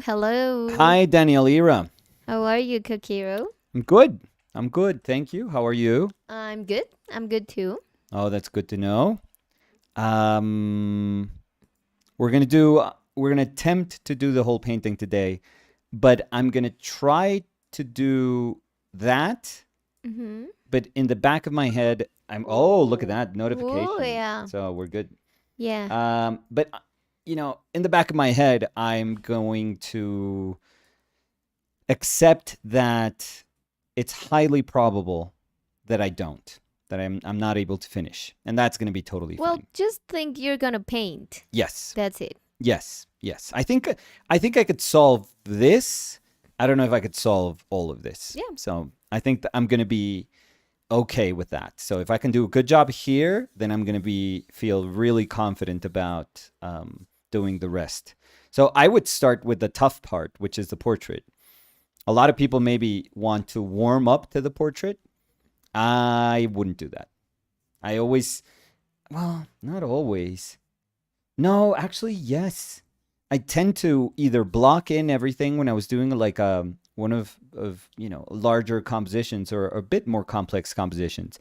Hello. Hi, Daniel Ira. How are you, Kakiro? I'm good. I'm good. Thank you. How are you? I'm good. I'm good too. Oh, that's good to know. Um, we're gonna attempt to do the whole painting today, but I'm gonna try to do that. Mm-hmm. But in the back of my head, oh, look at Ooh. that Ooh, notification. yeah. So we're good. Yeah. But in the back of my head, I'm going to accept that it's highly probable that I don't, that I'm not able to finish, and that's going to be totally Well, fine. just think you're gonna paint. Yes, That's it. yes, yes. I think I could solve this. I don't know if I could solve all of this. Yeah. So I think that I'm going to be okay with that. So if I can do a good job here, then I'm going to be feel really confident about doing the rest. So I would start with the tough part, which is the portrait. A lot of people maybe want to warm up to the portrait. I wouldn't do that. I always, well, not always. No, actually, yes. I tend to either block in everything when I was doing like one of larger compositions or a bit more complex compositions,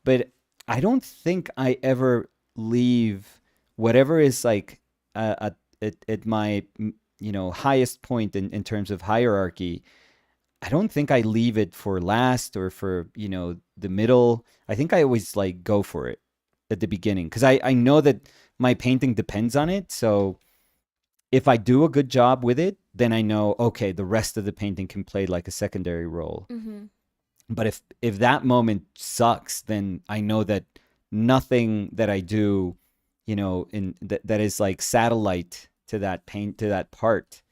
but I don't think I ever leave whatever is like at my highest point in terms of hierarchy. I don't think I leave it for last or for, the middle. I think I always like go for it at the beginning because I know that my painting depends on it. So if I do a good job with it, then I know, okay, the rest of the painting can play like a secondary role. Mm-hmm. But if that moment sucks, then I know that nothing that I do, in that is like satellite to that paint to that part,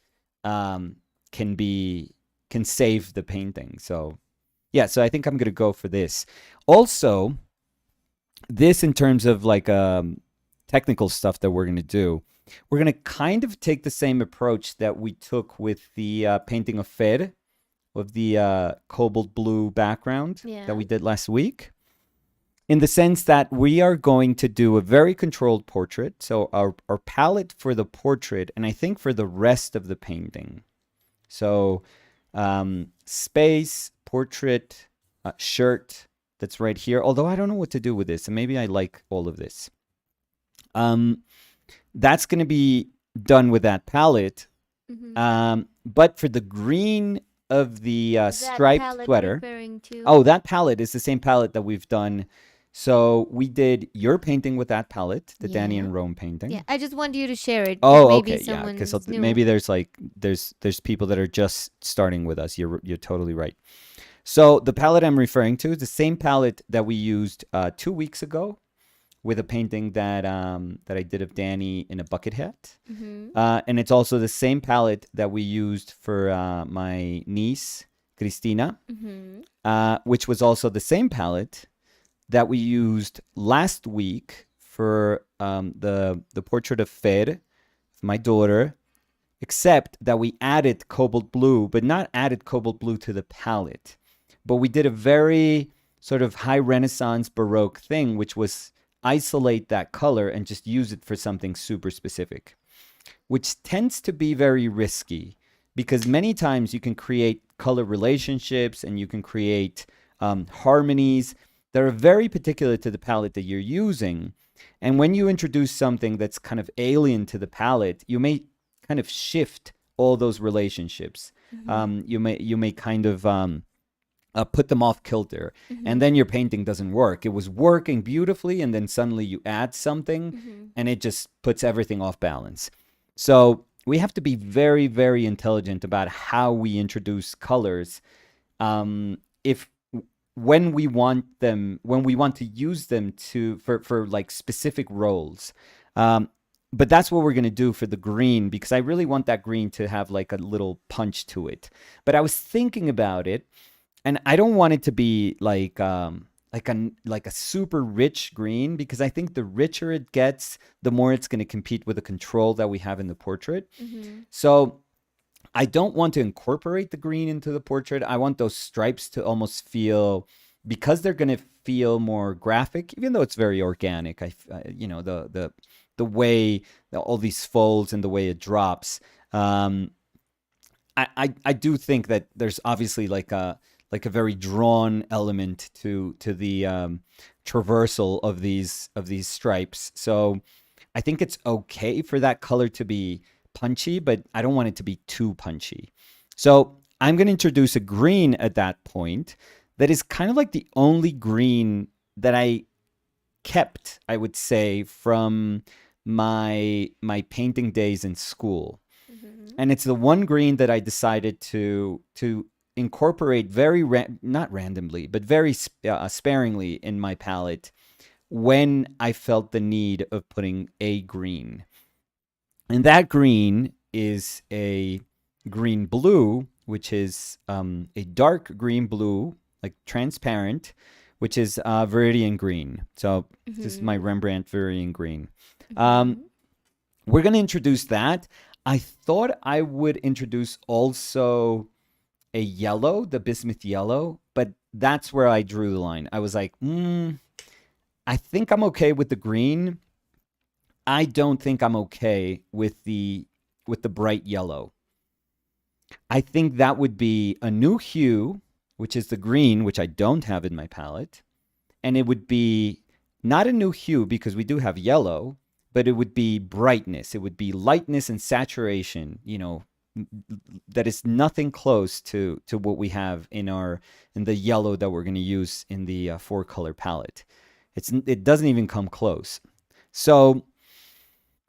um, can be can save the painting. So yeah, so I think I'm gonna go for this. Also, this in terms of like technical stuff that we're gonna do, we're gonna kind of take the same approach that we took with the painting of Fer, of the cobalt blue background that Yeah. we did last week, in the sense that we are going to do a very controlled portrait. So our palette for the portrait, and I think for the rest of the painting. So space, portrait, shirt, that's right here. Although I don't know what to do with this, and maybe I like all of this. Um, that's going to be done with that palette. Mm-hmm. But for the green of the That striped palette sweater, referring to? oh, that palette is the same palette that we've done. So we did your painting with that palette, the Danny Yeah. and Rome Yeah. painting. I just want you to share it because Oh, maybe okay, yeah, because someone's new. maybe there's like there's people that are just starting with us. You're totally right. So the palette I'm referring to is the same palette that we used 2 weeks ago with a painting that I did of Danny in a bucket hat. Mm-hmm. And it's also the same palette that we used for my niece, Cristina, Mm-hmm. which was also the same palette that we used last week for the portrait of Fer, my daughter, except that we added cobalt blue, but not added cobalt blue to the palette. But we did a very sort of high Renaissance Baroque thing, which was isolate that color and just use it for something super specific, which tends to be very risky because many times you can create color relationships and you can create harmonies that are very particular to the palette that you're using. And when you introduce something that's kind of alien to the palette, you may kind of shift all those relationships. Mm-hmm. You may kind of put them off kilter, and Mm-hmm. then your painting doesn't work. It was working beautifully, and then suddenly you add something, Mm-hmm. and it just puts everything off balance. So we have to be very, very intelligent about how we introduce colors. If when we want to use them for like specific roles. Um, but that's what we're going to do for the green because I really want that green to have like a little punch to it. But I was thinking about it, and I don't want it to be like a super rich green because I think the richer it gets, the more it's going to compete with the control that we have in the portrait. Mm-hmm. So I don't want to incorporate the green into the portrait. I want those stripes to almost feel, because they're going to feel more graphic, even though it's very organic. The way all these folds and the way it drops. Um, I do think that there's obviously like a very drawn element to the traversal of these stripes. So I think it's okay for that color to be punchy, but I don't want it to be too punchy. So I'm going to introduce a green at that point that is kind of like the only green that I kept, I would say, from my painting days in school. And it's the one green that I decided to incorporate very not randomly, but very sparingly in my palette when I felt the need of putting a green. And that green is a green blue, which is a dark green blue, like transparent, which is Viridian green. So this is my Rembrandt Viridian green. We're going to introduce that. I thought I would introduce also a yellow, the bismuth yellow, but that's where I drew the line. I was like, I think I'm okay with the green. I don't think I'm okay with the bright yellow. I think that would be a new hue, which is the green, which I don't have in my palette. And it would be not a new hue because we do have yellow, but it would be brightness. It would be lightness and saturation, that is nothing close to what we have in the yellow that we're going to use in the 4-color palette. It doesn't even come close. So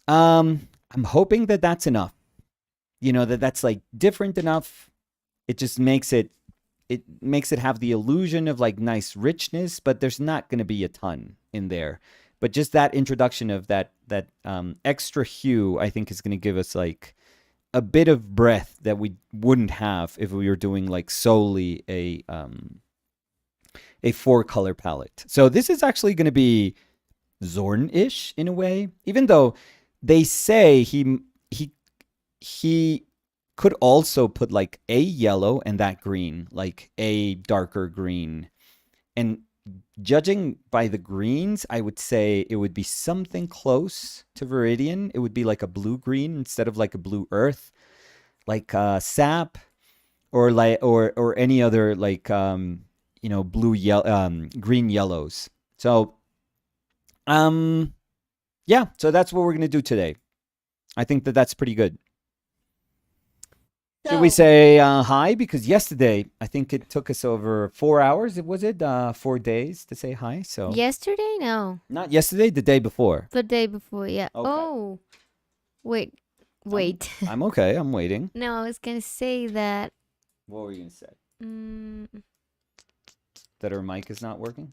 I'm hoping that that's enough. That's like different enough. It just makes it have the illusion of like nice richness, but there's not going to be a ton in there. But just that introduction of that extra hue, I think, is going to give us like a bit of breadth that we wouldn't have if we were doing like solely a 4-color palette. So this is actually going to be Zorn-ish in a way, even though they say he could also put like a yellow and that green, like a darker green. And judging by the greens, I would say it would be something close to Viridian. It would be like a blue-green instead of like a blue earth, like sap, or any other like green yellows. So yeah, so that's what we're gonna do today. I think that's pretty good. Should we say hi? Because yesterday, I think it took us over 4 hours. Was it 4 days to say hi? So Yesterday? No. not yesterday, the day before. The day before, yeah. Okay. Oh, wait. I'm okay. I'm waiting. No, I was going to say that. What were you going to say? Mm, That our mic is not working?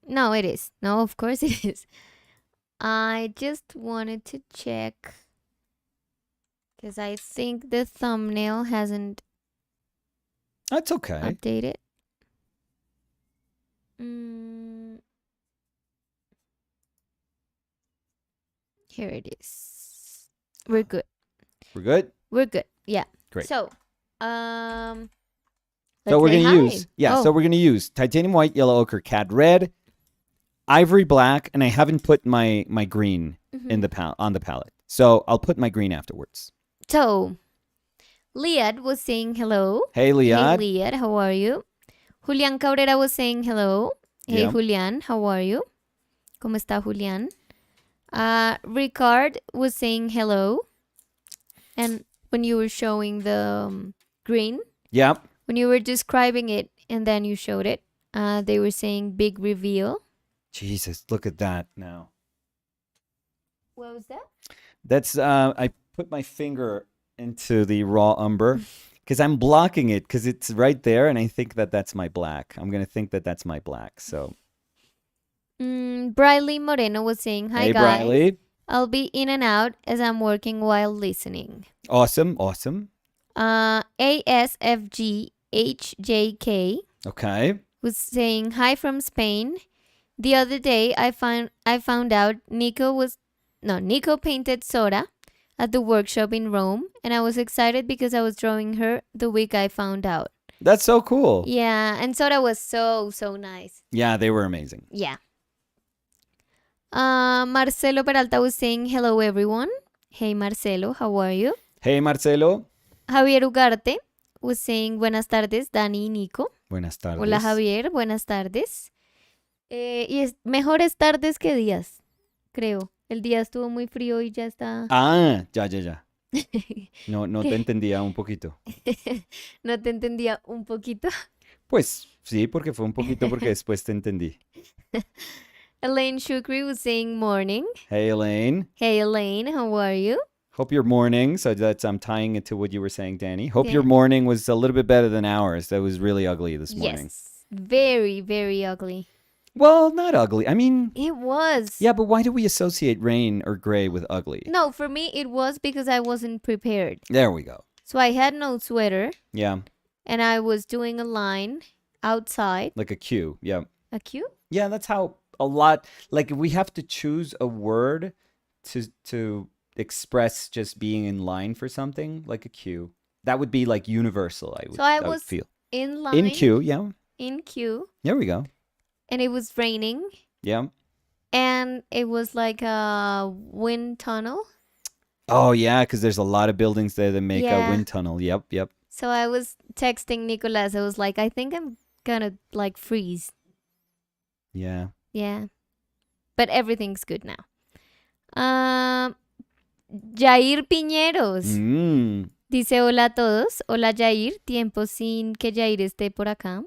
no, it is. No, of course it is. I just wanted to check. Because I think the thumbnail hasn't That's okay. updated. Here it is. We're good. We're good? We're good. Yeah. Great. So, So we're say going to hi. use, so we're going to use titanium white, yellow ochre, cad red, ivory black, and I haven't put my green in on the palette. So I'll put my green afterwards. So, Liad was saying hello. Hey, Liad. Hey, Liad, how are you? Julian Cabrera was saying hello. Hey, Yeah. Julian, how are you? ¿Cómo está, Julian? Ricard was saying hello. And when you were showing the green, Yep. when you were describing it and then you showed it, they were saying big reveal. Jesus, look at that now. What was that? That's, I put my finger into the raw umber because I'm blocking it because it's right there. And I think that's my black. I'm going to think that's my black. So. Briley Moreno was saying, hi, Hey, guys. Briley. I'll be in and out as I'm working while listening. Awesome. ASFGHJK Okay. was saying hi from Spain. The other day I found out Nico painted Sora at the workshop in Rome, and I was excited because I was drawing her the week I found out. That's so cool. Yeah, and Sora was so nice. Yeah, they were amazing. Yeah. Marcelo Peralta was saying hello everyone. Hey Marcelo, how are you? Hey, Marcelo. Javier Ugarte was saying buenas tardes, Dani y Nico. Buenas tardes. Hola Javier, buenas tardes. Y es mejores tardes que días, creo. El día estuvo muy frío y ya está. Ah, ya. No te entendía un poquito. No te entendía un poquito. Pues sí, porque fue un poquito porque después te entendí. Elaine Shukri was saying morning. Hey, Elaine. Hey Elaine, how are you? Hope your morning, so that's I'm tying it to what you were saying, Danny. Hope your Okay. morning was a little bit better than ours. That was really ugly this morning. Yes, very, very ugly. Well, not ugly. I mean, It was. yeah, but why do we associate rain or gray with ugly? No, for me it was because I wasn't prepared. There we go. So I had no sweater Yeah, and I was doing a line outside. like a cue. Yeah. A cue? Yeah, that's how a lot, like if we have to choose a word to express just being in line for something, like a cue. That would be like universal, So I would was feel. in line. In queue, yeah. In queue. There we go. And it was raining. Yeah. And it was like a wind tunnel. Oh yeah, because there's a lot of buildings there that make a Yeah. wind tunnel. Yep. So I was texting Nicolas. I was like, I think I'm gonna like freeze. Yeah. Yeah. But everything's good now. Jair Piñeros dice hola a todos. Hola Jair. Tiempo sin que Jair esté por acá.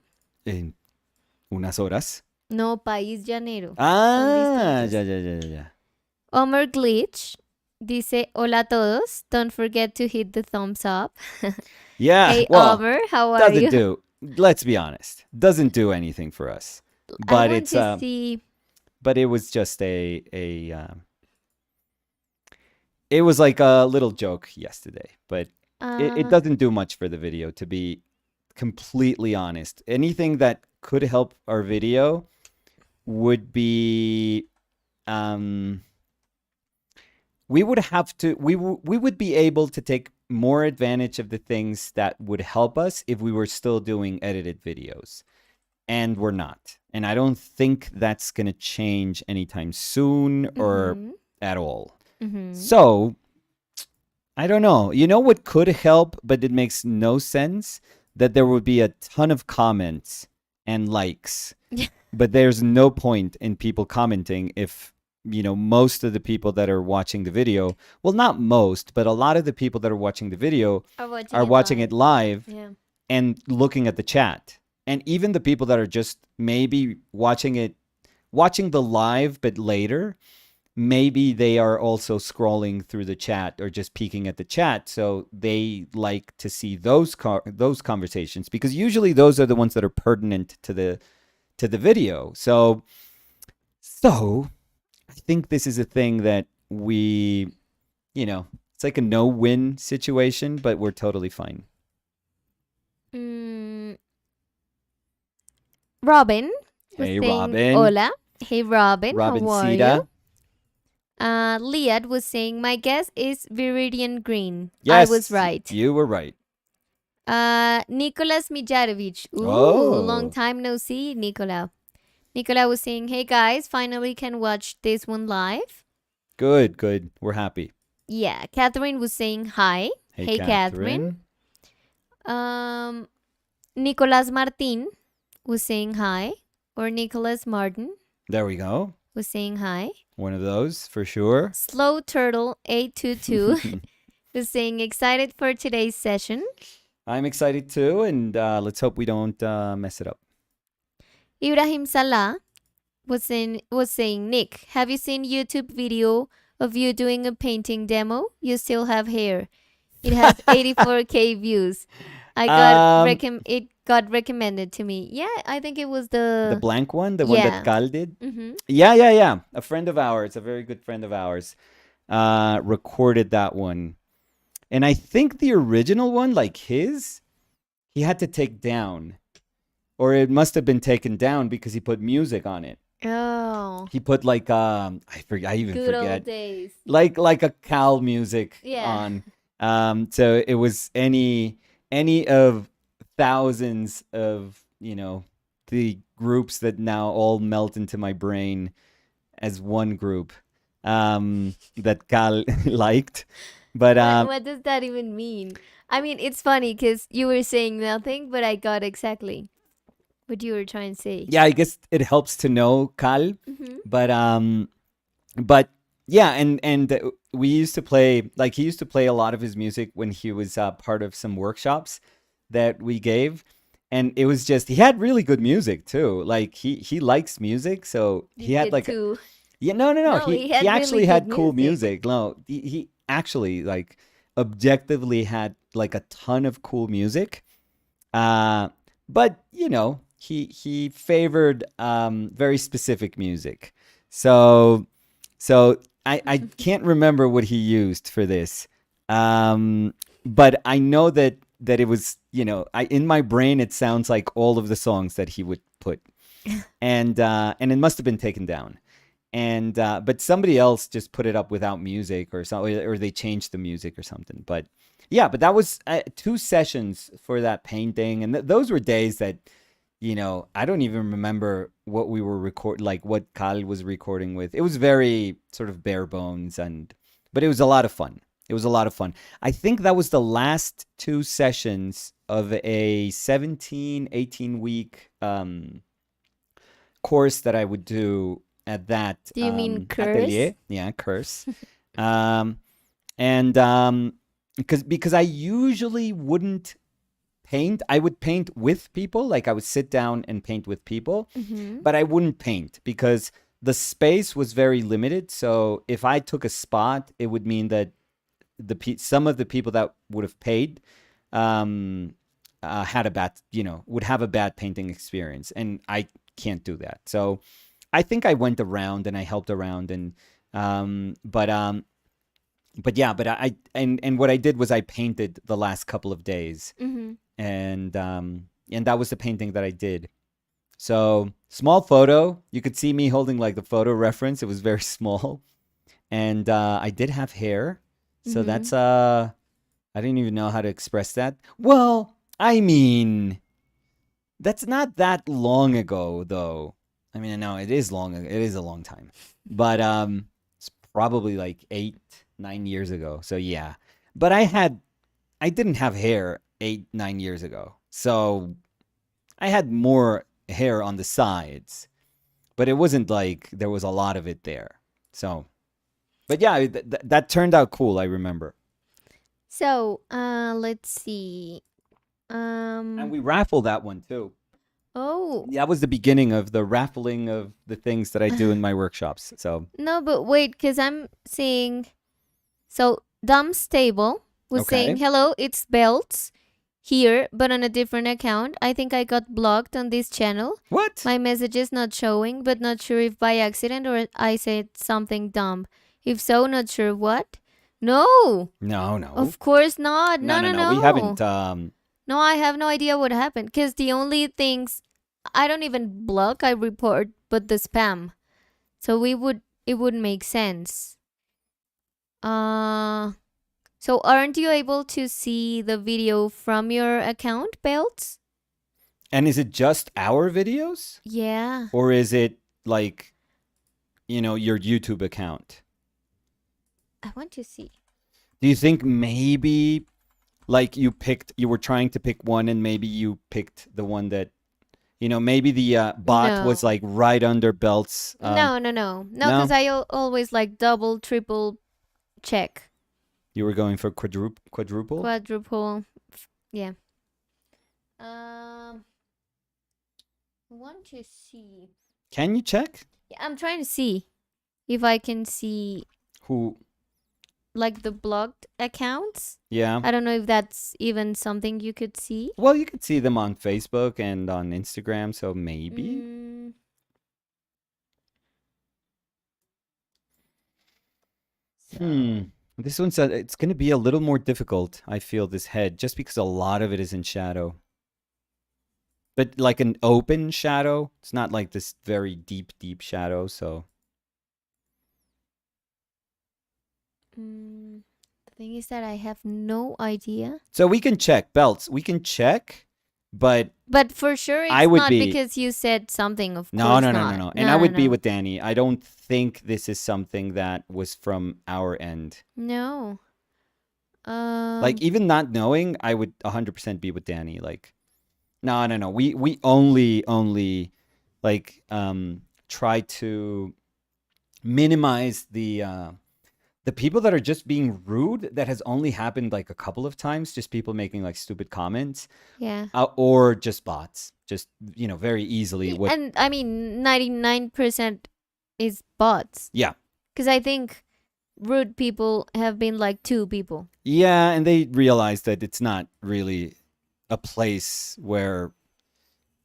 En unas horas. No, país llanero. Ah, distintos. ya. Omar Glitch dice hola a todos. Don't forget to hit the thumbs up. Yeah. Hey well, Omar, how are you? doesn't do. Let's be honest. Doesn't do anything for us. I But want it's to see. but it was just it was like a little joke yesterday, but it doesn't do much for the video, to be completely honest. Anything that could help our video would be we would be able to take more advantage of the things that would help us if we were still doing edited videos, and we're not. And I don't think that's going to change anytime soon or at all. So I don't know. You know what could help, but it makes no sense? That there would be a ton of comments and likes. But there's no point in people commenting if, most of the people that are watching the video, well, not most, but a lot of the people that are watching the video are watching it live Yeah. and looking at the chat. And even the people that are just maybe watching the live, but later, maybe they are also scrolling through the chat or just peeking at the chat. So they like to see those conversations, because usually those are the ones that are pertinent to the video. So I think this is a thing that we, it's like a no-win situation, but we're totally fine. Robin was Hey, saying Robin. hola. Hey Robin, how are Robincita. you? Liad was saying my guess is Viridian Green. Yes, I was right. You were right. Nicolas Mijarovic. Ooh, Oh. long time no see, Nicola. Nicola was saying, hey guys, finally can watch this one live. Good. We're happy. Yeah, Catherine was saying hi. Hey Catherine. Nicolas Martin was saying hi. Or Nicolas Martin There we go. was saying hi. One of those for sure. Slow Turtle 822 was saying excited for today's session. I'm excited too, and let's hope we don't mess it up. Ibrahim Salah was saying, Nick, have you seen YouTube video of you doing a painting demo? You still have hair. It has 84k views. It got recommended to me. Yeah, I think it was The blank one, the one that Cal did. Mhm. Yeah. A friend of ours, a very good friend of ours, recorded that one. And I think the original one, like his, he had to take down. Or it must have been taken down because he put music on it. Oh, He put like I even good old forget. days. Like a Cal music Yeah. on. So it was any of thousands of, the groups that now all melt into my brain as one group that Cal liked. But What does that even mean? I mean, it's funny because you were saying nothing, but I got exactly what you were trying to say. yeah, I guess it helps to know Cal. Mm-hmm. But yeah, and we used to play, like, he used to play a lot of his music when he was part of some workshops that we gave, and it was just, he had really good music too. Like, he likes music, so You he had did like too. yeah, no, No, he had he really actually good had cool music. music. No, he actually, like, objectively had like a ton of cool music. Uh, but he favored very specific music. So I can't remember what he used for this. But I know that it was, I in my brain it sounds like all of the songs that he would put. And it must have been taken down. And but somebody else just put it up without music or something, or they changed the music or something. But yeah, but that was 2 sessions for that painting, and those were days that, I don't even remember what we were like what Cal was recording with. It was very sort of bare bones, but it was a lot of fun. It was a lot of fun. I think that was the last 2 sessions of a 17, 18 week course that I would do at that Do you mean curse? atelier. Yeah, curse. um, and because I usually wouldn't paint. I would paint with people. Like, I would sit down and paint with people, Mm-hmm. but I wouldn't paint because the space was very limited. So if I took a spot, it would mean that some of the people that would have paid um, had a bad, would have a bad painting experience, and I can't do that. So I think I went around and I helped around, and um, but um, but yeah, but and what I did was I painted the last couple of days, Mm-hmm. and that was the painting that I did. So, small photo. You could see me holding like the photo reference. It was very small, and I did have hair, so Mm-hmm. that's I didn't even know how to express that. Well, I mean, that's not that long ago, though. I mean, no, it is long. It is a long time, but it's probably like 8, 9 years ago. So yeah, but I didn't have hair 8, 9 years ago, so I had more hair on the sides, but it wasn't like there was a lot of it there. So, but yeah, that turned out cool. I remember, So, let's see. and we raffled that one too. Oh, That was the beginning of the raffling of the things that I do in my workshops. So, no, but wait, because I'm seeing. So, Dumb Stable was saying, okay. hello, it's Belts here, but on a different account. I think I got blocked on this channel. What? My message is not showing, but not sure if by accident or I said something dumb. If so, not sure what. No, No, no. of course not. No, No, no, no, no. We no. haven't. No, I have no idea what happened. Because the only things I don't even block, I report, but the spam. So it would make sense. Uh, so aren't you able to see the video from your account, Belts? And is it just our videos? Yeah. Or is it like, your YouTube account? I want to see. Do you think maybe like you were trying to pick one and maybe you picked the one that, maybe the bot was No. like right under Belt's. No, no, no. No, No? because I always like double, triple check. You were going for quadruple? Quadruple. Yeah. I want to see. Can you check? Yeah, I'm trying to see if I can see Who? like the blocked accounts. Yeah. I don't know if that's even something you could see. Well, you could see them on Facebook and on Instagram, so maybe. Mm, Hmm. so This one's it's going to be a little more difficult, I feel, this head, just because a lot of it is in shadow. But like an open shadow, it's not like this very deep, deep shadow, so. the thing is that I have no idea. So we can check, Belts. We can check, but But for sure, I it's would not be. because you said something. Of No, course no, no, no, not. no. And No, I no, would be no. with Danny. I don't think this is something that was from our end. No. Like even not knowing, I would 100% be with Danny. Like, no. We only like try to minimize the people that are just being rude. That has only happened like a couple of times. Just people making like stupid comments, yeah. or just bots. Just very easily. What? And I mean, 99% is bots. Yeah. Because I think rude people have been like 2 people. Yeah, and they realize that it's not really a place where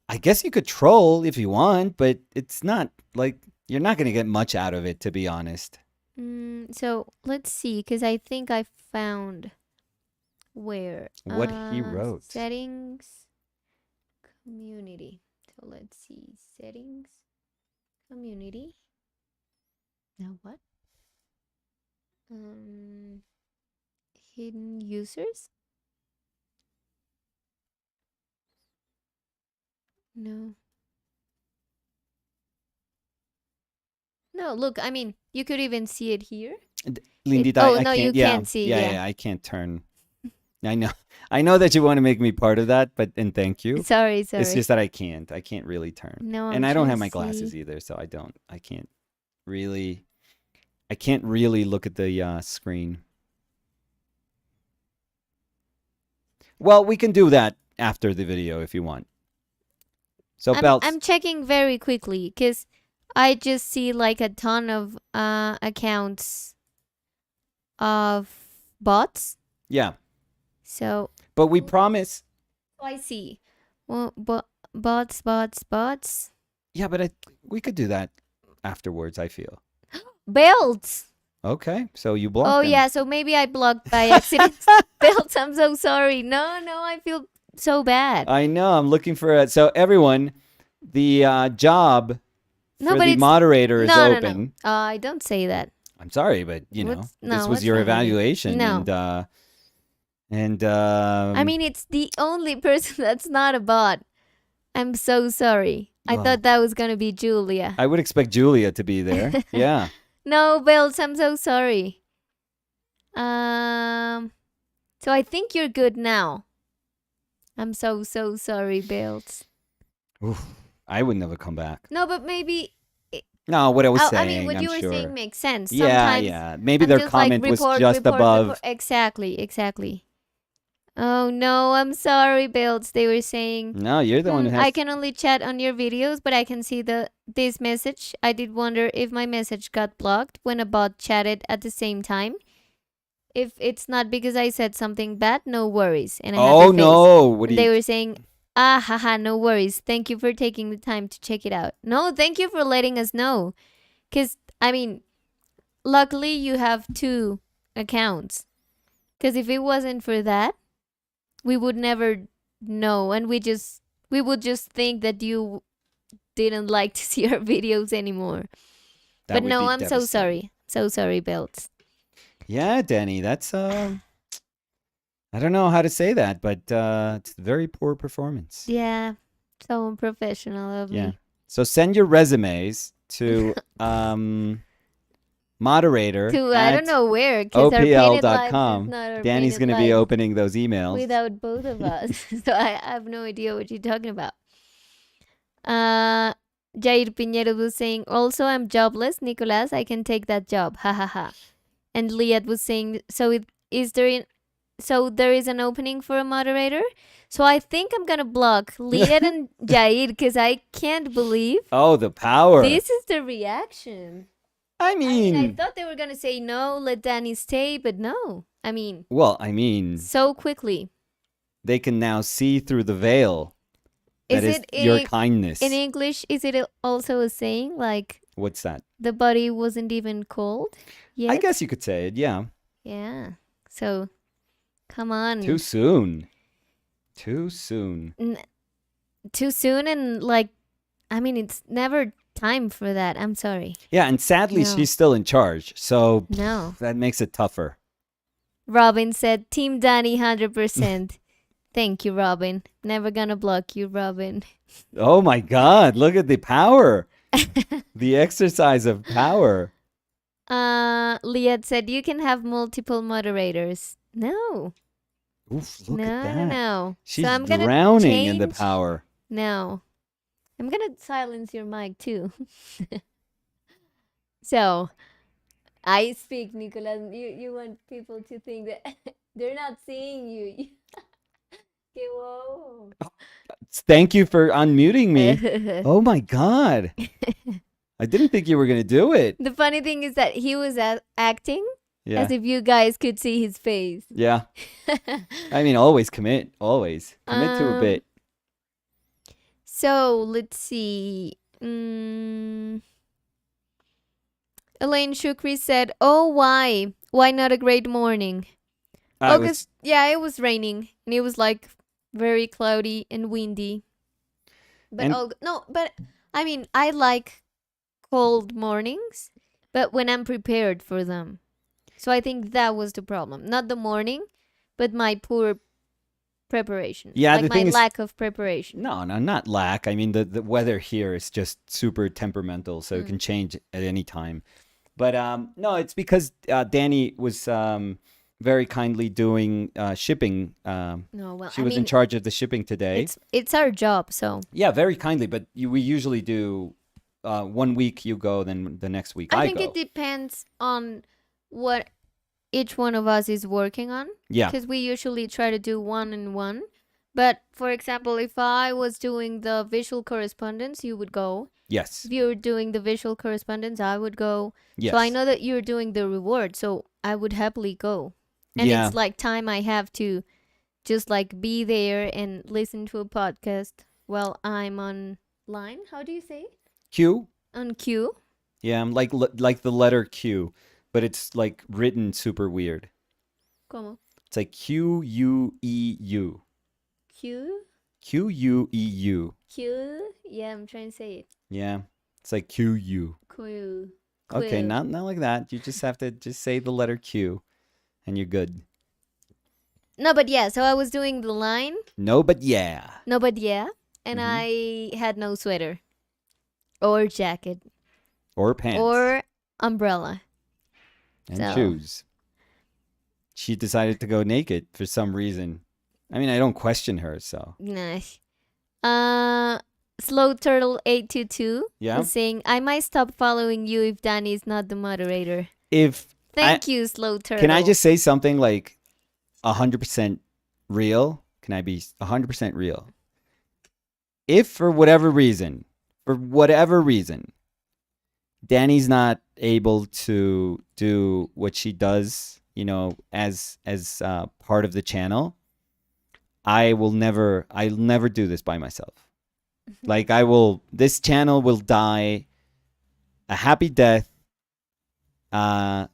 I guess you could troll if you want, but it's not like you're not going to get much out of it, to be honest. So let's see, because I think I found where What he wrote. settings, community. So let's see, settings, community. Now what? Hidden users. No. No, look, I mean, you could even see it here. Lindita, oh, I no, can't, you yeah, can't see, Yeah, yeah. I can't turn. I know that you want to make me part of that, and thank you. Sorry. It's just that I can't really turn. No, and I'm I don't trying have to my glasses see. either, so I can't really look at the screen. Well, we can do that after the video if you want. So Belts. I'm checking very quickly because I just see like a ton of accounts of bots. Yeah. So. But we promise. I see. Well, bots. Yeah, but we could do that afterwards, I feel. Belts. Okay, so you blocked Oh, them. yeah, so maybe I blocked by accident. Belts, I'm so sorry. No, I feel so bad. I know, I'm looking for it. So everyone, the job for the moderator is open. No. I don't say that. I'm sorry, but this was your evaluation. No. And I mean, it's the only person that's not a bot. I'm so sorry. I thought that was going to be Julia. I would expect Julia to be there. Yeah. No, Belts, I'm so sorry. So I think you're good now. I'm so sorry, Belts. Oof, I would never come back. No, but maybe. No, what I was saying. I mean, what you were saying makes sense. Yeah. Maybe their comment was just above. Exactly. Oh no, I'm sorry, Belts. They were saying. No, you're the one who has. I can only chat on your videos, but I can see this message. I did wonder if my message got blocked when a bot chatted at the same time. If it's not because I said something bad, no worries. And I oh no, what they were saying, haha, no worries. Thank you for taking the time to check it out. No, thank you for letting us know. Because, I mean, luckily you have 2 accounts. Because if it wasn't for that, we would never know. And we would just think that you didn't like to see our videos anymore. But no, I'm so sorry. So sorry, Belts. Yeah, Danny, that's I don't know how to say that, but it's very poor performance. Yeah, so unprofessional of me. So send your resumes to moderator to I don't know where, OPL.com. Danny's going to be opening those emails without both of us. So I have no idea what you're talking about. Jair Piñero was saying, also I'm jobless, Nicolas, I can take that job. Ha ha ha. And Liat was saying, so there is an opening for a moderator? So I think I'm going to block Liat and Jair because I can't believe. Oh, the power. This is the reaction. I mean, I thought they were going to say no, let Danny stay, but no. I mean. So quickly. They can now see through the veil. That is your kindness. In English, is it also a saying like? What's that? The body wasn't even cold yet? I guess you could say it, yeah. Yeah. So, come on. Too soon. Too soon and like, I mean, it's never time for that. I'm sorry. Yeah, and sadly, she's still in charge. So, that makes it tougher. Robin said, Team Danny 100%. Thank you, Robin. Never gonna block you, Robin. Oh my God, look at the power. The exercise of power. Liat said, you can have multiple moderators. No. Oof, look No, at that. no, no. She's So I'm gonna drowning in the change. power. No. I'm gonna silence your mic too. So I speak, Nicolas. You want people to think that they're not seeing you. Okay, whoa. Thank you for unmuting me. Oh my God. I didn't think you were going to do it. The funny thing is that he was acting Yeah. as if you guys could see his face. Yeah. I mean, always commit. Always. Commit to a bit. So let's see. Elaine Shukri said, "Oh, why? Why not a great morning?" August, yeah, it was raining and it was like very cloudy and windy. But but I mean, I like cold mornings, but when I'm prepared for them. So I think that was the problem. Not the morning, but my poor preparation. Yeah, like the my thing is, lack of preparation. No, not lack. I mean, the weather here is just super temperamental, so it can change at any time. But no, it's because Danny was very kindly doing shipping. No, well, She was in charge of the shipping today. It's our job, so Yeah, very kindly. But we usually do 1 week you go, then the next week I think go. it depends on what each one of us is working on. Yeah. Because we usually try to do one and one. But for example, if I was doing the visual correspondence, you would go. Yes. If you were doing the visual correspondence, I would go. Yes. So I know that you're doing the reward, so I would happily go. And Yeah. it's like time I have to just like be there and listen to a podcast while I'm online. How do you say? Q. On cue. Yeah, I'm like the letter Q, but it's like written super weird. ¿Cómo? It's like Q-U-E-U. Q? Q-U-E-U. Q? Yeah, I'm trying to say it. Yeah, it's like Q-U. Q. Okay, not like that. You just have to just say the letter Q, and you're good. No, but yeah, so I was doing the line. No, but yeah. No, but yeah. And I had no sweater. Or jacket. Or pants. Or umbrella. And shoes. She decided to go naked for some reason. I mean, I don't question her, so. Nice. Slow Turtle 822 was saying, I might stop following you if Danny is not the moderator. Thank you, Slow Turtle. Can I just say something like 100% real? Can I be 100% real? If for whatever reason, Danny's not able to do what she does, as part of the channel, I'll never do this by myself. Like this channel will die a happy death,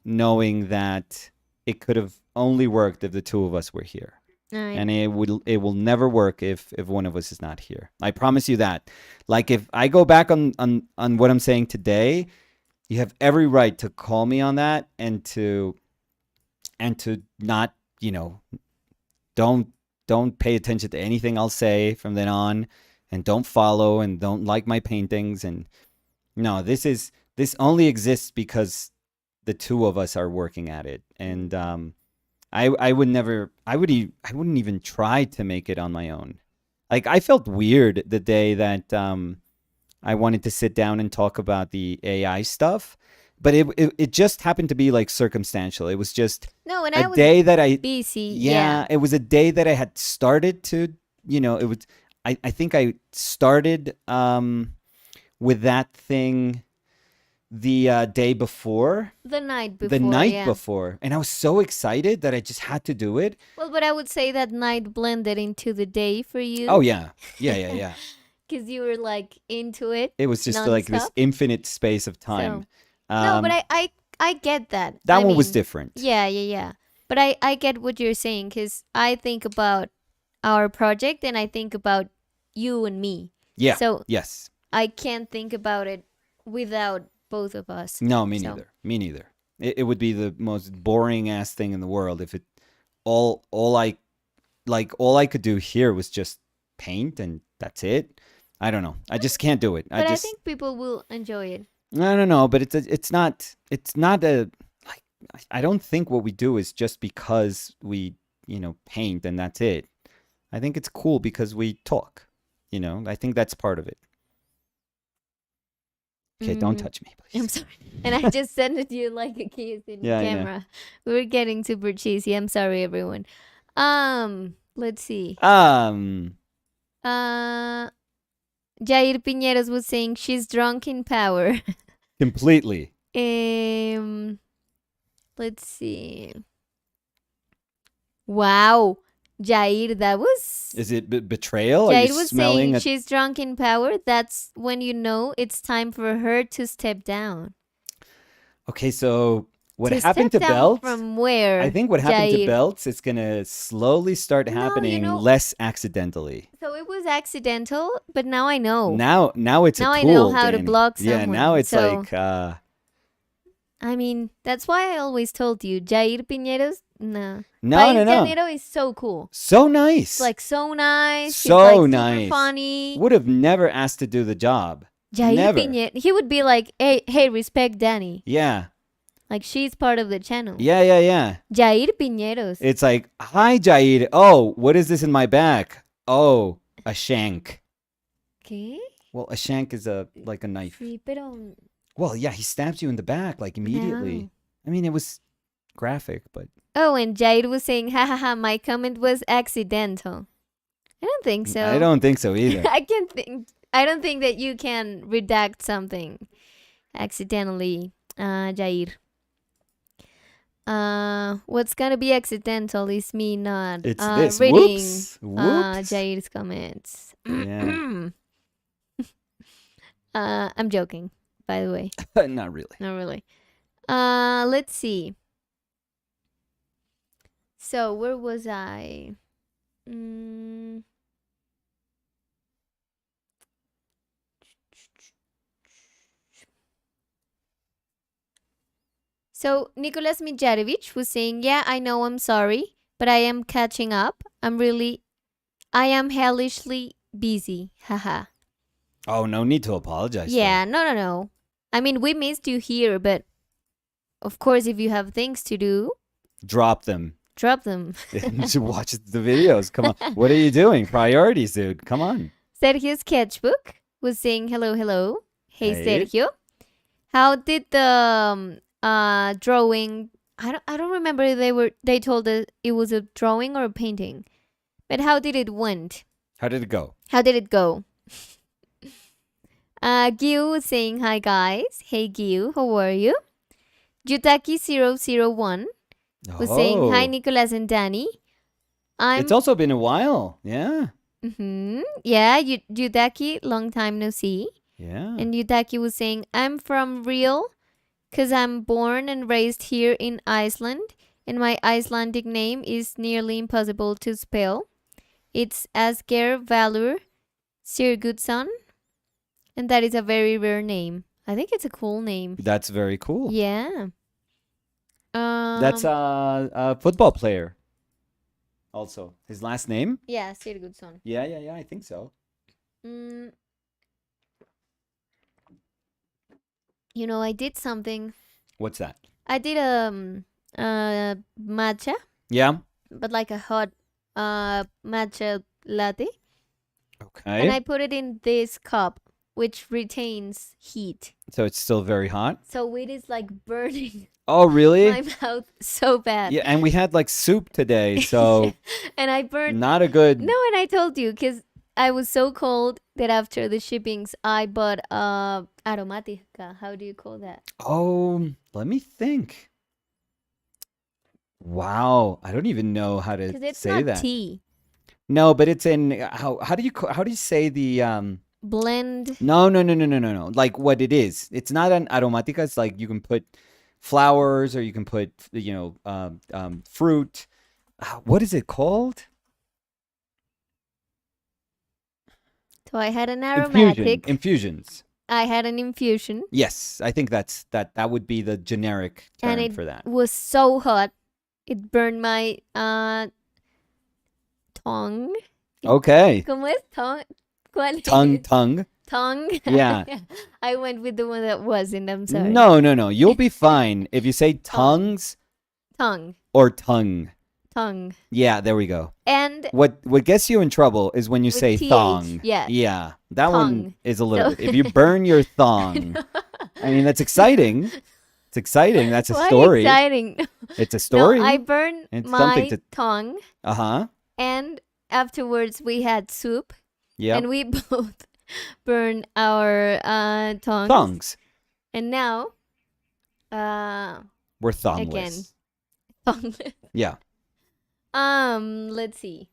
knowing that it could have only worked if the two of us were here. Right. And it will never work if one of us is not here. I promise you that. Like if I go back on what I'm saying today, you have every right to call me on that and to not, don't pay attention to anything I'll say from then on, and don't follow and don't like my paintings. And no, this only exists because the two of us are working at it. And I wouldn't even try to make it on my own. Like I felt weird the day that I wanted to sit down and talk about the AI stuff, but it just happened to be like circumstantial. It was just a day that I busy. Yeah, it was a day that I had started to, it was. I think I started with that thing the day before. The night before. The night before. And I was so excited that I just had to do it. Well, but I would say that night blended into the day for you. Oh, yeah. Yeah. Because you were like into it. It was just non-stop. Like this infinite space of time. No, but I get that. That one was different. Yeah. But I get what you're saying, because I think about our project and I think about you and me. Yeah. So yes. I can't think about it without both of us. No, me neither. It would be the most boring ass thing in the world if it all I could do here was just paint and that's it. I don't know. I just can't do it. But I think people will enjoy it. I don't know, but it's not a like I don't think what we do is just because we, paint and that's it. I think it's cool because we talk. I think that's part of it. Okay, don't touch me, please. I'm sorry. And I just sent it to you like a kiss in Yeah, yeah. camera. We were getting super cheesy. I'm sorry, everyone. Let's see. Um, Jair Piñeros was saying she's drunk in power. completely. Let's see. Wow. Jair, that was... Is it betrayal? Are Jair you was smelling saying a she's drunk in power. That's when you know it's time for her to step down. Okay, so what To happened to step down Belts? from where? I think what happened to Jair? Belts is gonna slowly start No, you happening know- less accidentally. So it was accidental, but now I know. Now it's Now a I tool. know how to Danny. block Yeah, someone, now it's so- like I mean, that's why I always told you, Jair Piñeros, nah. no, País no, no. Llanero is so cool. So nice. It's like so nice. So He's like nice. super funny. Would have never asked to do the job. Jair never. Piñeros, he would be like, hey, respect Danny. Yeah. Like she's part of the channel. Yeah. Jair Piñeros. It's like, hi, Jair. Oh, what is this in my back? Oh, a shank. ¿Qué? Well, a shank is like a knife. Sí, pero... Well, yeah, he stabs you in the back like immediately. No. I mean, it was graphic, but Oh, and Jair was saying, ha ha ha, my comment was accidental. I don't think so. I don't think so either. I don't think that you can redact something accidentally, Jair. What's gonna be accidental is me not It's this. reading Whoops. Jair's comments. Yeah. I'm joking, by the way. Not really. Not really. Let's see. So where was I? So Nicolas Mijarevic was saying, yeah, I know I'm sorry, but I am catching up. I am hellishly busy. Haha. Oh, no need to apologize. Yeah, no. I mean, we missed you here, but of course, if you have things to do, Drop them. drop them. You should watch the videos. Come on. What are you doing? Priorities, dude. Come on. Sergio Sketchbook was saying hello. Hey, Hey. Sergio. How did the drawing? I don't remember if they told us it was a drawing or a painting, but how did it went? How did it go? How did it go? Gil was saying hi guys. Hey Gil, how are you? Jutaki001 was saying hi Nicolas and Danny. It's also been a while. Yeah. Yeah, Yudaki, long time no see. Yeah. And Yudaki was saying, I'm from Real because I'm born and raised here in Iceland, and my Icelandic name is nearly impossible to spell. It's Asger Valur Sigurdsson, and that is a very rare name. I think it's a cool name. That's very cool. Yeah. That's a football player. Also, his last name? Yeah, Sigurdsson. Yeah. I think so. You know, I did something. What's that? I did matcha, Yeah. but like a hot matcha latte. Okay. And I put it in this cup, which retains heat. So it's still very hot. So it is like burning Oh, really? my mouth so bad. Yeah, and we had like soup today, so And I burned. not a good. No, and I told you because I was so cold that after the shippings, I bought aromática. How do you call that? Oh, let me think. Wow, I don't even know how to Because it's say not that. tea. No, but it's in how do you say the Blend. No. Like what it is. It's not an aromática. It's like you can put flowers or you can put fruit. What is it called? So I had an aromatic. Infusions. I had an infusion. Yes, I think that would be the generic term And it for that. was so hot. It burned my tongue. Okay. ¿Cómo es? Tongue. ¿Cuál es? Tongue. Tongue. Yeah. I went with the one that wasn't. I'm sorry. No. You'll be fine if you say tongues Tongue. or tongue. Tongue. Yeah, there we go. And What gets you in trouble is when you with say TH, thong. yeah. Yeah, that Tongue. one is a little So- bit. If you burn your thong, I mean, that's exciting. It's exciting. That's a Why story. exciting? It's a story. No, I burned It's my something to- tongue, Uh-huh. and afterwards we had soup, Yep. and we both burned our tongues. Thongs. And now, We're thongless. again. Tongueless. Yeah. Let's see.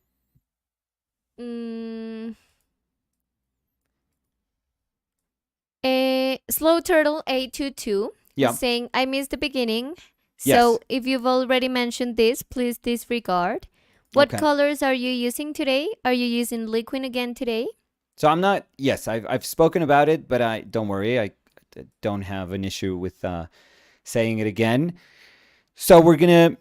Slow Turtle 822 Yeah. is saying, I missed the beginning. Yes. So if you've already mentioned this, please disregard. What Okay. colors are you using today? Are you using liquid again today? So I'm not. Yes, I've spoken about it, but I don't worry. I don't have an issue with saying it again. So we're gonna,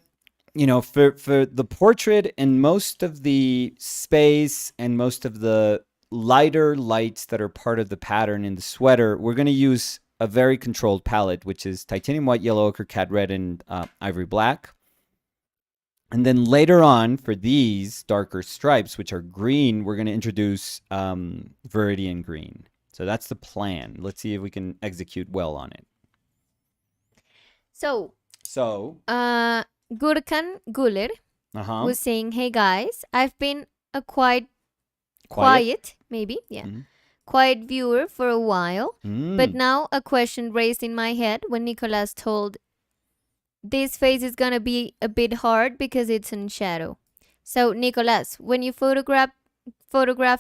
for the portrait and most of the space and most of the lighter lights that are part of the pattern in the sweater, we're gonna use a very controlled palette, which is titanium white, yellow ochre, cad red, and ivory black. And then later on, for these darker stripes, which are green, we're going to introduce Viridian green. So that's the plan. Let's see if we can execute well on it. So, So, Gurkan Guler was saying, hey guys, I've been a quiet, maybe, yeah, Mhm. quiet viewer for a while. But Mm. now a question raised in my head when Nicolas told this face is gonna be a bit hard because it's in shadow. So Nicolas, when you photograph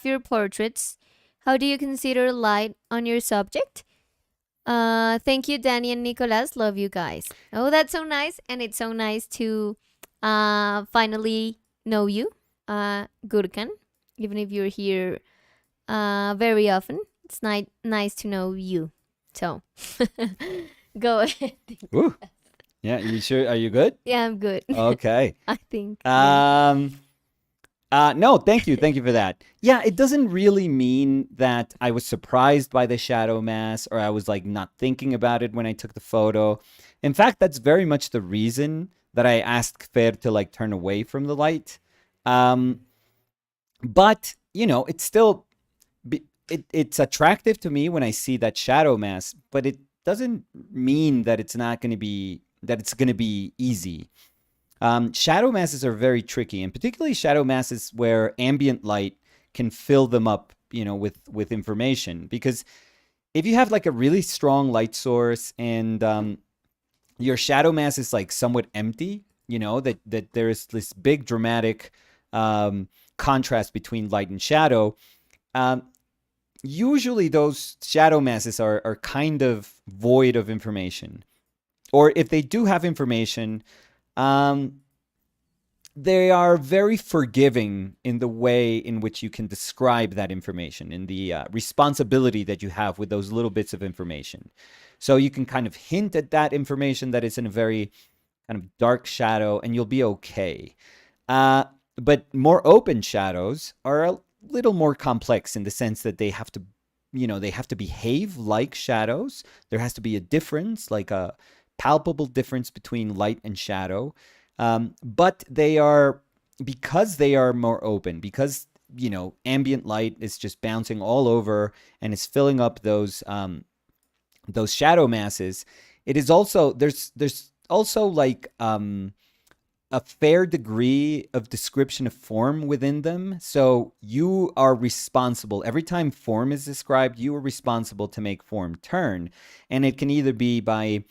your portraits, how do you consider light on your subject? Thank you, Danny and Nicolas. Love you guys. Oh, that's so nice, and it's so nice to finally know you, Gurkan. Even if you're here very often, it's nice to know you. So go ahead. Woo. Yeah, you sure? Are you good? Yeah, I'm good. Okay. I think. No, thank you. Thank you for that. Yeah, it doesn't really mean that I was surprised by the shadow mass or I was like not thinking about it when I took the photo. In fact, that's very much the reason that I asked Fer to like turn away from the light. But, it's still, it's attractive to me when I see that shadow mass, but it doesn't mean that it's not going to be, that it's going to be easy. Shadow masses are very tricky, and particularly shadow masses where ambient light can fill them up, with information. Because if you have like a really strong light source and your shadow mass is like somewhat empty, that there is this big dramatic contrast between light and shadow. Usually those shadow masses are kind of void of information. Or if they do have information, they are very forgiving in the way in which you can describe that information, in the responsibility that you have with those little bits of information. So you can kind of hint at that information that is in a very kind of dark shadow, and you'll be okay. But more open shadows are a little more complex in the sense that they have to, they have to behave like shadows. There has to be a difference, like a palpable difference between light and shadow. But because they are more open, because, ambient light is just bouncing all over and is filling up those shadow masses. It is also, there's also like, a fair degree of description of form within them. So you are responsible. Every time form is described, you are responsible to make form turn. And it can either be by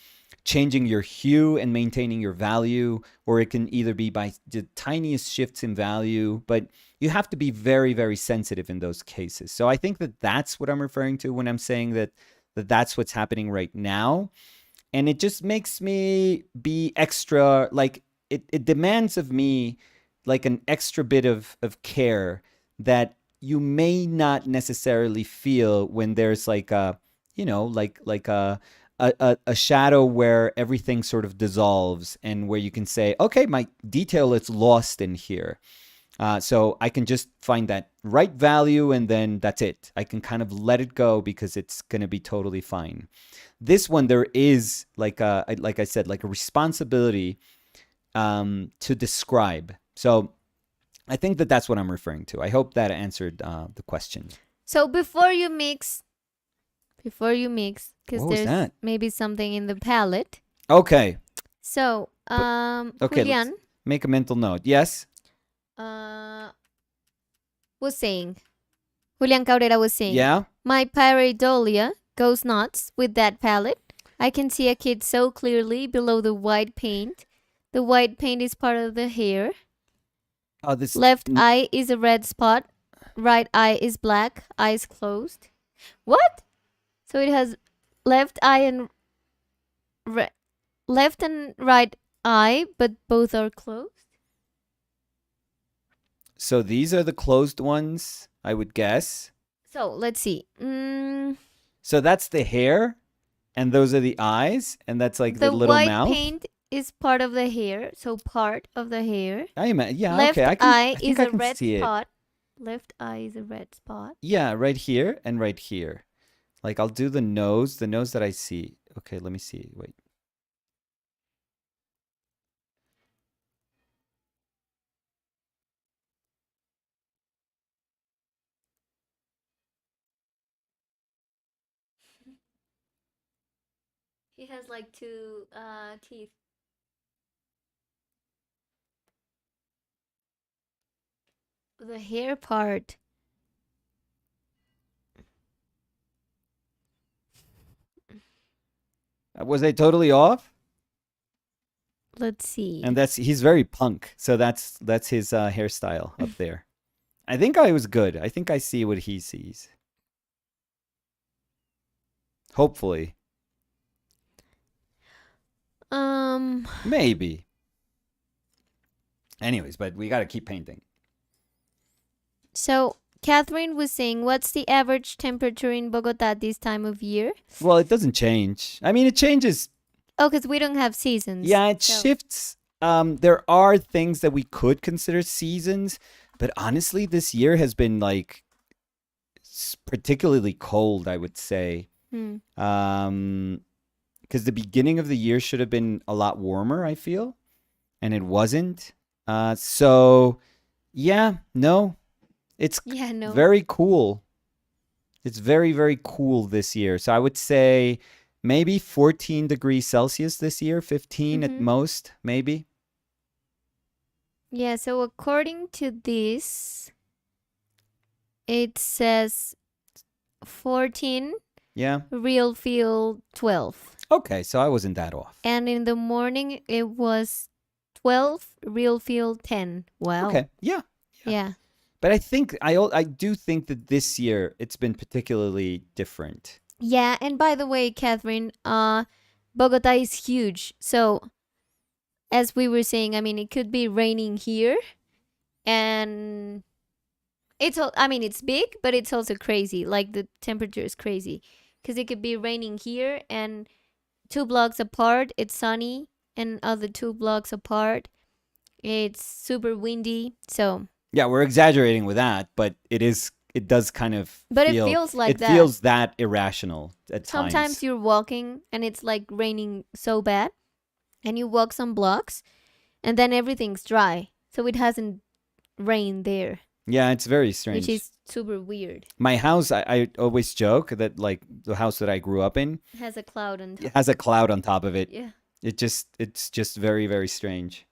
changing your hue and maintaining your value, or it can either be by the tiniest shifts in value, but you have to be very, very sensitive in those cases. So I think that that's what I'm referring to when I'm saying that that's what's happening right now. And it just makes me be extra, like it demands of me like an extra bit of care that you may not necessarily feel when there's like a, like a shadow where everything sort of dissolves and where you can say, okay, my detail is lost in here. So I can just find that right value and then that's it. I can kind of let it go because it's going to be totally fine. This one, there is like I said, like a responsibility to describe. So I think that that's what I'm referring to. I hope that answered the question. So before you mix, because What was there's that? maybe something in the palette. Okay. So, Okay, Julian make a mental note. Yes. Was saying, Julian Cabrera was saying, Yeah. my pareidolia goes nuts with that palette. I can see a kid so clearly below the white paint. The white paint is part of the hair. Oh, this Left eye is a red spot. Right eye is black. Eyes closed. What? So it has left eye and left and right eye, but both are closed. So these are the closed ones, I would guess. So let's see. So that's the hair, and those are the eyes, and that's like the little white mouth. paint is part of the hair, so part of the hair. Yeah, Left okay. eye I think is I a can red see it. spot. Left eye is a red spot. Yeah, right here and right here. Like I'll do the nose that I see. Okay, let me see. Wait. He has like two teeth. The hair part. Was I totally off? Let's see. And he's very punk. So that's his hairstyle up there. I think I was good. I think I see what he sees. Hopefully. Maybe. Anyways, but we got to keep painting. So Catherine was saying, what's the average temperature in Bogota this time of year? Well, it doesn't change. I mean, it changes. Oh, because we don't have seasons. Yeah, it shifts. There are things that we could consider seasons, but honestly, this year has been like particularly cold, I would say. Because the beginning of the year should have been a lot warmer, I feel, and it wasn't. So, yeah, no, it's very cool. It's very, very cool this year. So I would say maybe 14 degrees Celsius this year, 15 at most, maybe. Yeah, so according to this, it says 14. Yeah. Real feel 12. Okay, so I wasn't that off. And in the morning, it was 12. Real feel 10. Wow. Okay, yeah. But I do think that this year it's been particularly different. Yeah, and by the way, Catherine, Bogota is huge. So, as we were saying, I mean, it could be raining here, and it's big, but it's also crazy. Like the temperature is crazy, because it could be raining here, and 2 blocks apart it's sunny, and other 2 blocks apart it's super windy. So yeah, we're exaggerating with that, but it does kind of it feels like that. It feels that irrational at times. Sometimes you're walking and it's like raining so bad, and you walk some blocks and then everything's dry, so it hasn't rained there. Yeah, it's very strange. Which is super weird. My house, I always joke that like the house that I grew up in has a cloud on top. It has a cloud on top of it. Yeah. It's just very, very strange.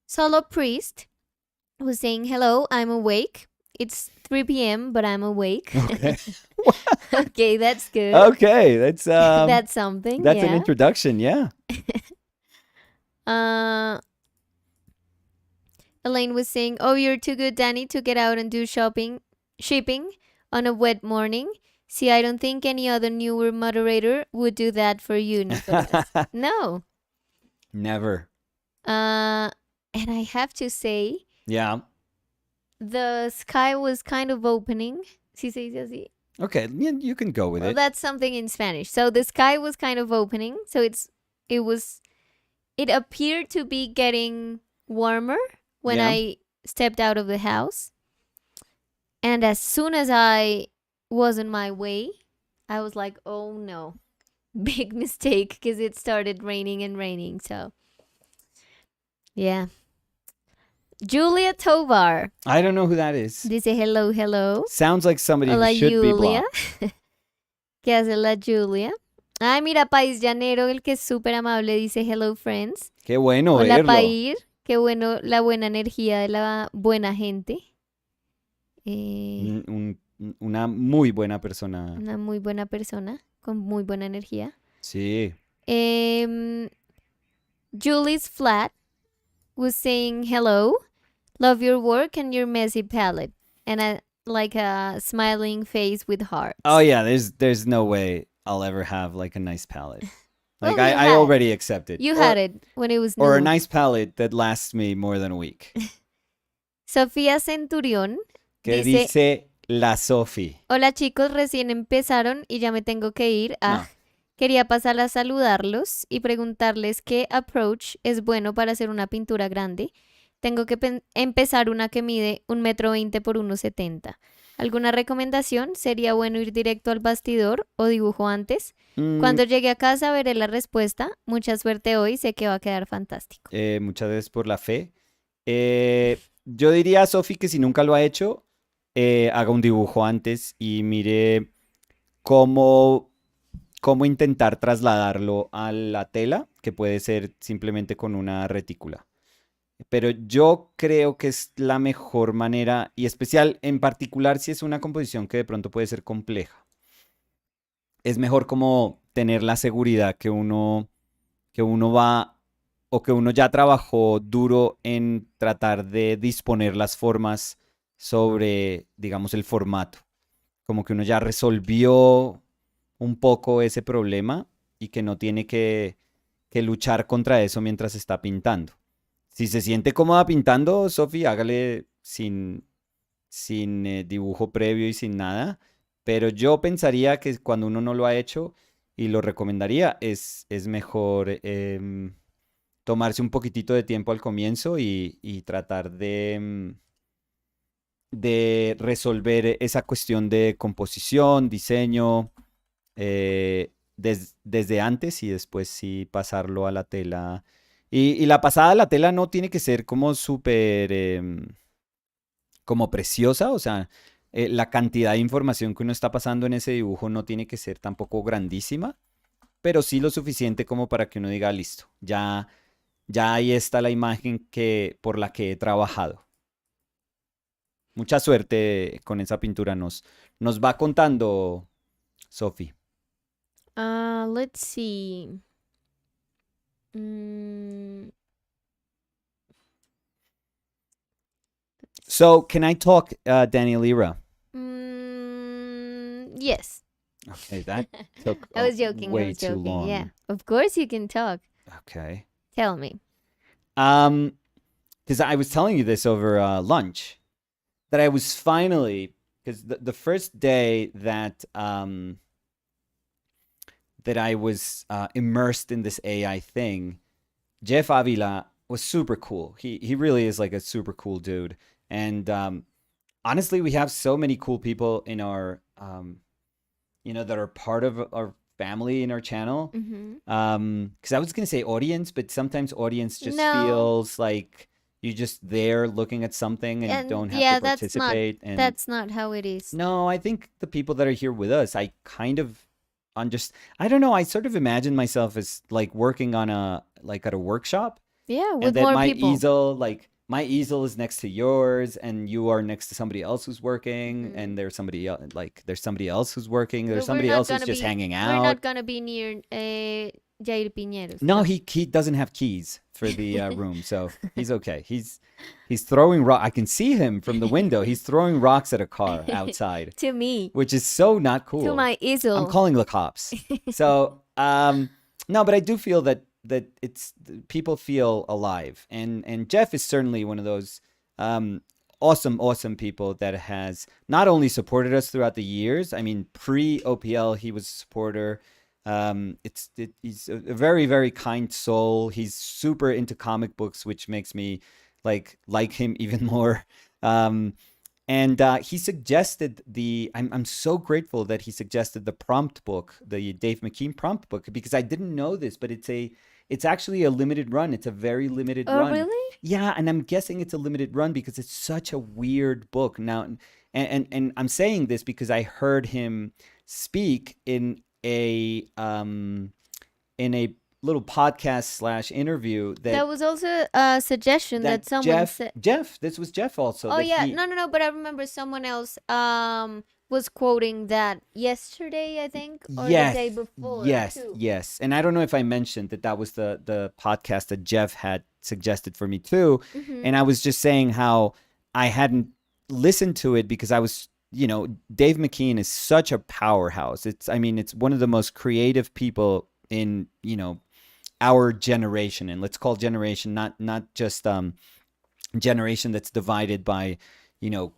Solo Priest was saying, hello, I'm awake. It's 3 p.m., but I'm awake. Okay. Okay, that's good. Okay, that's that's something. That's an introduction, yeah. Elaine was saying, oh, you're too good, Danny, to get out and do shipping on a wet morning. See, I don't think any other newer moderator would do that for you, Nicholas. No. Never. And I have to say, yeah, the sky was kind of opening. Okay, you can go with it. That's something in Spanish. So the sky was kind of opening. So it it appeared to be getting warmer when Yeah. I stepped out of the house. And as soon as I was on my way, I was like, oh no, big mistake because it started raining and raining. So, yeah. Julia Tovar I don't know who that is. dice hello, hello. Sounds like somebody who Hola, should be Julia. blocked. ¿Qué hace la Julia? Ay, mira, País Llanero, el que es súper amable, dice hello, friends. Qué bueno Hola, verlo. Pair. Qué bueno la buena energía de la buena gente. Una muy buena persona. Una muy buena persona con muy buena energía. Sí. Julie's Flat was saying hello, love your work and your messy palette, and like a smiling face with hearts. Oh yeah, there's no way I'll ever have like a nice palette. Like Well, you I had- already accept it. You Or- had it when it was new. Or a nice palette that lasts me more than a week. Sofía Centurión Que dice, dice la Sofi. hola chicos, recién empezaron y ya me tengo que ir. No. Quería pasar a saludarlos y preguntarles qué approach es bueno para hacer una pintura grande. Tengo que empezar una que mide 1,20 m por 1,70 m. ¿Alguna recomendación? ¿Sería bueno ir directo al bastidor o dibujo antes? Cuando llegue a casa veré la respuesta. Mucha suerte hoy, sé que va a quedar fantástico. Muchas gracias por la fe. Yo diría a Sofi que si nunca lo ha hecho, haga un dibujo antes y mire cómo intentar trasladarlo a la tela, que puede ser simplemente con una retícula. Pero yo creo que es la mejor manera, y especial en particular si es una composición que de pronto puede ser compleja. Es mejor como tener la seguridad que uno va o que uno ya trabajó duro en tratar de disponer las formas sobre, digamos, el formato. Como que uno ya resolvió un poco ese problema y que no tiene que luchar contra eso mientras está pintando. Si se siente cómoda pintando, Sofi, hágale sin dibujo previo y sin nada. Pero yo pensaría que cuando uno no lo ha hecho, y lo recomendaría, es mejor tomarse un poquitito de tiempo al comienzo y tratar de resolver esa cuestión de composición, diseño, desde antes y después sí pasarlo a la tela. Y la pasada a la tela no tiene que ser como súper como preciosa, o sea, la cantidad de información que uno está pasando en ese dibujo no tiene que ser tampoco grandísima, pero sí lo suficiente como para que uno diga, listo, ya ahí está la imagen por la que he trabajado. Mucha suerte con esa pintura, nos va contando Sofi. Let's see. So, can I talk, Daniel Ira? Yes. Okay, that took I was joking. way too long. Yeah. Of course you can talk. Okay. Tell me. Because I was telling you this over lunch, that I was finally, because the first day that that I was immersed in this AI thing, Jeff Avila was super cool. He really is like a super cool dude. And honestly, we have so many cool people in our, that are part of our family in our channel. Because I was going to say audience, but sometimes audience just feels like you're just there looking at something and don't have to participate. That's not how it is. No, I think the people that are here with us, I kind of I don't know, I sort of imagine myself as like working on at a workshop. Yeah, with and then more my people. my easel is next to yours and you are next to somebody else who's working and there's somebody else who's working, there's somebody else who's just hanging out. We're not gonna be near Jair Piñeros. No, he doesn't have keys for the room, so he's okay. He's throwing rock. I can see him from the window. He's throwing rocks at a car outside. To me. Which is so not cool. To my easel. I'm calling the cops. So, no, but I do feel that it's people feel alive, and Jeff is certainly one of those awesome people that has not only supported us throughout the years. I mean, pre OPL he was a supporter. He's a very, very kind soul. He's super into comic books, which makes me like him even more. Um, and he suggested I'm so grateful that he suggested the prompt book, the Dave McKean prompt book, because I didn't know this, but it's actually a limited run. It's a very limited Oh, run. really? Yeah, and I'm guessing it's a limited run because it's such a weird book. Now, and I'm saying this because I heard him speak in a little podcast slash interview That was also a suggestion that that someone said. Jeff, this was Jeff also Oh that yeah, he no, no, no. But I remember someone else was quoting that yesterday, I think, or the day Yes, before yes, too. yes. And I don't know if I mentioned that that was the podcast that Jeff had suggested for me too. Mm-hmm. And I was just saying how I hadn't listened to it because I was, Dave McKean is such a powerhouse. I mean, it's one of the most creative people in, our generation. And let's call generation not just generation that's divided by, you know,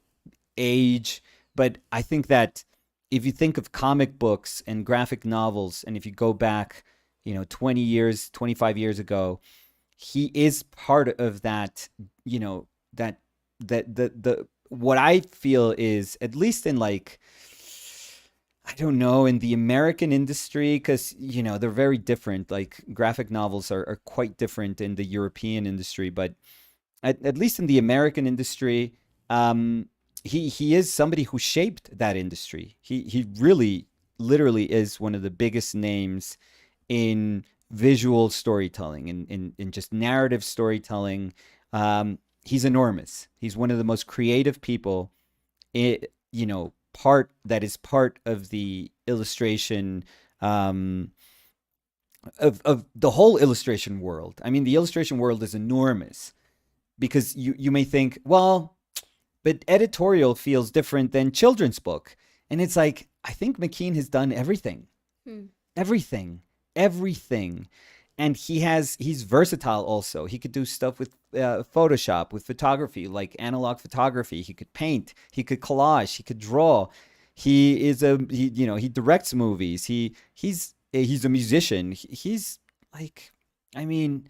age. But I think that if you think of comic books and graphic novels, and if you go back, 20 years, 25 years ago, he is part of that, that, what I feel is, at least in like, I don't know, in the American industry, because, they're very different. Like graphic novels are quite different in the European industry, but at least in the American industry, he is somebody who shaped that industry. He really, literally is one of the biggest names in visual storytelling, in just narrative storytelling. He's enormous. He's one of the most creative people. Part of the illustration. Of the whole illustration world. I mean, the illustration world is enormous because you may think, well, but editorial feels different than children's book. And it's like, I think McKean has done everything. Hmm. Everything. Everything. And he's versatile also. He could do stuff with Photoshop, with photography, like analog photography. He could paint, he could collage, he could draw. He directs movies. He's a musician. He's like, I mean,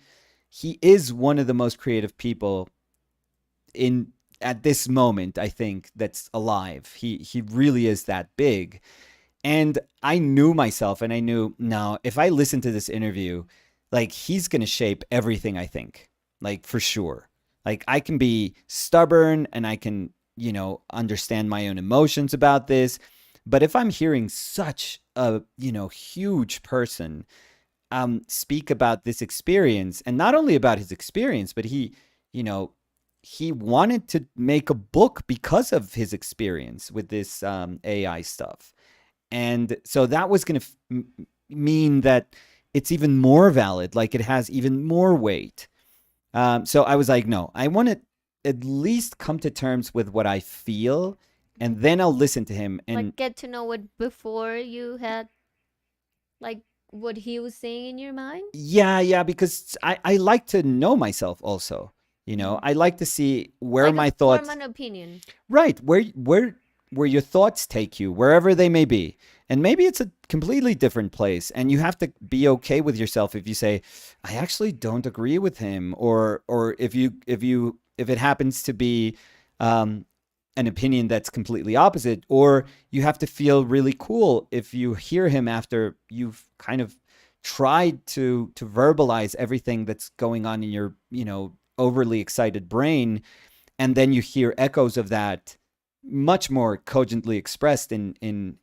he is one of the most creative people in at this moment, I think, that's alive. He really is that big. And I knew myself, and I knew, no, if I listen to this interview, like, he's going to shape everything I think, like, for sure. Like, I can be stubborn and I can, understand my own emotions about this. But if I'm hearing such a, huge person speak about this experience, and not only about his experience, but he wanted to make a book because of his experience with this AI stuff. And so that was going to mean that it's even more valid, like it has even more weight. So I was like, no, I want to at least come to terms with what I feel, and then I'll listen to him. And Like get to know it before you had like what he was saying in your mind. yeah, because I like to know myself also. I like to see where Like my a thoughts, form an opinion. right, where your thoughts take you, wherever they may be. And maybe it's a completely different place, and you have to be okay with yourself if you say, I actually don't agree with him, or if it happens to be an opinion that's completely opposite, or you have to feel really cool if you hear him after you've kind of tried to verbalize everything that's going on in your, overly excited brain, and then you hear echoes of that much more cogently expressed in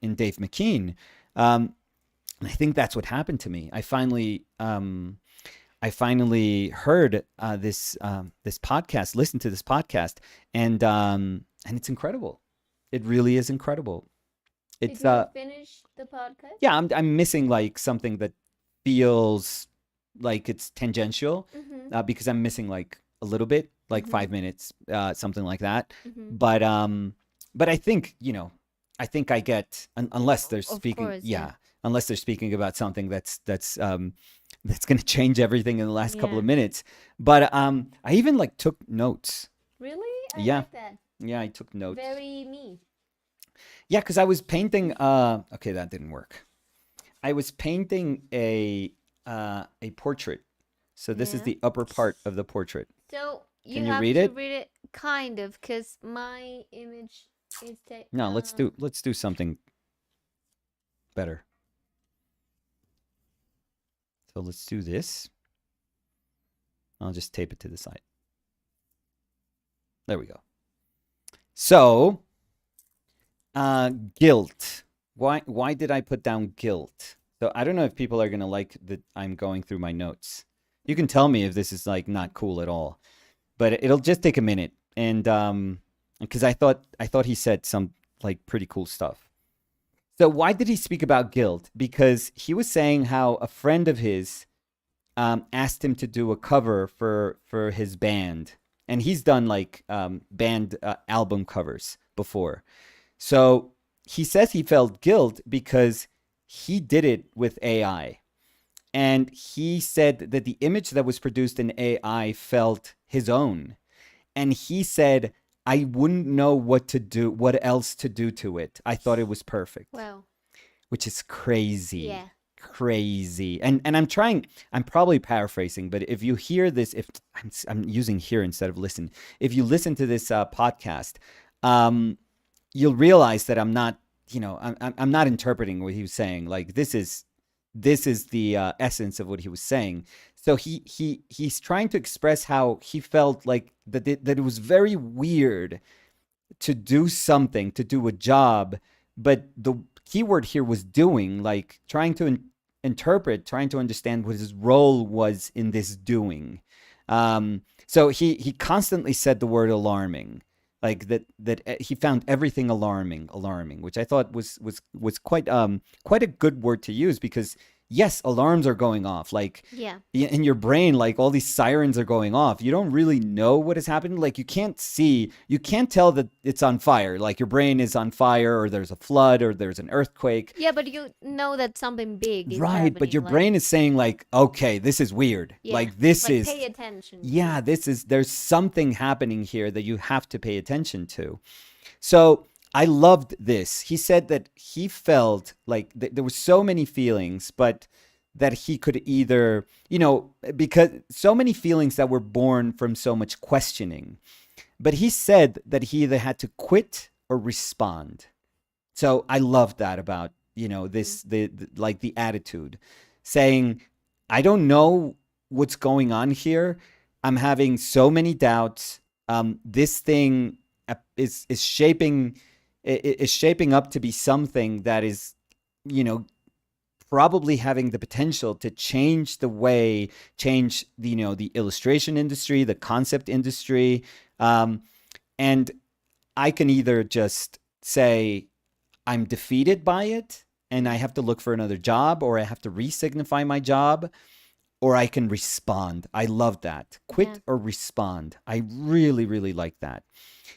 Dave McKean. And I think that's what happened to me. I finally heard this podcast, listened to this podcast, and it's incredible. It really is incredible. Did It's you finish the podcast? yeah, I'm missing like something that feels like it's tangential, Mm-hmm. because I'm missing like a little bit, like Mhm. 5 minutes, something like that. Mm-hmm. But I think, I think I get, unless they're Of speaking, course, yeah. unless they're speaking about something that's going to change everything in the last couple Yeah. of minutes. But I even like took notes. Really? I Yeah. like that. Yeah, I took notes. Very me. Yeah, because I was painting. Okay, that didn't work. I was painting a portrait. So this is Yeah. the upper part of the portrait. So Can you you have read to it? read it kind of, because my image is No, let's do something better. So let's do this. I'll just tape it to the side. There we go. So, guilt. Why did I put down guilt? So I don't know if people are gonna like that I'm going through my notes. You can tell me if this is like not cool at all, but it'll just take a minute. And because I thought he said some like pretty cool stuff. So why did he speak about guilt? Because he was saying how a friend of his asked him to do a cover for his band, and he's done like band album covers before. So he says he felt guilt because he did it with AI, and he said that the image that was produced in AI felt his own, and he said, I wouldn't know what else to do to it. I thought it was perfect, wow. which is crazy. Yeah. Crazy. And I'm probably paraphrasing, but if you hear this, if I'm using hear instead of listen, if you listen to this podcast, you'll realize that I'm not, I'm not interpreting what he was saying. Like this is the essence of what he was saying. So he's trying to express how he felt like that it was very weird to do something, to do a job, but the keyword here was doing, like trying to interpret, trying to understand what his role was in this doing. So he constantly said the word alarming, like that he found everything alarming, which I thought was quite a good word to use, because yes, alarms are going off, like Yeah. in your brain, like all these sirens are going off. You don't really know what is happening. Like you can't tell that it's on fire. Like your brain is on fire, or there's a flood, or there's an earthquake. Yeah, but you know that something big is Right, but happening, your like, brain is saying like, okay, this is weird. yeah, Like this like is pay attention. yeah, there's something happening here that you have to pay attention to. So I loved this. He said that he felt like there were so many feelings, but that he could either, because so many feelings that were born from so much questioning. But he said that he either had to quit or respond. So I love that about, this, like the attitude, saying, I don't know what's going on here. I'm having so many doubts. This thing is shaping up to be something that is, probably having the potential to change the illustration industry, the concept industry. And I can either just say I'm defeated by it and I have to look for another job, or I have to re-signify my job, or I can respond. I love that. Quit Yeah. or respond. I really, really like that.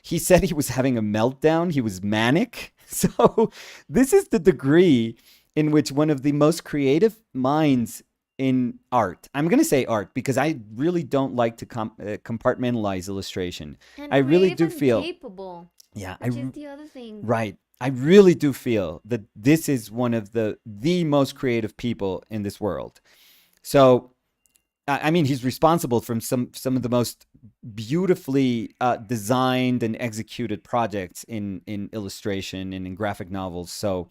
He said he was having a meltdown. He was manic. So this is the degree in which one of the most creative minds in art, I'm going to say art because I really don't like to compartmentalize illustration. And I really creative do and feel, capable, yeah, which is the other thing. right. I really do feel that this is one of the most creative people in this world. So, I mean, he's responsible for some of the most beautifully designed and executed projects in illustration and in graphic novels. So,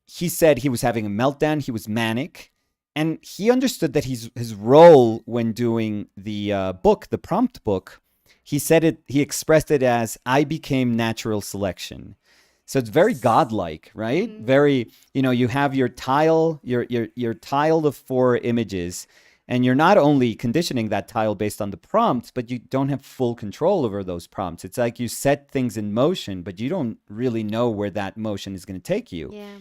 he said he was having a meltdown. He was manic, and he understood that his role when doing the book, the prompt book, he said it. He expressed it as, "I became natural selection." So it's very godlike, right? Mhm. Very, you have your tile, your tile of 4 images, and you're not only conditioning that tile based on the prompts, but you don't have full control over those prompts. It's like you set things in motion, but you don't really know where that motion is going to take you. Yeah.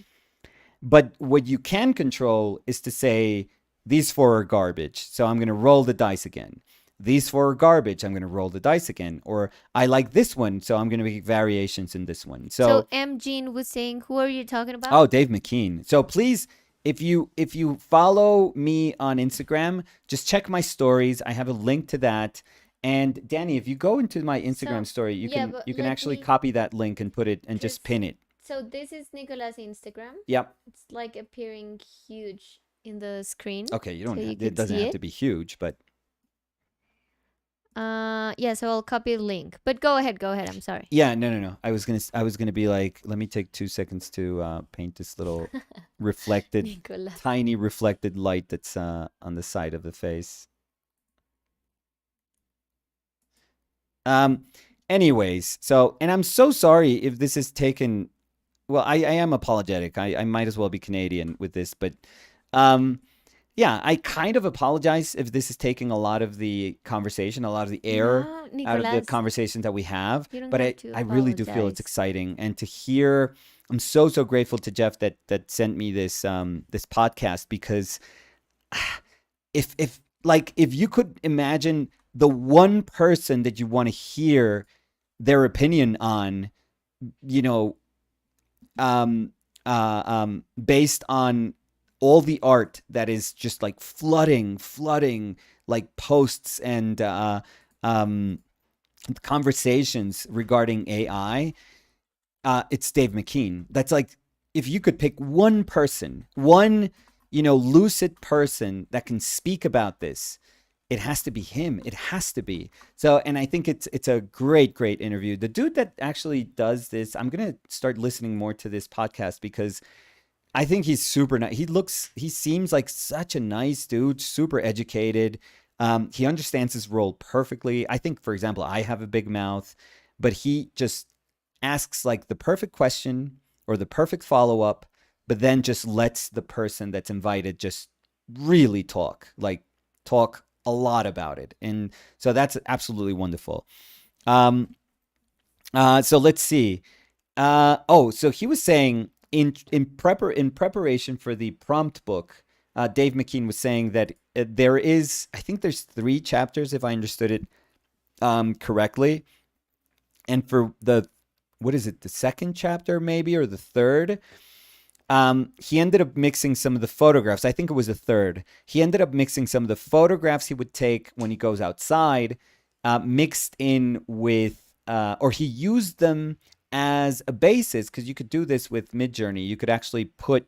But what you can control is to say, these 4 are garbage, so I'm going to roll the dice again. These 4 are garbage, I'm going to roll the dice again. Or I like this one, so I'm going to make variations in this one. So M. Jean was saying, who are you talking about? Oh, Dave McKean. So please, if you follow me on Instagram, just check my stories. I have a link to that. And Danny, if you go into my Instagram story, you yeah, can but you can let actually me copy that link and put it and just just- pin it. So this is Nicolas' Instagram. Yep. It's like appearing huge in the screen. Okay, you So don't. you It can doesn't see have it. to be huge, but Yeah, so I'll copy the link. But go ahead, I'm sorry. yeah, no. I was gonna be like, let me take 2 seconds to paint this little reflected, Nicolas. tiny reflected light that's on the side of the face. Anyways, so, and I'm so sorry if this is taken. Well, I am apologetic. I might as well be Canadian with this, but yeah, I kind of apologize if this is taking a lot of the conversation, a lot of the air No, out of the Nicolas, conversations that we have. you don't But have to I really do feel it's apologize. exciting, and to hear, I'm so grateful to Jeff that sent me this this podcast, because if you could imagine the one person that you want to hear their opinion on, you know, based on all the art that is just like flooding like posts and conversations regarding AI, it's Dave McKean. That's like, if you could pick one person, one, lucid person that can speak about this, it has to be him. It has to be. So, and I think it's a great interview. The dude that actually does this, I'm gonna start listening more to this podcast, because I think he's super nice. He seems like such a nice dude, super educated. He understands his role perfectly. I think, for example, I have a big mouth, but he just asks like the perfect question or the perfect follow up, but then just lets the person that's invited just really talk a lot about it. And so that's absolutely wonderful. So let's see. So he was saying in preparation for the prompt book, Dave McKean was saying that there is, I think there's 3 chapters, if I understood it correctly. And for the second chapter maybe, or the third, he ended up mixing some of the photographs. I think it was the third. He ended up mixing some of the photographs he would take when he goes outside, mixed in with, or he used them as a basis, because you could do this with Midjourney. You could actually put,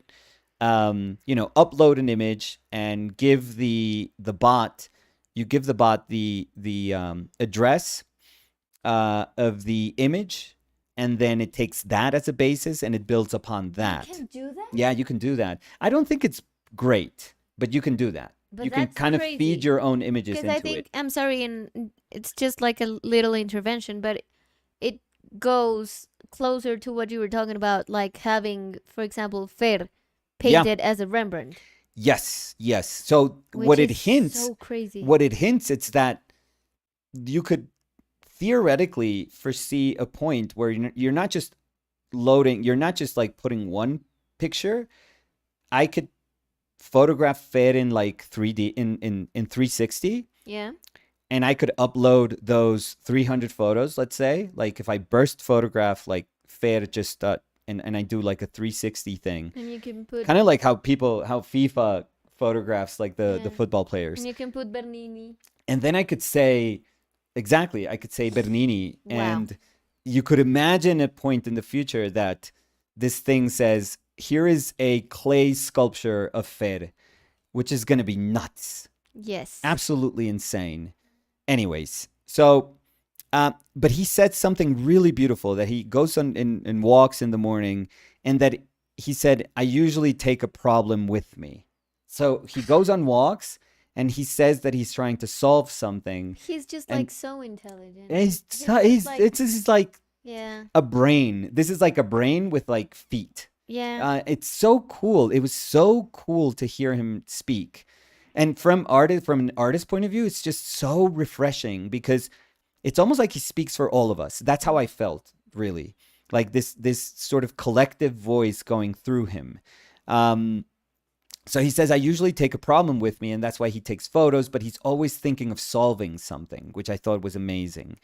upload an image and give the bot the address of the image, and then it takes that as a basis and it builds upon that. You can do that? Yeah, you can do that. I don't think it's great, but you can do that. But You can that's kind of crazy. feed your own images Because into I think, it. I'm sorry, and it's just like a little intervention, but it goes closer to what you were talking about, like having, for example, Fer Yeah. painted as a Rembrandt, Yes. So which what it is hints, so crazy. it's that you could theoretically foresee a point where you're not just loading, you're not just like putting one picture. I could photograph Fer in like 3D in 360, Yeah. and I could upload those 300 photos, let's say. Like if I burst photograph like Fer, just and I do like a 360 thing, And you can put kind of like how FIFA photographs like the Yeah. football players. and you can put Bernini. And then I could say, exactly, I could say Bernini. Wow. And you could imagine a point in the future that this thing says, here is a clay sculpture of Fer, which is going to be nuts. Yes. Absolutely insane. Anyways, so, but he said something really beautiful, that he goes on and walks in the morning, and that he said, I usually take a problem with me. So he goes on walks, and he says that he's trying to solve something. He's just and- like so intelligent. He's like Yeah. a brain. This is like a brain with like feet. Yeah. It's so cool. It was so cool to hear him speak. And from an artist point of view, it's just so refreshing, because it's almost like he speaks for all of us. That's how I felt, really. Like this sort of collective voice going through him. So he says, I usually take a problem with me, and that's why he takes photos, but he's always thinking of solving something, which I thought was amazing.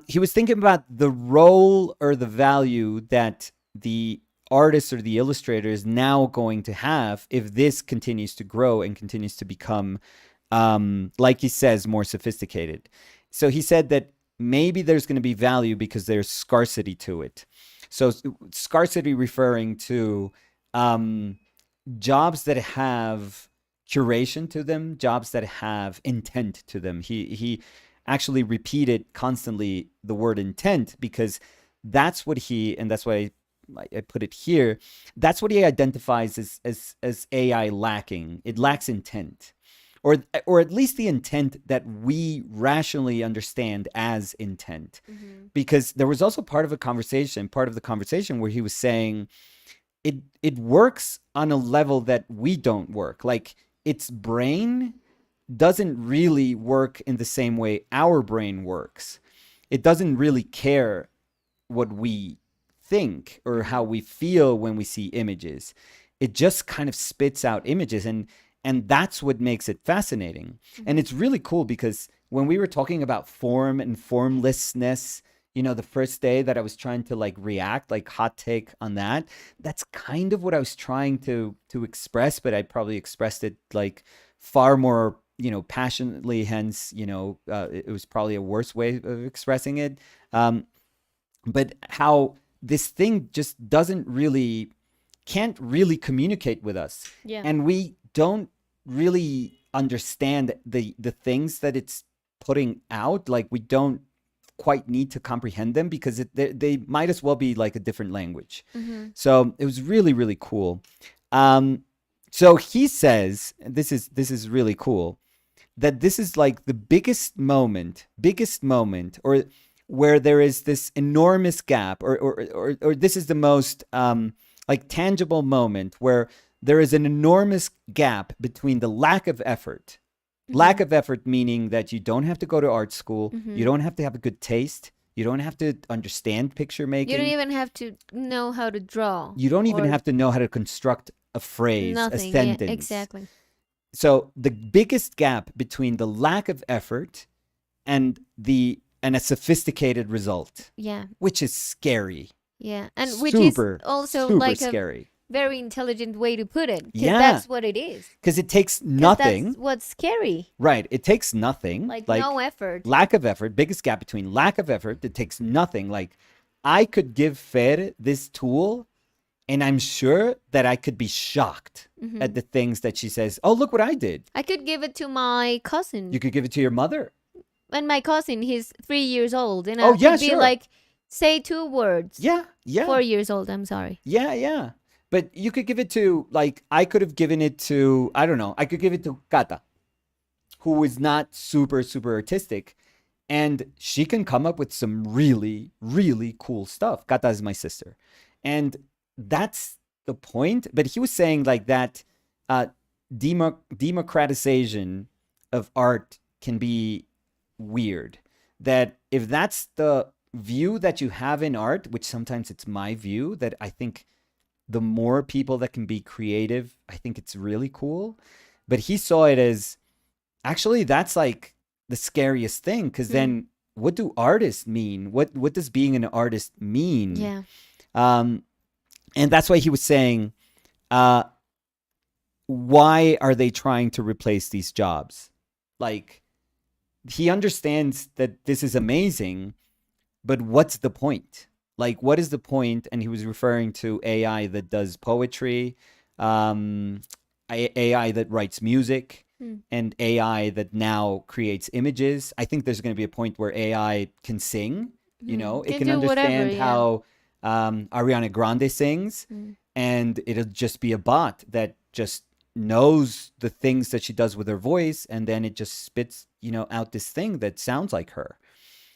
He was thinking about the role or the value that the artist or the illustrator is now going to have if this continues to grow and continues to become, like he says, more sophisticated. So he said that maybe there's going to be value because there's scarcity to it. So scarcity referring to jobs that have curation to them, jobs that have intent to them. He actually repeated constantly the word intent because that's what and that's why I put it here. That's what he identifies as AI lacking. It lacks intent, or at least the intent that we rationally understand as intent. Because there was also part of the conversation where he was saying it works on a level that we don't work. Like its brain doesn't really work in the same way our brain works. It doesn't really care what we think or how we feel when we see images. It just kind of spits out images, and that's what makes it fascinating. And it's really cool because when we were talking about form and formlessness, the first day that I was trying to like react, like hot take on that, that's kind of what I was trying to express, but I probably expressed it like far more passionately, hence it was probably a worse way of expressing it. But how this thing just can't really communicate with us. Yeah. And we don't really understand the things that it's putting out. Like we don't quite need to comprehend them because they might as well be like a different language. So it was really, really cool. So he says, this is really cool, that this is like the biggest moment, or where there is this enormous gap, or this is the most like tangible moment where there is an enormous gap between the lack of effort. Lack of effort meaning that you don't have to go to art school, you don't have to have a good taste, you don't have to understand picture making. You don't even have to know how to draw. You don't even have to know how to construct a phrase, a sentence. Yeah, exactly. So the biggest gap between the lack of effort and a sophisticated result. Yeah. Which is scary. Yeah. And which is also like scary. A very intelligent way to put it. 'Cause Yeah. that's what it is. Because it takes nothing. That's what's scary. Right. It takes nothing. Like no effort. Lack of effort. Biggest gap between lack of effort. It takes nothing. Like I could give Fer this tool and I'm sure that I could be shocked at the things that she says. Oh, look what I did. I could give it to my cousin. You could give it to your mother. And my cousin, he's 3 years old. And Oh, I yeah, could be sure. like, say 2 words. Yeah. 4 years old, I'm sorry. Yeah. But you could give it to, like, I could have given it to, I don't know, I could give it to Kata, who is not super, super artistic. And she can come up with some really, really cool stuff. Kata is my sister. And that's the point. But he was saying, like, that democratization of art can be weird. That if that's the view that you have in art, which sometimes it's my view, that I think the more people that can be creative, I think it's really cool. But he saw it as, actually, that's like the scariest thing, because then what do artists mean? What does being an artist mean? Yeah. And that's why he was saying, why are they trying to replace these jobs? Like, he understands that this is amazing, but what's the point? Like, what is the point? And he was referring to AI that does poetry, AI that writes music, and AI that now creates images. I think there's going to be a point where AI can sing. You know, it can understand how Ariana Grande sings, and it'll just be a bot that just knows the things that she does with her voice, and then it just spits, out this thing that sounds like her.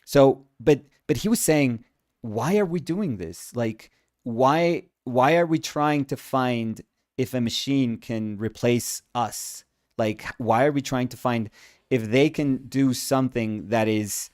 So, but he was saying, why are we doing this? Like, why are we trying to find if a machine can replace us? Like, why are we trying to find if they can do something that is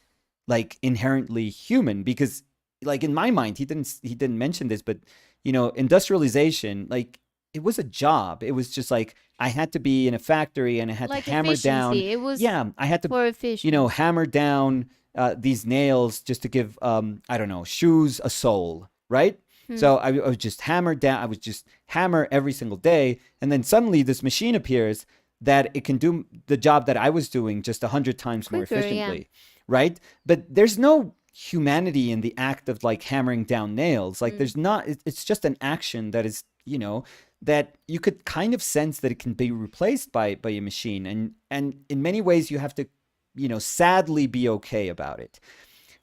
like inherently human? Because, like, in my mind, he didn't mention this, but industrialization, like, it was a job. It was just like I had to be in a factory and I had like to hammer down. It was I had to for efficiency. Hammer down these nails just to give I don't know, shoes a soul, right? So I would just hammer down. I would just hammer every single day, and then suddenly this machine appears that it can do the job that I was doing just 100 times more Quicker, efficiently, right? But there's no humanity in the act of like hammering down nails. Like there's not, it's just an action that is, you know, that you could kind of sense that it can be replaced by a machine. And in many ways you have to, you know, sadly be okay about it.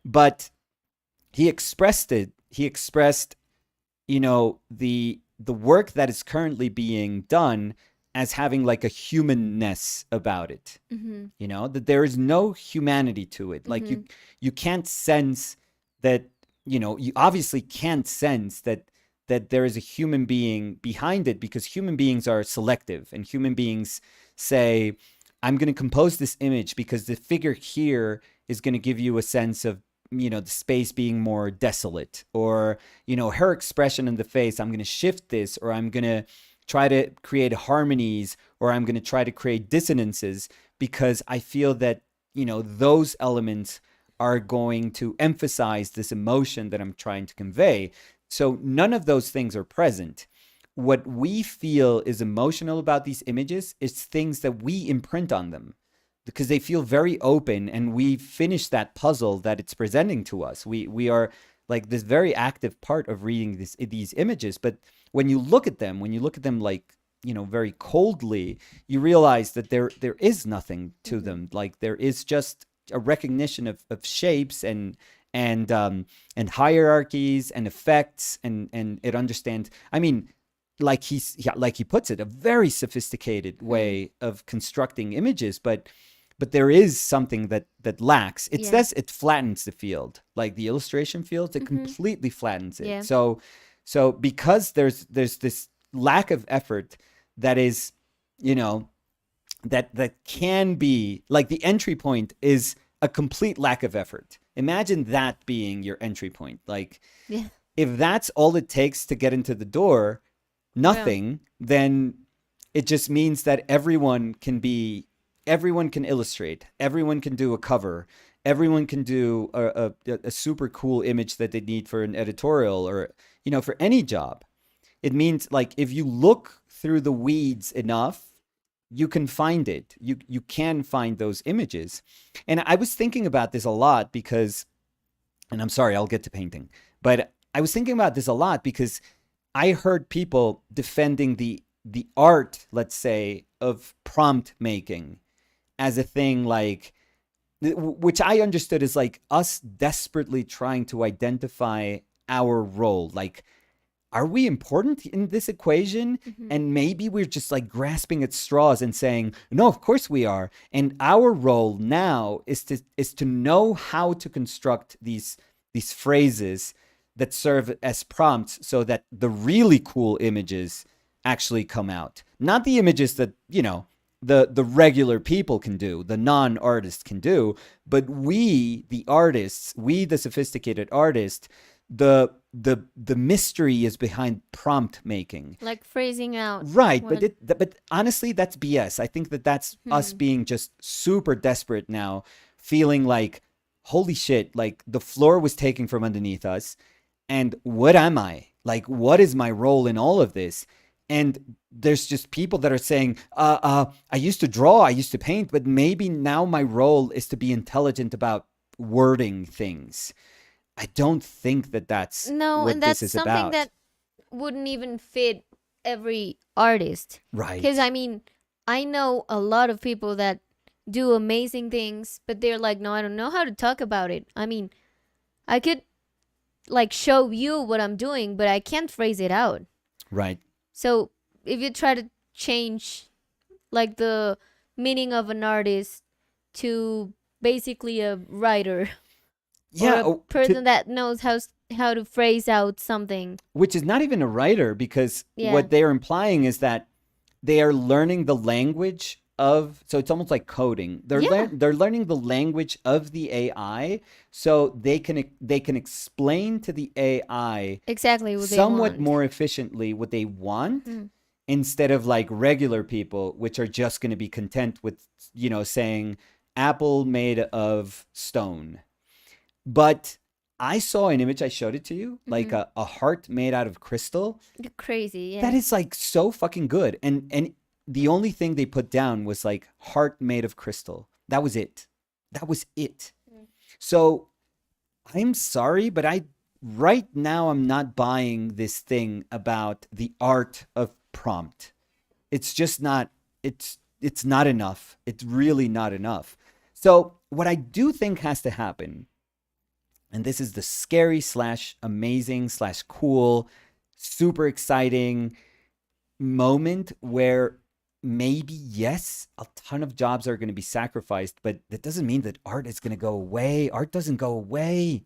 But he expressed, you know, the work that is currently being done as having like a humanness about it. You know, that there is no humanity to it. Like you can't sense that, you know, you obviously can't sense that there is a human being behind it, because human beings are selective, and human beings say, I'm going to compose this image because the figure here is going to give you a sense of, you know, the space being more desolate, or, you know, her expression in the face, I'm going to shift this, or I'm going to try to create harmonies, or I'm going to try to create dissonances, because I feel that, you know, those elements are going to emphasize this emotion that I'm trying to convey. So none of those things are present. What we feel is emotional about these images is things that we imprint on them, because they feel very open, and we finish that puzzle that it's presenting to us. We are like this very active part of reading these images. But when you look at them like, you know, very coldly, you realize that there is nothing to them. Like there is just a recognition of shapes and hierarchies and effects, and it understands. I mean, like he puts it, a very sophisticated way of constructing images, but there is something that lacks. It says it flattens the field, like the illustration field. It completely flattens it. Yeah. So because there's this lack of effort that is, you know, that can be like, the entry point is a complete lack of effort. Imagine that being your entry point. Like, if that's all it takes to get into the door, nothing, then it just means that everyone can illustrate, everyone can do a cover, everyone can do a super cool image that they need for an editorial, or, you know, for any job. It means, like, if you look through the weeds enough, you can find it. You can find those images. And I was thinking about this a lot because, and I'm sorry, I'll get to painting, but I was thinking about this a lot because I heard people defending the art, let's say, of prompt making as a thing, like, which I understood as like us desperately trying to identify our role. Like, are we important in this equation? And maybe we're just like grasping at straws and saying, no, of course we are. And our role now is to know how to construct these phrases that serve as prompts so that the really cool images actually come out. Not the images that, you know, the regular people can do, the non-artists can do, but we, the artists, we, the sophisticated artists, the mystery is behind prompt making, like phrasing out, right? But honestly, that's BS. I think that's us being just super desperate now, feeling like, holy shit, like the floor was taken from underneath us, and what am I? Like, what is my role in all of this? And there's just people that are saying, I used to draw, I used to paint, but maybe now my role is to be intelligent about wording things. I don't think that's no, what and that's this is something about. that wouldn't even fit every artist, Right. because I mean, I know a lot of people that do amazing things, but they're like, no, I don't know how to talk about it. I mean, I could like show you what I'm doing, but I can't phrase it out. Right. So if you try to change like the meaning of an artist to basically a writer, Yeah, or a person that knows how to phrase out something, which is not even a writer, because what they're implying is that they are learning the language of, so it's almost like coding. They're learning the language of the AI, so they can explain to the AI exactly what somewhat they want. more efficiently what they want, instead of like regular people, which are just going to be content with, you know, saying apple made of stone. But I saw an image, I showed it to you, like a heart made out of crystal. Crazy, yeah. That is like so fucking good. And the only thing they put down was like heart made of crystal. That was it. So I'm sorry, but I right now I'm not buying this thing about the art of prompt. It's just not it's not enough. It's really not enough. So what I do think has to happen, and this is the scary slash amazing slash cool, super exciting moment where maybe yes, a ton of jobs are going to be sacrificed, but that doesn't mean that art is going to go away. Art doesn't go away.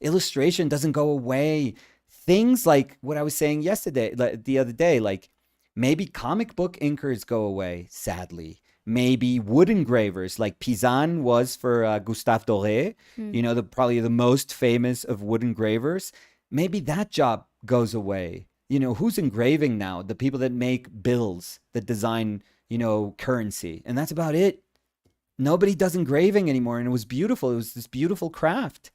Illustration doesn't go away. Things like what I was saying yesterday, like the other day, like maybe comic book inkers go away, sadly. Maybe wood engravers like Pizan was for Gustave Doré, Hmm. you know, probably the most famous of wood engravers. Maybe that job goes away. You know, who's engraving now? The people that make bills, that design, you know, currency. And that's about it. Nobody does engraving anymore. And it was beautiful. It was this beautiful craft,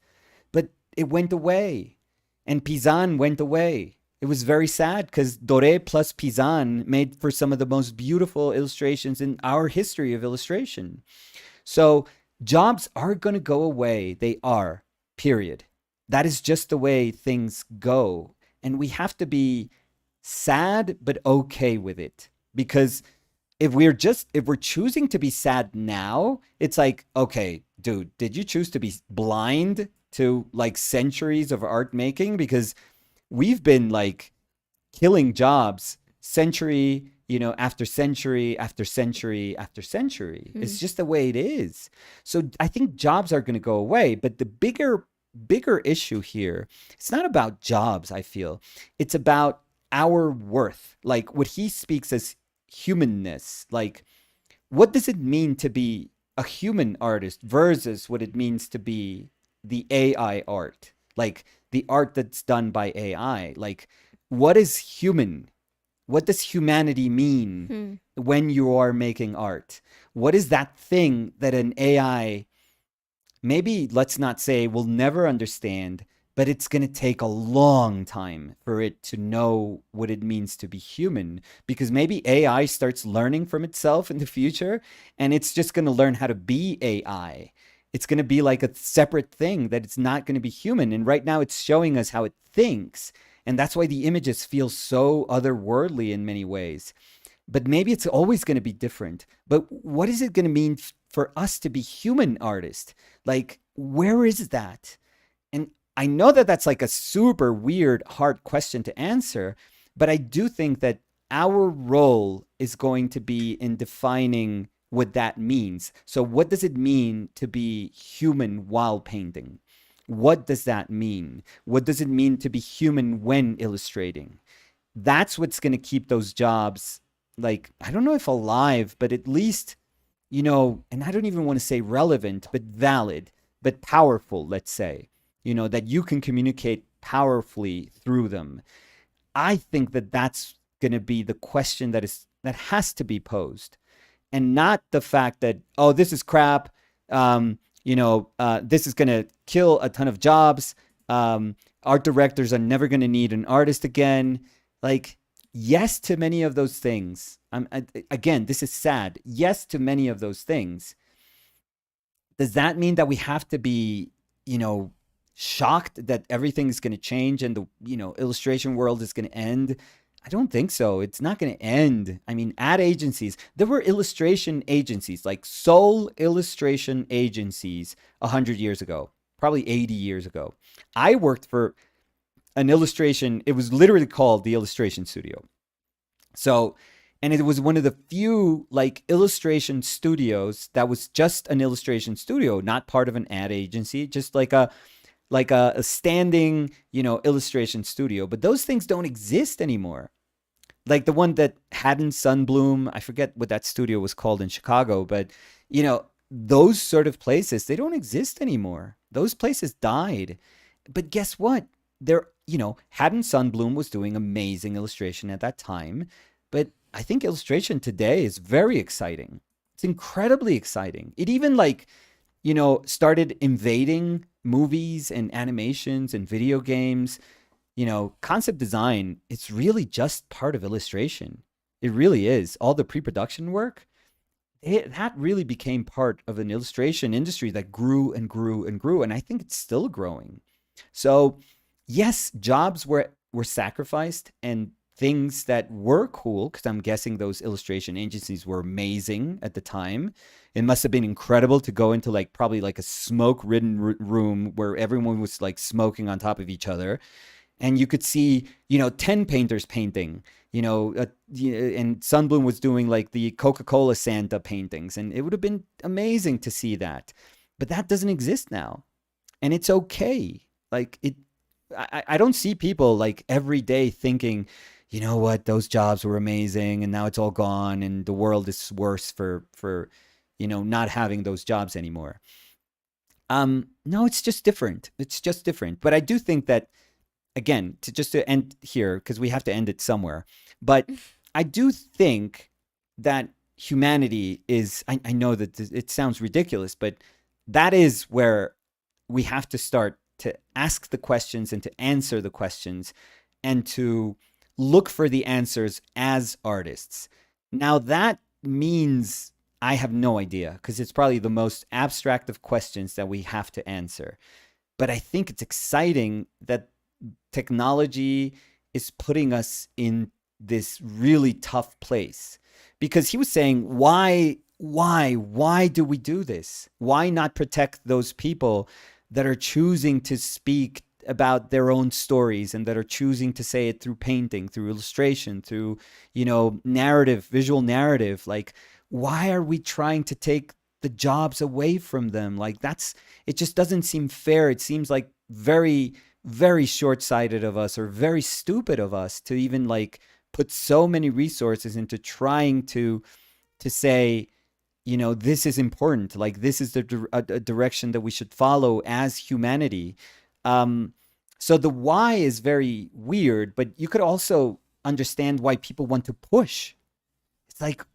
but it went away, and Pizan went away. It was very sad because Doré plus Pizan made for some of the most beautiful illustrations in our history of illustration. So jobs are going to go away. They are, period. That is just the way things go. And we have to be sad, but okay with it. Because if we're choosing to be sad now, it's like, okay, dude, did you choose to be blind to like centuries of art making? Because we've been like killing jobs century, you know, after century after century after century. Hmm. It's just the way it is. So I think jobs are going to go away, but the bigger issue here, it's not about jobs, I feel. It's about our worth. Like what he speaks as humanness. Like what does it mean to be a human artist versus what it means to be the AI art? Like the art that's done by AI. Like what is human? What does humanity mean Hmm. when you are making art? What is that thing that an AI, maybe let's not say we'll never understand, but it's going to take a long time for it to know what it means to be human, because maybe AI starts learning from itself in the future and it's just going to learn how to be AI. It's going to be like a separate thing that it's not going to be human. And right now it's showing us how it thinks. And that's why the images feel so otherworldly in many ways. But maybe it's always going to be different. But what is it going to mean for us to be human artists? Like, where is that? And I know that that's like a super weird, hard question to answer, but I do think that our role is going to be in defining what that means. So, what does it mean to be human while painting? What does that mean? What does it mean to be human when illustrating? That's what's going to keep those jobs, like, I don't know if alive, but at least, you know, and I don't even want to say relevant, but valid, but powerful, let's say, you know, that you can communicate powerfully through them. I think that that's going to be the question that has to be posed, and not the fact that, oh, this is crap. This is going to kill a ton of jobs. Art directors are never going to need an artist again. Like, yes to many of those things. Again, this is sad. Yes to many of those things. Does that mean that we have to be, you know, shocked that everything's going to change and the, you know, illustration world is going to end? I don't think so. It's not going to end. I mean, ad agencies, there were illustration agencies, like sole illustration agencies 100 years ago, probably 80 years ago. I worked for an illustration, it was literally called the Illustration Studio. So, and it was one of the few like illustration studios that was just an illustration studio, not part of an ad agency, just like a standing, you know, illustration studio. But those things don't exist anymore. Like the one that Haddon Sunbloom, I forget what that studio was called in Chicago, but you know, those sort of places, they don't exist anymore. Those places died. But guess what? There, you know, Haddon Sunbloom was doing amazing illustration at that time, but I think illustration today is very exciting. It's incredibly exciting. It even like, you know, started invading movies and animations and video games. You know, concept design, it's really just part of illustration. It really is. All the pre-production work, that really became part of an illustration industry that grew and grew and grew, and I think it's still growing. So, yes, jobs were sacrificed, and things that were cool, because I'm guessing those illustration agencies were amazing at the time. It must have been incredible to go into like probably like a smoke-ridden room where everyone was like smoking on top of each other, and you could see 10 painters painting, and Sunbloom was doing like the Coca-Cola Santa paintings, and it would have been amazing to see that. But that doesn't exist now, and it's okay. Like it I don't see people like every day thinking, you know what, those jobs were amazing and now it's all gone and the world is worse for not having those jobs anymore. No, it's just different. It's just different. But I do think that, again, to end here, because we have to end it somewhere. But I do think that humanity is, I know that it sounds ridiculous, but that is where we have to start to ask the questions and to answer the questions and to look for the answers as artists. Now, that means I have no idea, because it's probably the most abstract of questions that we have to answer. But I think it's exciting that technology is putting us in this really tough place, because he was saying, why do we do this? Why not protect those people that are choosing to speak about their own stories and that are choosing to say it through painting, through illustration, through, narrative, visual narrative? Like, why are we trying to take the jobs away from them? Like, it just doesn't seem fair. It seems like very, very short-sighted of us, or very stupid of us, to even like put so many resources into trying to say, this is important. Like, this is a direction that we should follow as humanity. So the why is very weird, but you could also understand why people want to push. It's like,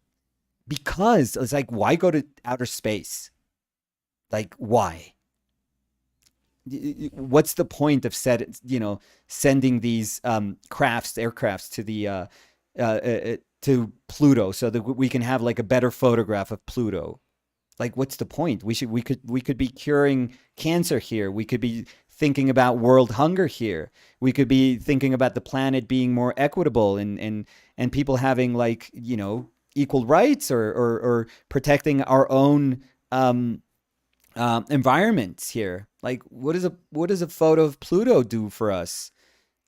because it's like, why go to outer space? Like, why? What's the point of sending these aircrafts to the to Pluto, so that we can have like a better photograph of Pluto? Like, what's the point? We could be curing cancer here. We could be thinking about world hunger here. We could be thinking about the planet being more equitable, and people having like, equal rights, or protecting our own environments here. Like, what does a photo of Pluto do for us?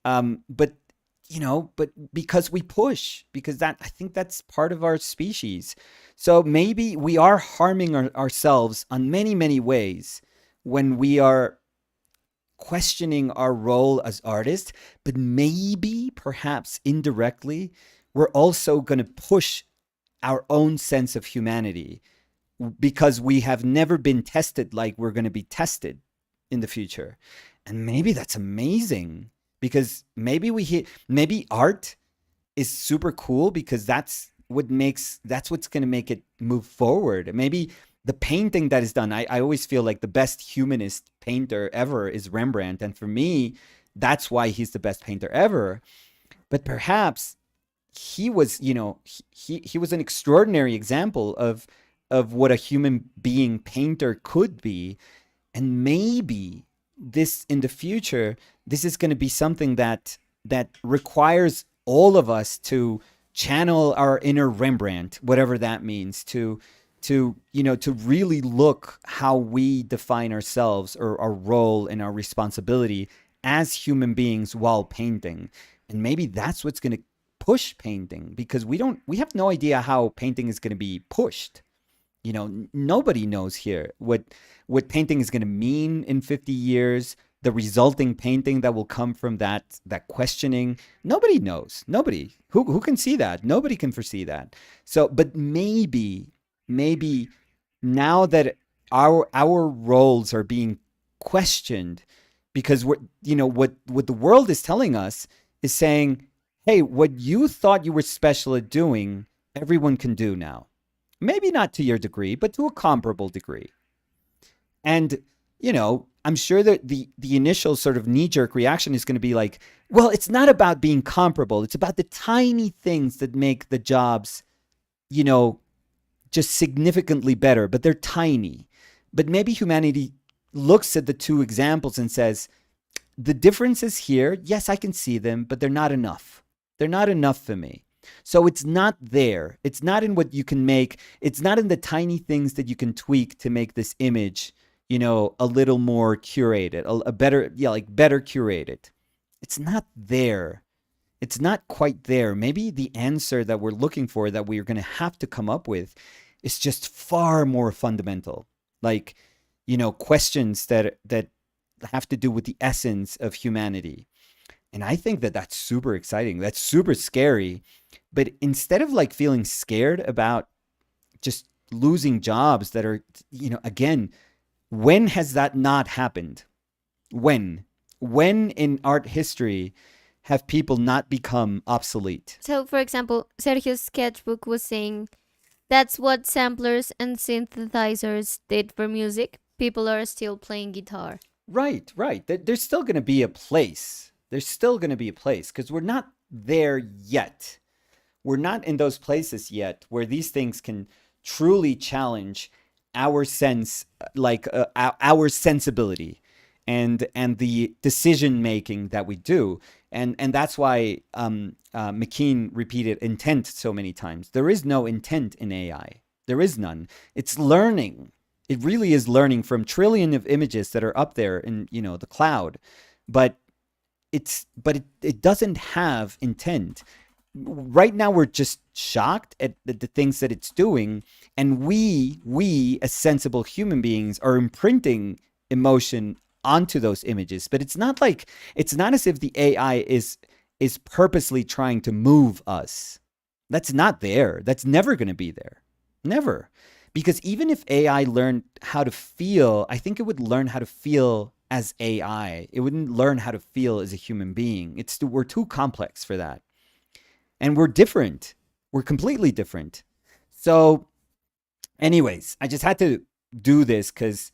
But because we push, because I think that's part of our species. So maybe we are harming ourselves on many, many ways when we are questioning our role as artists, but maybe, perhaps indirectly, we're also going to push our own sense of humanity, because we have never been tested like we're going to be tested in the future. And maybe that's amazing, because maybe maybe art is super cool, because that's what's going to make it move forward. Maybe the painting that is done, I always feel like the best humanist painter ever is Rembrandt, and for me, that's why he's the best painter ever. But perhaps he was, he was an extraordinary example of what a human being painter could be. And maybe this, in the future, this is going to be something that requires all of us to channel our inner Rembrandt, whatever that means, to really look how we define ourselves, or our role and our responsibility as human beings while painting. And maybe that's what's going to push painting, because we have no idea how painting is going to be pushed. Nobody knows here what painting is going to mean in 50 years, the resulting painting that will come from that questioning. Nobody knows. Nobody. Who can see that? Nobody can foresee that. So, but maybe now that our roles are being questioned, because what the world is telling us is saying, hey, what you thought you were special at doing, everyone can do now. Maybe not to your degree, but to a comparable degree. And, I'm sure that the initial sort of knee-jerk reaction is going to be like, well, it's not about being comparable. It's about the tiny things that make the jobs, just significantly better, but they're tiny. But maybe humanity looks at the two examples and says, the differences here, yes, I can see them, but they're not enough. They're not enough for me. So it's not there. It's not in what you can make. It's not in the tiny things that you can tweak to make this image, a little more curated, a better, like better curated. It's not there. It's not quite there. Maybe the answer that we're looking for, that we're going to have to come up with, is just far more fundamental. Like, questions that have to do with the essence of humanity. And I think that that's super exciting. That's super scary. But instead of like feeling scared about just losing jobs that are, again, when has that not happened? When in art history have people not become obsolete? So, for example, Sergio's sketchbook was saying that's what samplers and synthesizers did for music. People are still playing guitar. Right. There's still going to be a place. There's still going to be a place because we're not there yet. We're not in those places yet where these things can truly challenge our sense, like our sensibility and the decision making that we do. And that's why McKean repeated intent so many times. There is no intent in AI. There is none. It's learning. It really is learning from trillion of images that are up there in the cloud, but it doesn't have intent. Right now we're just shocked at the things that it's doing, and we as sensible human beings are imprinting emotion onto those images. But it's not as if the AI is purposely trying to move us. That's not there. That's never going to be there. Never. Because even if AI learned how to feel, I think it would learn how to feel as AI. It wouldn't learn how to feel as a human being. We're too complex for that. And we're different. We're completely different. So anyways, I just had to do this because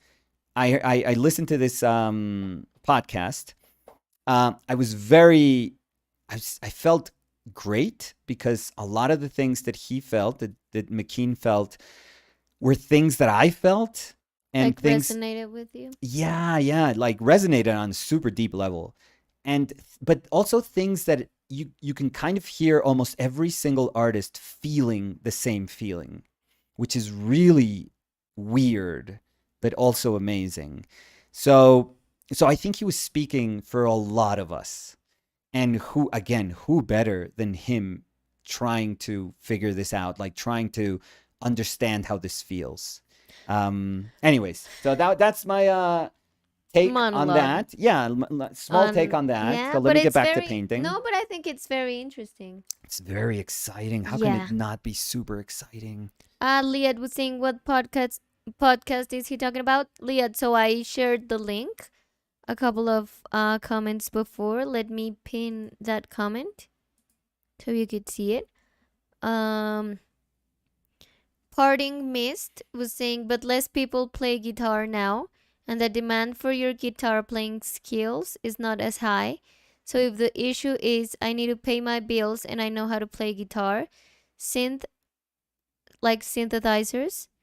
I listened to this podcast. I felt great because a lot of the things that he felt, that McKean felt, were things that I felt, and like things resonated with you. Yeah, like resonated on a super deep level, but also things that you can kind of hear almost every single artist feeling the same feeling, which is really weird, but also amazing. So I think he was speaking for a lot of us, and who better than him trying to figure this out, like trying to understand how this feels. Anyways, so that's my take Monologue. on that. Yeah, small take on that. Yeah, so let me but get it's back to very- painting. No, but I think it's very interesting. It's very exciting. How can Yeah. it not be super exciting? Liad was saying, what podcast is he talking about? Liad, so I shared the link a couple of comments before. Let me pin that comment so you could see it. Parting Mist was saying, but less people play guitar now, and the demand for your guitar playing skills is not as high. So if the issue is I need to pay my bills and I know how to play guitar, synthesizers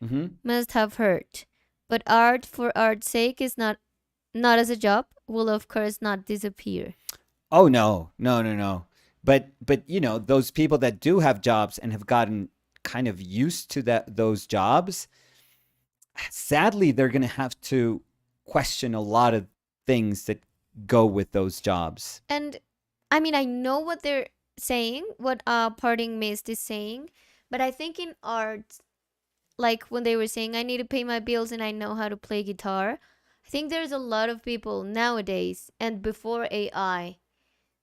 Mm-hmm. must have hurt. But art for art's sake is not as a job will of course not disappear. Oh no. But those people that do have jobs and have gotten kind of used to those jobs, sadly they're going to have to question a lot of things that go with those jobs. And I mean, I know what they're saying, what Parting Mist is saying, but I think in art, like when they were saying I need to pay my bills and I know how to play guitar, I think there's a lot of people nowadays and before AI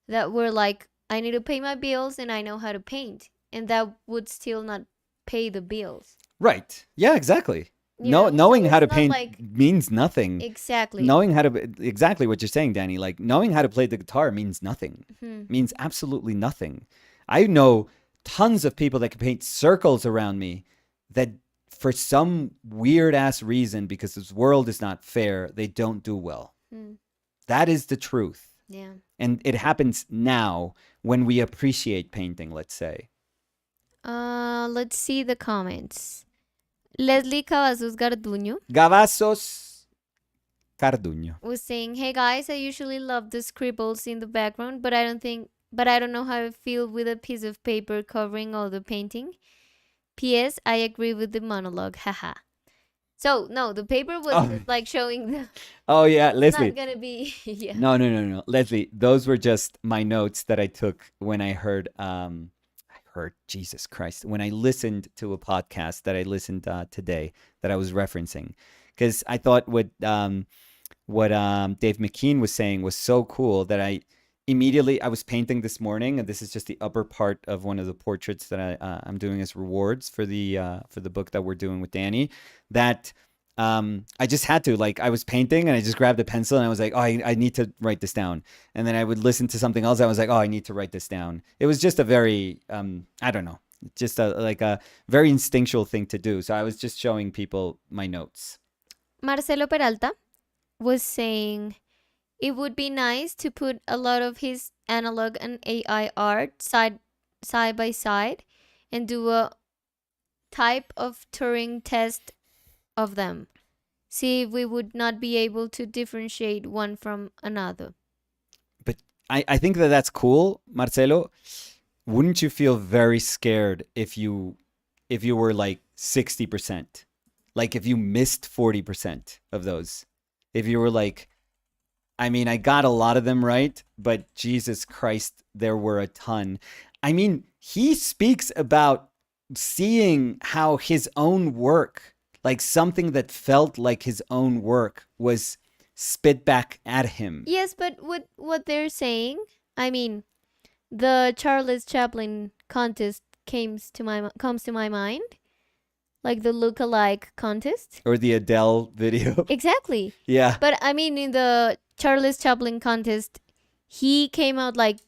that were like, I need to pay my bills and I know how to paint, and that would still not pay the bills. Right. Yeah, exactly. You know? Knowing So how to it's not paint like- means nothing. Exactly. Knowing how to, exactly what you're saying, Danny, like knowing how to play the guitar means nothing. Mhm. Means absolutely nothing. I know tons of people that can paint circles around me that for some weird ass reason, because this world is not fair, they don't do well. Mm. That is the truth. Yeah. And it happens now when we appreciate painting, let's say. Let's see the comments. Leslie Cavazos Garduño Gavazos Carduño. was saying, "Hey guys, I usually love the scribbles in the background, but I don't know how I feel with a piece of paper covering all the painting. P.S. I agree with the monologue. Haha." So no, the paper was Oh. just like showing the Oh yeah, Leslie. not gonna be yeah. No. Leslie, those were just my notes that I took when I heard Jesus Christ, when I listened to a podcast that I listened today that I was referencing. Because I thought what Dave McKean was saying was so cool that I was painting this morning, and this is just the upper part of one of the portraits that I'm doing as rewards for the book that we're doing with Danny. That I just had to, like, I was painting and I just grabbed a pencil and I was like, oh, I need to write this down. And then I would listen to something else. I was like, oh, I need to write this down. It was just a very, I don't know, just a very instinctual thing to do. So I was just showing people my notes. Marcelo Peralta was saying it would be nice to put a lot of his analog and AI art side by side and do a type of Turing test of them. See if we would not be able to differentiate one from another. But I think that's cool, Marcelo. Wouldn't you feel very scared if you were like 60%? Like if you missed 40% of those? If you were like, I mean, I got a lot of them right, but Jesus Christ, there were a ton. I mean, he speaks about seeing how his own work, like something that felt like his own work, was spit back at him. Yes, but what they're saying, I mean, the Charles Chaplin contest comes to my mind, like the look-alike contest. Or the Adele video. Exactly. Yeah. But I mean, in the Charles Chaplin contest, he came out like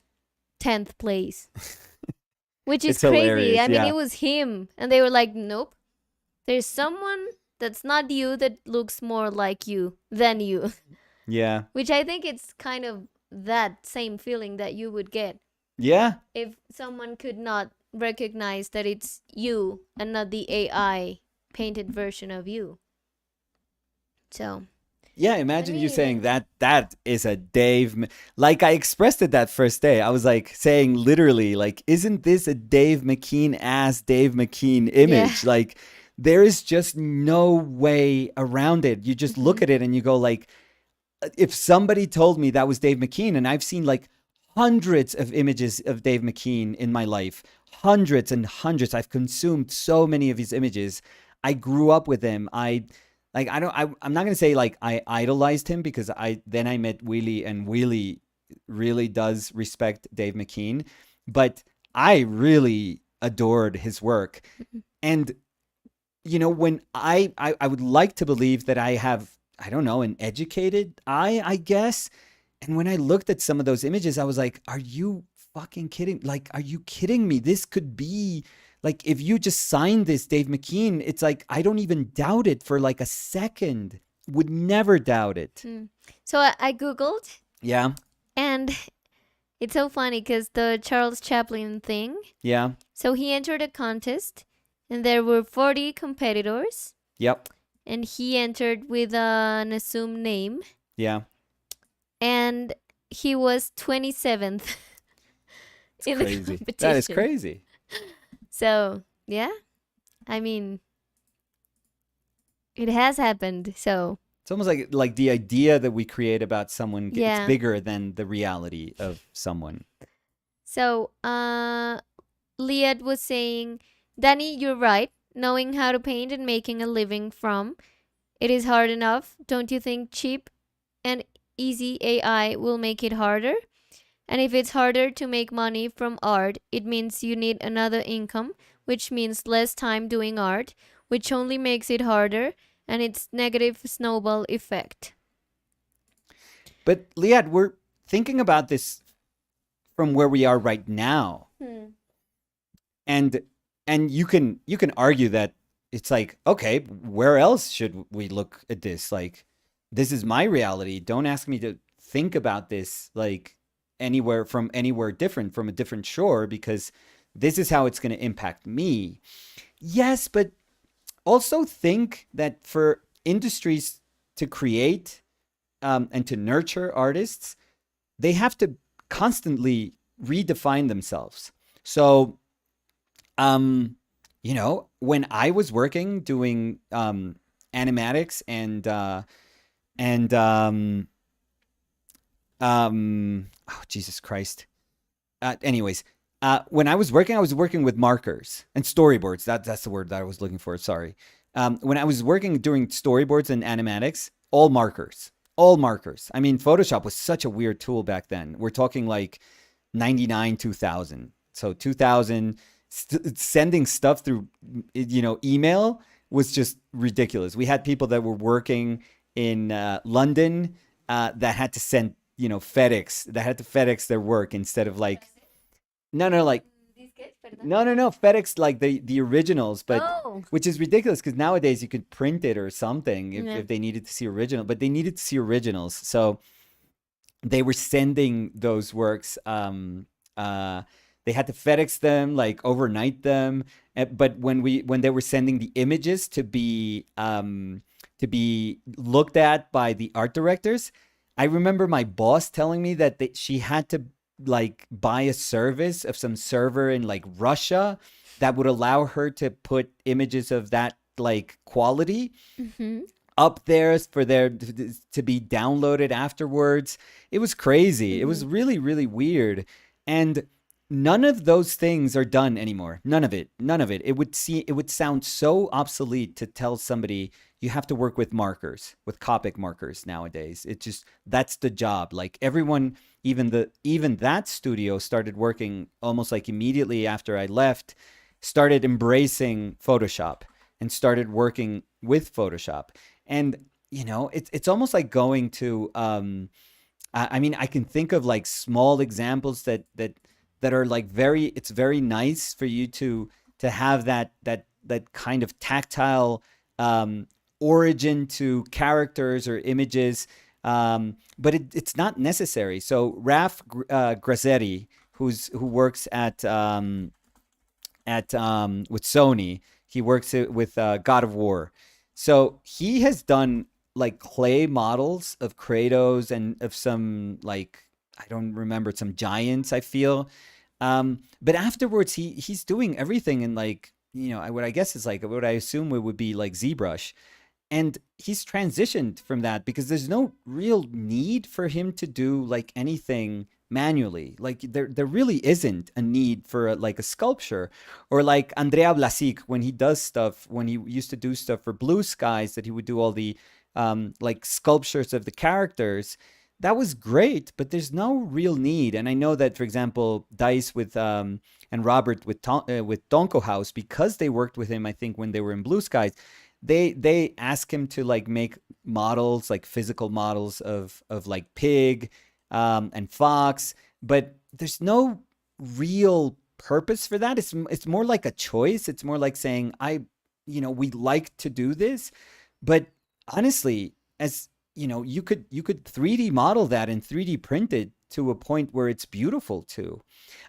10th place, which is It's crazy. hilarious, I mean, yeah. it was him, and they were like, "Nope, there's someone that's not you that looks more like you than you," Yeah. which I think it's kind of that same feeling that you would get Yeah. if someone could not recognize that it's you and not the AI painted version of you. So Yeah, imagine you mean- saying that is a like I expressed it that first day. I was like saying literally, like, isn't this a Dave McKean ass Dave McKean image? Yeah. Like, there is just no way around it. You just look at it and you go like, if somebody told me that was Dave McKean, and I've seen like hundreds of images of Dave McKean in my life, hundreds and hundreds. I've consumed so many of his images. I grew up with him. I'm not gonna say like I idolized him, because I met Willie, and Willie really does respect Dave McKean, but I really adored his work. And you know, when I would like to believe that I have, I don't know, an educated eye, I guess. And when I looked at some of those images, I was like, are you fucking kidding? Like, are you kidding me? This could be like, if you just signed this Dave McKean, it's like, I don't even doubt it for like a second. Would never doubt it. So I Googled, Yeah. and it's so funny because the Charles Chaplin thing. Yeah. So he entered a contest, and there were 40 competitors, Yep. and he entered with an assumed name, Yeah. and he was 27th in the Crazy. competition. That is crazy. So yeah, I mean, it has happened. So It's almost like the idea that we create about someone, Yeah. it's bigger than the reality of someone. So, Liad was saying, Danny, you're right. Knowing how to paint and making a living from it is hard enough. Don't you think cheap and easy AI will make it harder? And if it's harder to make money from art, it means you need another income, which means less time doing art, which only makes it harder, and it's negative snowball effect. But Liad, we're thinking about this from where we are right now. And you can argue that it's like, okay, where else should we look at this? Like, this is my reality. Don't ask me to think about this like anywhere different, from a different shore, because this is how it's going to impact me. Yes, but also think that for industries to create and to nurture artists, they have to constantly redefine themselves. So, um, when I was working doing animatics and oh Jesus Christ. Anyways, when I was working with markers and storyboards. That's the word that I was looking for. Sorry. When I was working doing storyboards and animatics, all markers, all markers. I mean, Photoshop was such a weird tool back then. We're talking like 99, 2000. So 2000, sending stuff through, email was just ridiculous. We had people that were working in London that had to send, FedEx, that had to FedEx their work instead of like, no, no, like, no, FedEx, like the originals, but Oh, which is ridiculous because nowadays you could print it or something yeah. if they needed to see original, but they needed to see originals. So they were sending those works. They had to FedEx them, like overnight them. But when they were sending the images to be looked at by the art directors, I remember my boss telling me that she had to like buy a service of some server in like Russia that would allow her to put images of that like quality Mm-hmm. up there for there to be downloaded afterwards. It was crazy. It Mm-hmm. was really, really weird. And none of those things are done anymore. None of it. None of it. It would sound so obsolete to tell somebody you have to work with markers, with Copic markers nowadays. It just that's the job. Like everyone, even that studio started working almost like immediately after I left, started embracing Photoshop and started working with Photoshop. And it's almost like going to I mean, I can think of like small examples that are like it's very nice for you to have that kind of tactile um origin to characters or images, but it's not necessary. So Raf Grazzetti, who works at with Sony. He works with God of War. So he has done like clay models of Kratos and of some like I don't remember some giants. I feel, but afterwards he's doing everything in like what I guess is like what I assume it would be like ZBrush, and he's transitioned from that because there's no real need for him to do like anything manually. Like there really isn't a need for like a sculpture, or like Andrea Blasic when he does stuff, when he used to do stuff for Blue Skies, that he would do all the like sculptures of the characters. That was great, but there's no real need. And I know that, for example, Dice with and Robert with Donko House, because they worked with him, I think when they were in Blue Skies, they ask him to like make models, like physical models of like pig and fox, but there's no real purpose for that. It's more like a choice. It's more like saying we like to do this, but honestly, as you could 3D model that and 3D print it to a point where it's beautiful too.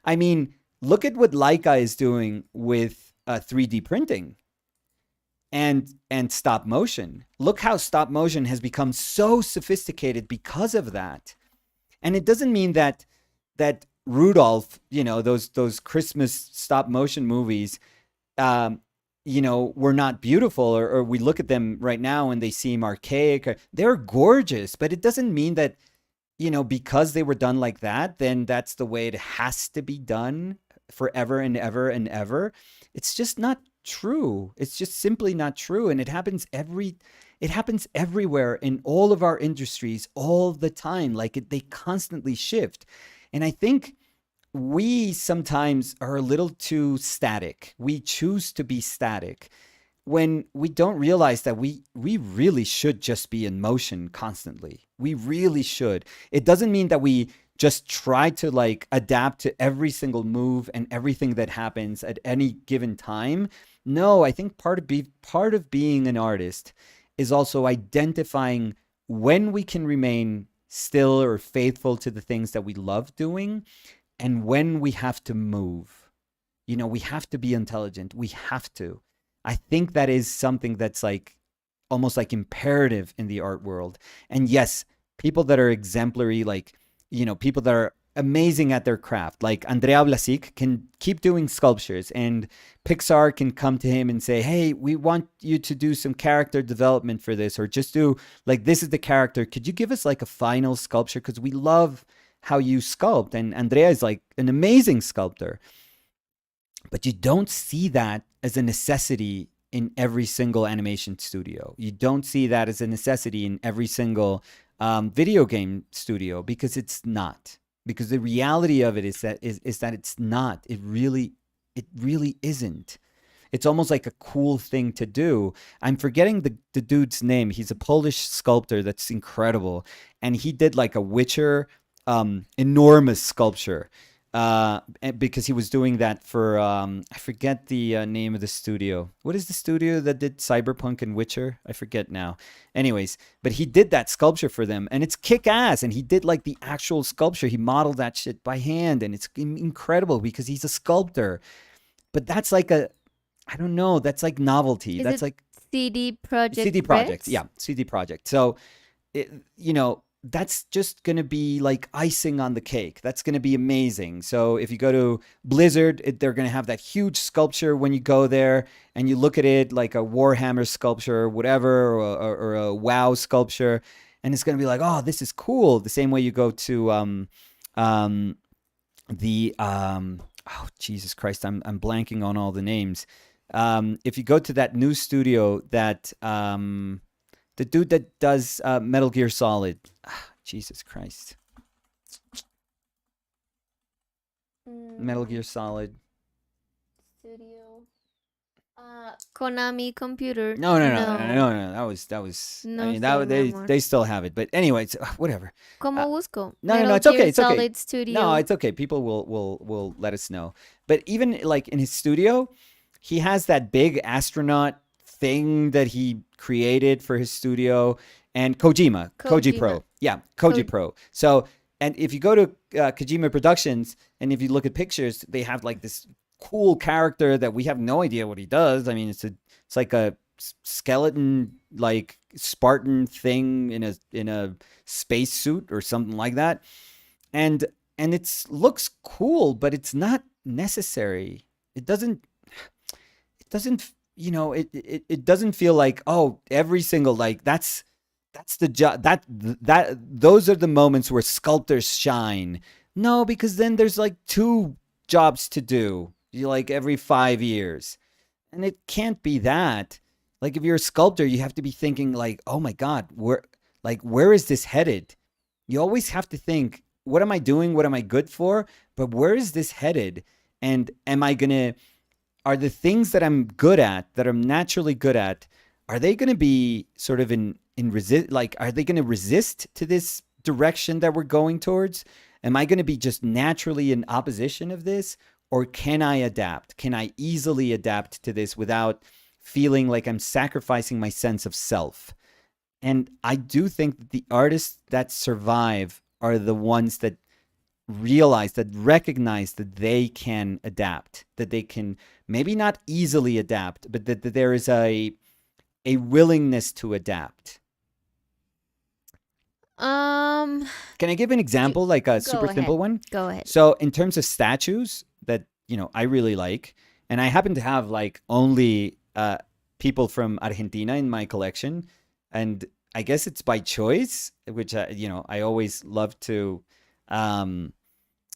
I mean, look at what Leica is doing with 3D printing and stop motion. Look how stop motion has become so sophisticated because of that. And it doesn't mean that Rudolph, those Christmas stop motion movies, um, were not beautiful, or we look at them right now and they seem archaic. They're gorgeous, but it doesn't mean that, because they were done like that, then that's the way it has to be done forever and ever and ever. It's just not true. It's just simply not true. And it happens everywhere in all of our industries all the time. Like they constantly shift. And I think we sometimes are a little too static. We choose to be static when we don't realize that we really should just be in motion constantly. We really should. It doesn't mean that we just try to like adapt to every single move and everything that happens at any given time. No, I think part of being an artist is also identifying when we can remain still or faithful to the things that we love doing, and when we have to move. We have to be intelligent. We have to. I think that is something that's like almost like imperative in the art world. And yes, people that are exemplary, like, people that are amazing at their craft, like Andrea Blasik, can keep doing sculptures, and Pixar can come to him and say, hey, we want you to do some character development for this, or just do like, this is the character. Could you give us like a final sculpture? Because we love how you sculpt. And Andrea is like an amazing sculptor. But you don't see that as a necessity in every single animation studio. You don't see that as a necessity in every single video game studio, because it's not. Because the reality of it is that it's not. It really isn't. It's almost like a cool thing to do. I'm forgetting the dude's name. He's a Polish sculptor that's incredible, and he did like a Witcher enormous sculpture. Because he was doing that for I forget the name of the studio. What is the studio that did Cyberpunk and Witcher? I forget now. Anyways, but he did that sculpture for them, and it's kick ass. And he did like the actual sculpture. He modeled that shit by hand, and it's incredible because he's a sculptor. But that's like I don't know. That's like novelty. Is That's it like CD Project CD Projekt. Red? Yeah, CD Projekt. So, you know, that's just going to be like icing on the cake. That's going to be amazing. So if you go to Blizzard, they're going to have that huge sculpture when you go there and you look at it like a Warhammer sculpture or whatever, or a WoW sculpture. And it's going to be like, oh, this is cool. The same way you go to oh, Jesus Christ, I'm blanking on all the names. If you go to that new studio that the dude that does Metal Gear Solid, Jesus Christ, Metal Gear Solid Studio. Konami Computer. No. That was. No I mean, sé, mi they amor. they still have it, but anyways, whatever. ¿Cómo busco? No, Metal it's okay. Gear It's okay. Solid Studio. No, it's okay. People will let us know. But even like in his studio, he has that big astronaut thing that he created for his studio, and Koji Kojima. Pro. Yeah, Koji Pro. So, and if you go to Kojima Productions, and if you look at pictures, they have like this cool character that we have no idea what he does. I mean, it's like a skeleton, like Spartan thing in a space suit or something like that, and it looks cool, but it's not necessary. It doesn't it doesn't feel like, oh, every single, like, that's the job, that those are the moments where sculptors shine. No, because then there's like two jobs to do, like every 5 years, and it can't be that. Like, if you're a sculptor, you have to be thinking like, oh my god, where is this headed? You always have to think, what am I doing, what am I good for, but where is this headed? And are the things that I'm good at, that I'm naturally good at, are they going to be sort of in resist? Like, are they going to resist to this direction that we're going towards? Am I going to be just naturally in opposition of this? Or can I adapt? Can I easily adapt to this without feeling like I'm sacrificing my sense of self? And I do think that the artists that survive are the ones that recognize that they can adapt, that they can maybe not easily adapt, but that there is a willingness to adapt. Um, Can I give an example, like a super ahead. simple one? Go ahead. So in terms of statues that, I really like, and I happen to have like only people from Argentina in my collection, and I guess it's by choice, which I always love to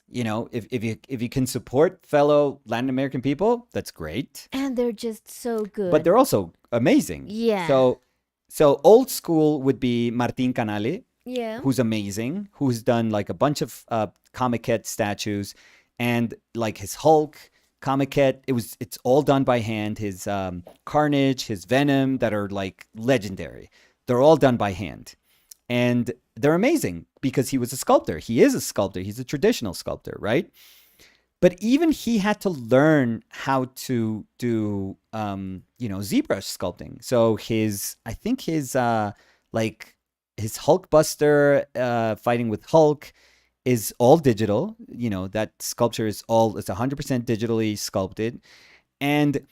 if you can support fellow Latin American people, that's great. And they're just so good. But they're also amazing. Yeah. So old school would be Martin Canale, yeah. who's amazing, who's done like a bunch of Comiket statues, and like his Hulk, Comiket, it's all done by hand. His Carnage, his Venom, that are like legendary. They're all done by hand. And they're amazing because he was a sculptor. He is a sculptor. He's a traditional sculptor, right? But even he had to learn how to do, ZBrush sculpting. So his Hulkbuster fighting with Hulk is all digital. That sculpture it's 100% digitally sculpted. And,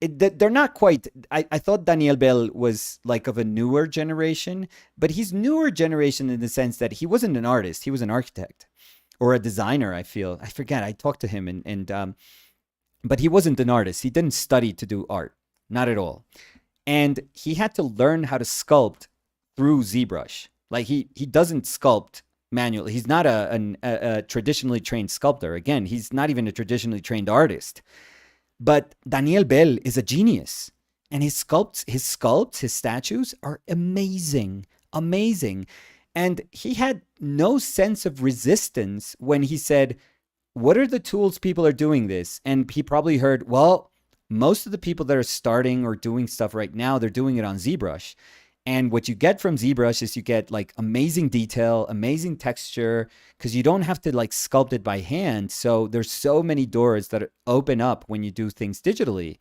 they're not quite. I thought Daniel Bell was like of a newer generation, but he's newer generation in the sense that he wasn't an artist. He was an architect or a designer. I forget. I talked to him but he wasn't an artist. He didn't study to do art, not at all. And he had to learn how to sculpt through ZBrush. Like he doesn't sculpt manually. He's not a traditionally trained sculptor. Again, he's not even a traditionally trained artist. But Daniel Bell is a genius, and his statues are amazing, amazing. And he had no sense of resistance when he said, what are the tools people are doing this? And he probably heard, well, most of the people that are starting or doing stuff right now, they're doing it on ZBrush. And what you get from ZBrush is you get like amazing detail, amazing texture, because you don't have to like sculpt it by hand. So there's so many doors that open up when you do things digitally.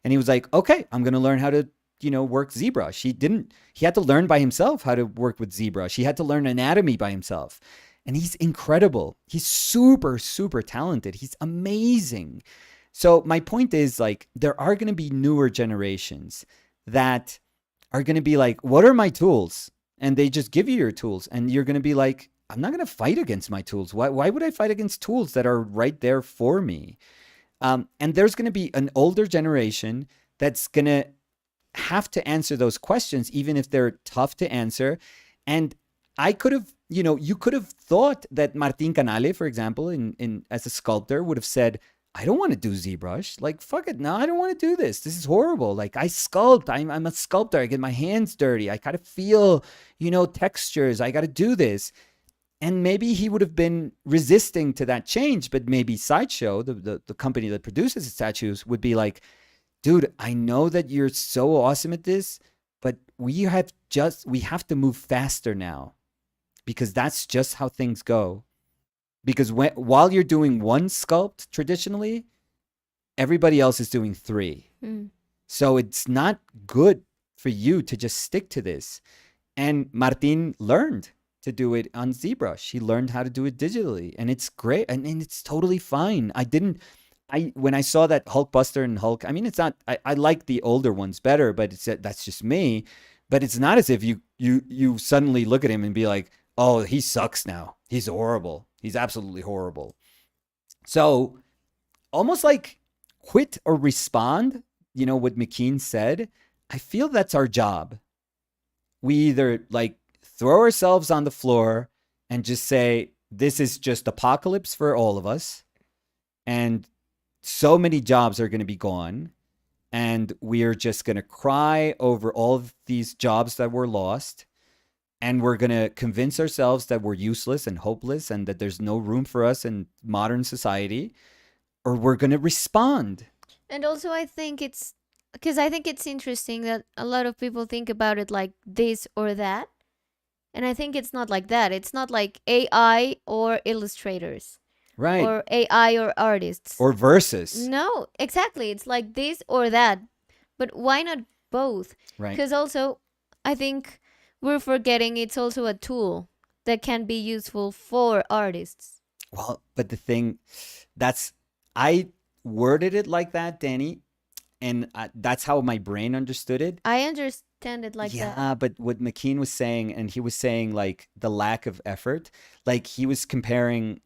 And he was like, okay, I'm going to learn how to, work ZBrush. He had to learn by himself how to work with ZBrush. He had to learn anatomy by himself. And he's incredible. He's super, super talented. He's amazing. So my point is, like, there are going to be newer generations that are going to be like, what are my tools? And they just give you your tools. And you're going to be like, I'm not going to fight against my tools. Why would I fight against tools that are right there for me? And there's going to be an older generation that's going to have to answer those questions, even if they're tough to answer. And I could have, you could have thought that Martin Canale, for example, in as a sculptor, would have said, I don't want to do ZBrush. Like, fuck it. No, I don't want to do this. This is horrible. Like, I sculpt. I'm a sculptor. I get my hands dirty. I got to feel, textures. I got to do this. And maybe he would have been resisting to that change, but maybe Sideshow, the company that produces the statues, would be like, dude, I know that you're so awesome at this, but we have to move faster now, because that's just how things go. Because while you're doing one sculpt traditionally, everybody else is doing 3. So it's not good for you to just stick to this. And Martin learned to do it on ZBrush. He learned how to do it digitally, and it's great, and it's totally fine. When I saw that Hulkbuster and Hulk, I mean, it's not. I like the older ones better, but that's just me. But it's not as if you suddenly look at him and be like, oh, he sucks now. He's horrible. He's absolutely horrible. So almost like quit or respond, what McKean said. I feel that's our job. We either like throw ourselves on the floor and just say, this is just apocalypse for all of us. And so many jobs are going to be gone. And we're just going to cry over all of these jobs that were lost. And we're going to convince ourselves that we're useless and hopeless and that there's no room for us in modern society. Or we're going to respond. And also, I think it's interesting that a lot of people think about it like this or that. And I think it's not like that. It's not like AI or illustrators. Right. Or AI or artists. Or versus. No, exactly. It's like this or that. But why not both? Right. Because also, I think we're forgetting it's also a tool that can be useful for artists. Well, but the thing, I worded it like that, Danny, and that's how my brain understood it. I understand it like that. Yeah, but what McKean was saying, and he was saying like the lack of effort, like he was comparing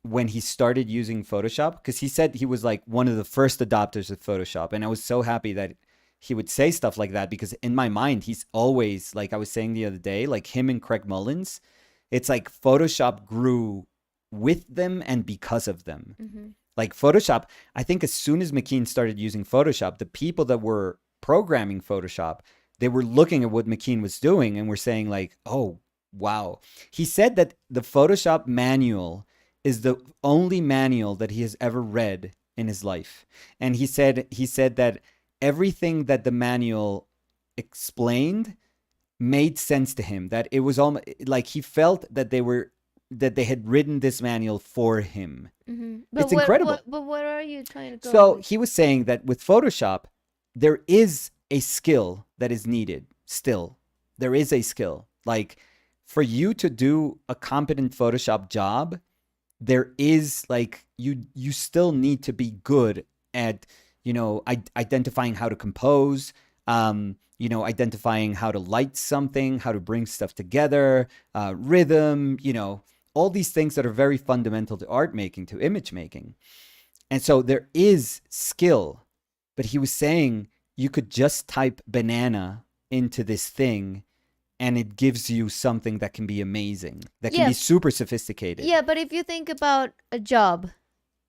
when he started using Photoshop, because he said he was like one of the first adopters of Photoshop. And I was so happy that he would say stuff like that, because in my mind, he's always, like I was saying the other day, like him and Craig Mullins, it's like Photoshop grew with them and because of them. Mm-hmm. Like Photoshop, I think as soon as McKean started using Photoshop, the people that were programming Photoshop, they were looking at what McKean was doing and were saying like, oh, wow. He said that the Photoshop manual is the only manual that he has ever read in his life. And he said that everything that the manual explained made sense to him, that it was almost like he felt that they had written this manual for him. Mm-hmm. It's incredible. But what are you trying to go So with? he was saying that with Photoshop, there is a skill that is needed still. There is a skill. Like for you to do a competent Photoshop job, there is like, you still need to be good at, identifying how to compose, identifying how to light something, how to bring stuff together, rhythm, all these things that are very fundamental to art making, to image making. And so there is skill, but he was saying you could just type banana into this thing and it gives you something that can be amazing, that can be super sophisticated. Yeah, but if you think about a job,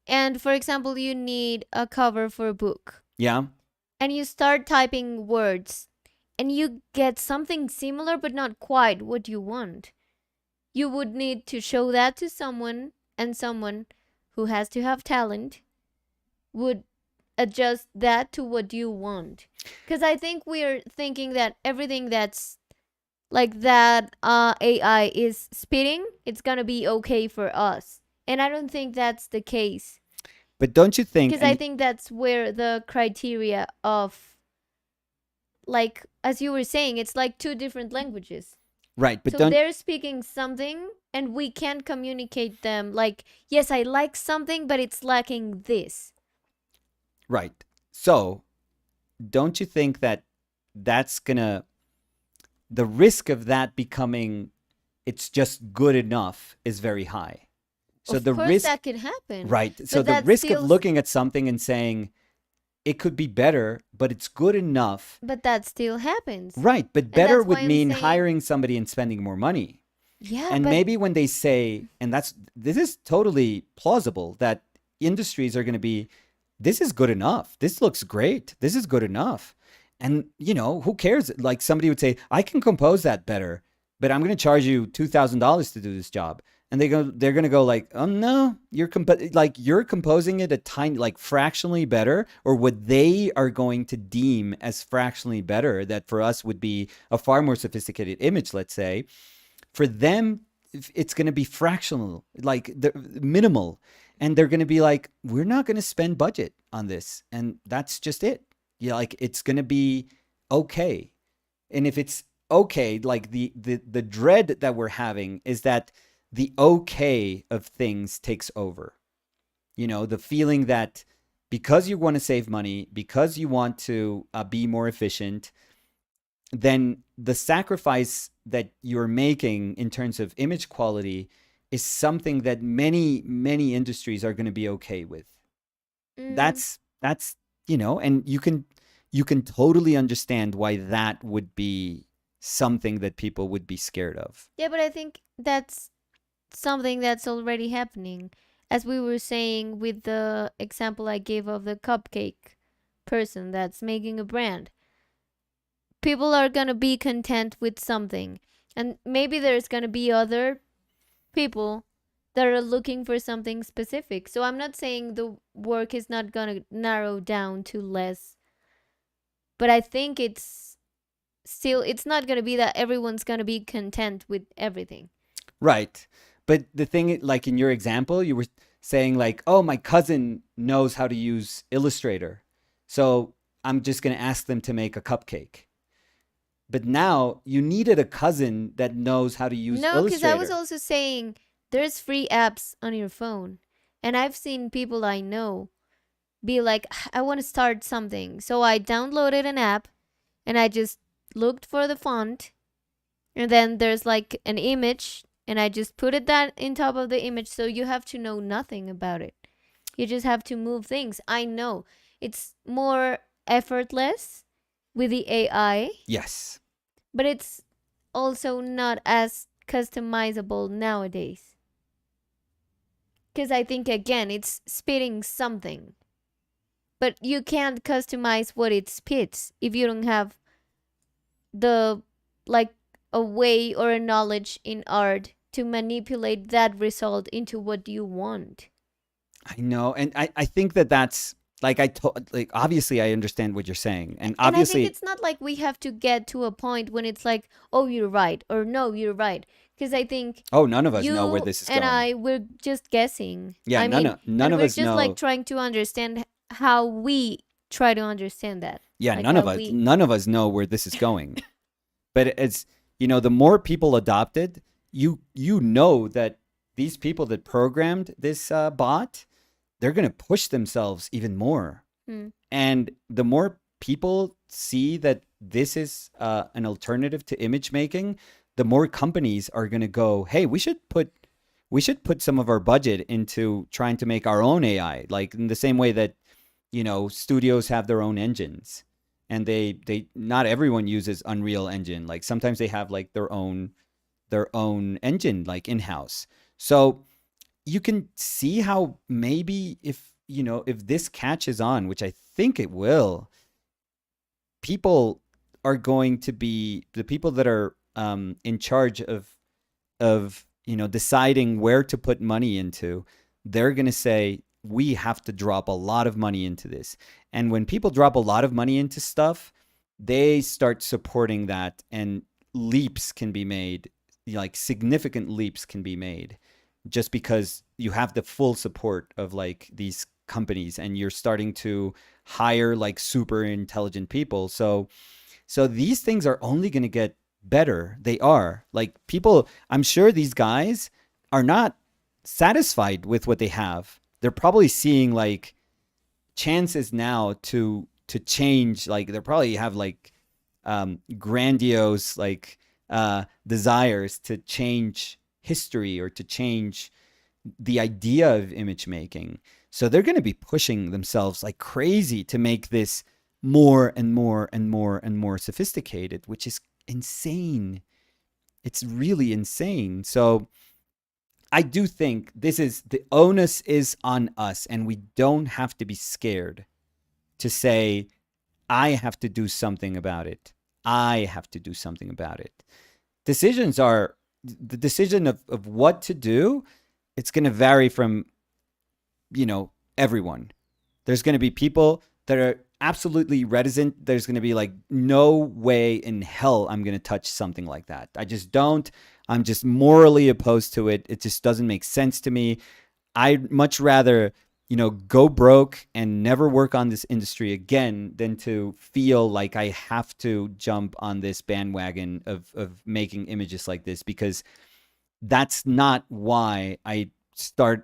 and for example, you need a cover for a book. Yeah. And you start typing words, and you get something similar, but not quite what you want. You would need to show that to someone, and someone who has to have talent would adjust that to what you want. Because I think we're thinking that everything that's like that AI is spitting, it's gonna be okay for us. And I don't think that's the case. But don't you think? Because I think that's where the criteria of, like, as you were saying, it's like two different languages. Right, but so they're speaking something and we can't communicate them. Like, yes, I like something, but it's lacking this. Right. So don't you think that that's gonna, the risk of that becoming it's just good enough is very high. So of the course risk that could happen. Right. So the risk of looking at something and saying it could be better, but it's good enough. But that still happens. Right. But better would mean hiring somebody and spending more money. Yeah. And maybe when they say, and this is totally plausible, that industries are going to be, this is good enough. This looks great. This is good enough. And, who cares? Like somebody would say, I can compose that better, but I'm going to charge you $2,000 to do this job. And they're going to go like, oh no, you're composing it a tiny, like fractionally better, or what they are going to deem as fractionally better, that for us would be a far more sophisticated image, let's say. For them, it's going to be fractional, like minimal. And they're going to be like, we're not going to spend budget on this. And that's just it. Like it's going to be okay. And if it's okay, like the dread that we're having is that the okay of things takes over. The feeling that because you want to save money, because you want to be more efficient, then the sacrifice that you're making in terms of image quality is something that many, many industries are going to be okay with. That's and you can totally understand why that would be something that people would be scared of. Yeah, but I think that's something that's already happening. As we were saying with the example I gave of the cupcake person that's making a brand. People are going to be content with something. And maybe there's going to be other people that are looking for something specific. So I'm not saying the work is not going to narrow down to less. But I think it's not going to be that everyone's going to be content with everything. Right. But the thing, like in your example, you were saying like, oh, my cousin knows how to use Illustrator, so I'm just going to ask them to make a cupcake. But now you needed a cousin that knows how to use Illustrator. No, because I was also saying there's free apps on your phone. And I've seen people I know be like, I want to start something. So I downloaded an app and I just looked for the font. And then there's like an image and I just put it that in top of the image. So you have to know nothing about it. You just have to move things. I know it's more effortless with the AI. Yes. But it's also not as customizable nowadays. Because I think, again, it's spitting something. But you can't customize what it spits if you don't have the, like, a way or a knowledge in art to manipulate that result into what you want. I know. And I think that's... Like obviously I understand what you're saying, and obviously I think it's not like we have to get to a point when it's like, oh, you're right, or no, you're right, because I think none of us know where this is going. And we're just guessing. Yeah, none of us know. We're just like trying to understand how we try to understand that. Yeah, like none of us know where this is going. But it's the more people adopt it, you know that these people that programmed this bot, they're going to push themselves even more. Hmm. And the more people see that this is an alternative to image making, the more companies are going to go, hey, we should put some of our budget into trying to make our own AI, like in the same way that, studios have their own engines, and they not everyone uses Unreal Engine. Like sometimes they have like their own engine like in-house. So you can see how maybe if this catches on, which I think it will, people are going to be the people that are in charge of deciding where to put money into. They're going to say we have to drop a lot of money into this. And when people drop a lot of money into stuff, they start supporting that, and leaps can be made, like significant leaps can be made, just because you have the full support of like these companies, and you're starting to hire like super intelligent people. So these things are only going to get better. They are like people. I'm sure these guys are not satisfied with what they have. They're probably seeing like chances now to change. Like they probably have like grandiose like desires to change history or to change the idea of image making. So they're going to be pushing themselves like crazy to make this more and more and more and more sophisticated, which is insane. It's really insane. So I do think the onus is on us, and we don't have to be scared to say, I have to do something about it. I have to do something about it. Decisions are the decision of what to do. It's going to vary from, everyone. There's going to be people that are absolutely reticent. There's going to be like, no way in hell I'm going to touch something like that. I just don't. I'm just morally opposed to it. It just doesn't make sense to me. I'd much rather, go broke and never work on this industry again than to feel like I have to jump on this bandwagon of making images like this, because that's not why I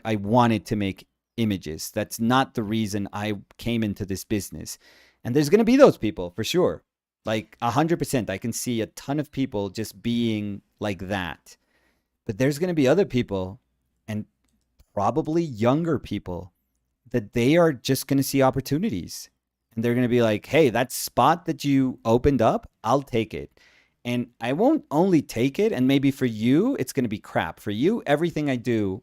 wanted to make images. That's not the reason I came into this business. And there's going to be those people for sure. Like 100%. I can see a ton of people just being like that. But there's going to be other people, and probably younger people, that they are just going to see opportunities. And they're going to be like, hey, that spot that you opened up, I'll take it. And I won't only take it, and maybe for you, it's going to be crap. For you, everything I do,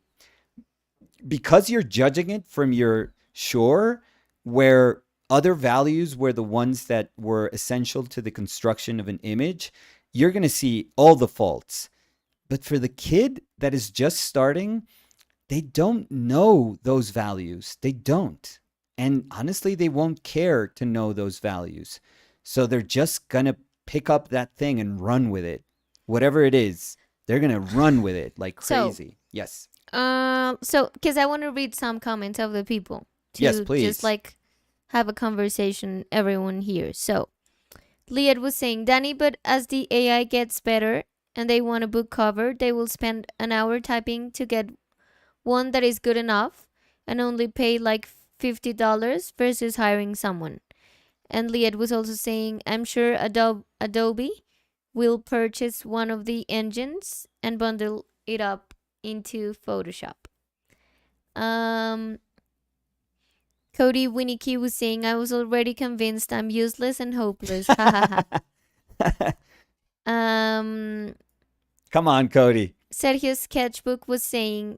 because you're judging it from your shore, where other values were the ones that were essential to the construction of an image, you're going to see all the faults. But for the kid that is just starting, they don't know those values. They don't. And honestly, they won't care to know those values. So they're just going to pick up that thing and run with it. Whatever it is, they're going to run with it like So, crazy. Yes. because I want to read some comments of the people Yes, to please. just like have a conversation everyone here. So, Liad was saying, Danny, but as the AI gets better and they want a book cover, they will spend an hour typing to get one that is good enough and only pay like $50 versus hiring someone. And Liad was also saying, I'm sure Adobe will purchase one of the engines and bundle it up into Photoshop. Um, Cody Winnicky was saying, I was already convinced I'm useless and hopeless. Ha ha ha. Come on, Cody. Sergio's sketchbook was saying,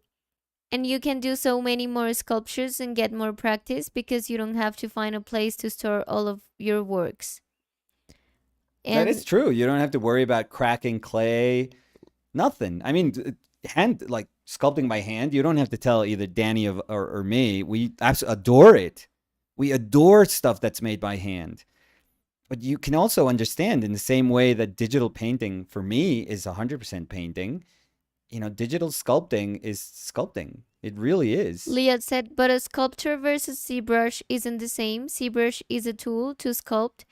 and you can do so many more sculptures and get more practice because you don't have to find a place to store all of your works. That is And true. You don't have to worry about cracking clay. Nothing. I mean, hand like sculpting by hand. You don't have to tell either Danny or me. We absolutely adore it. We adore stuff that's made by hand. But you can also understand, in the same way that digital painting for me is 100% painting, digital sculpting is sculpting. It really is. Leah said, but a sculpture versus ZBrush isn't the same. ZBrush is a tool to sculpt.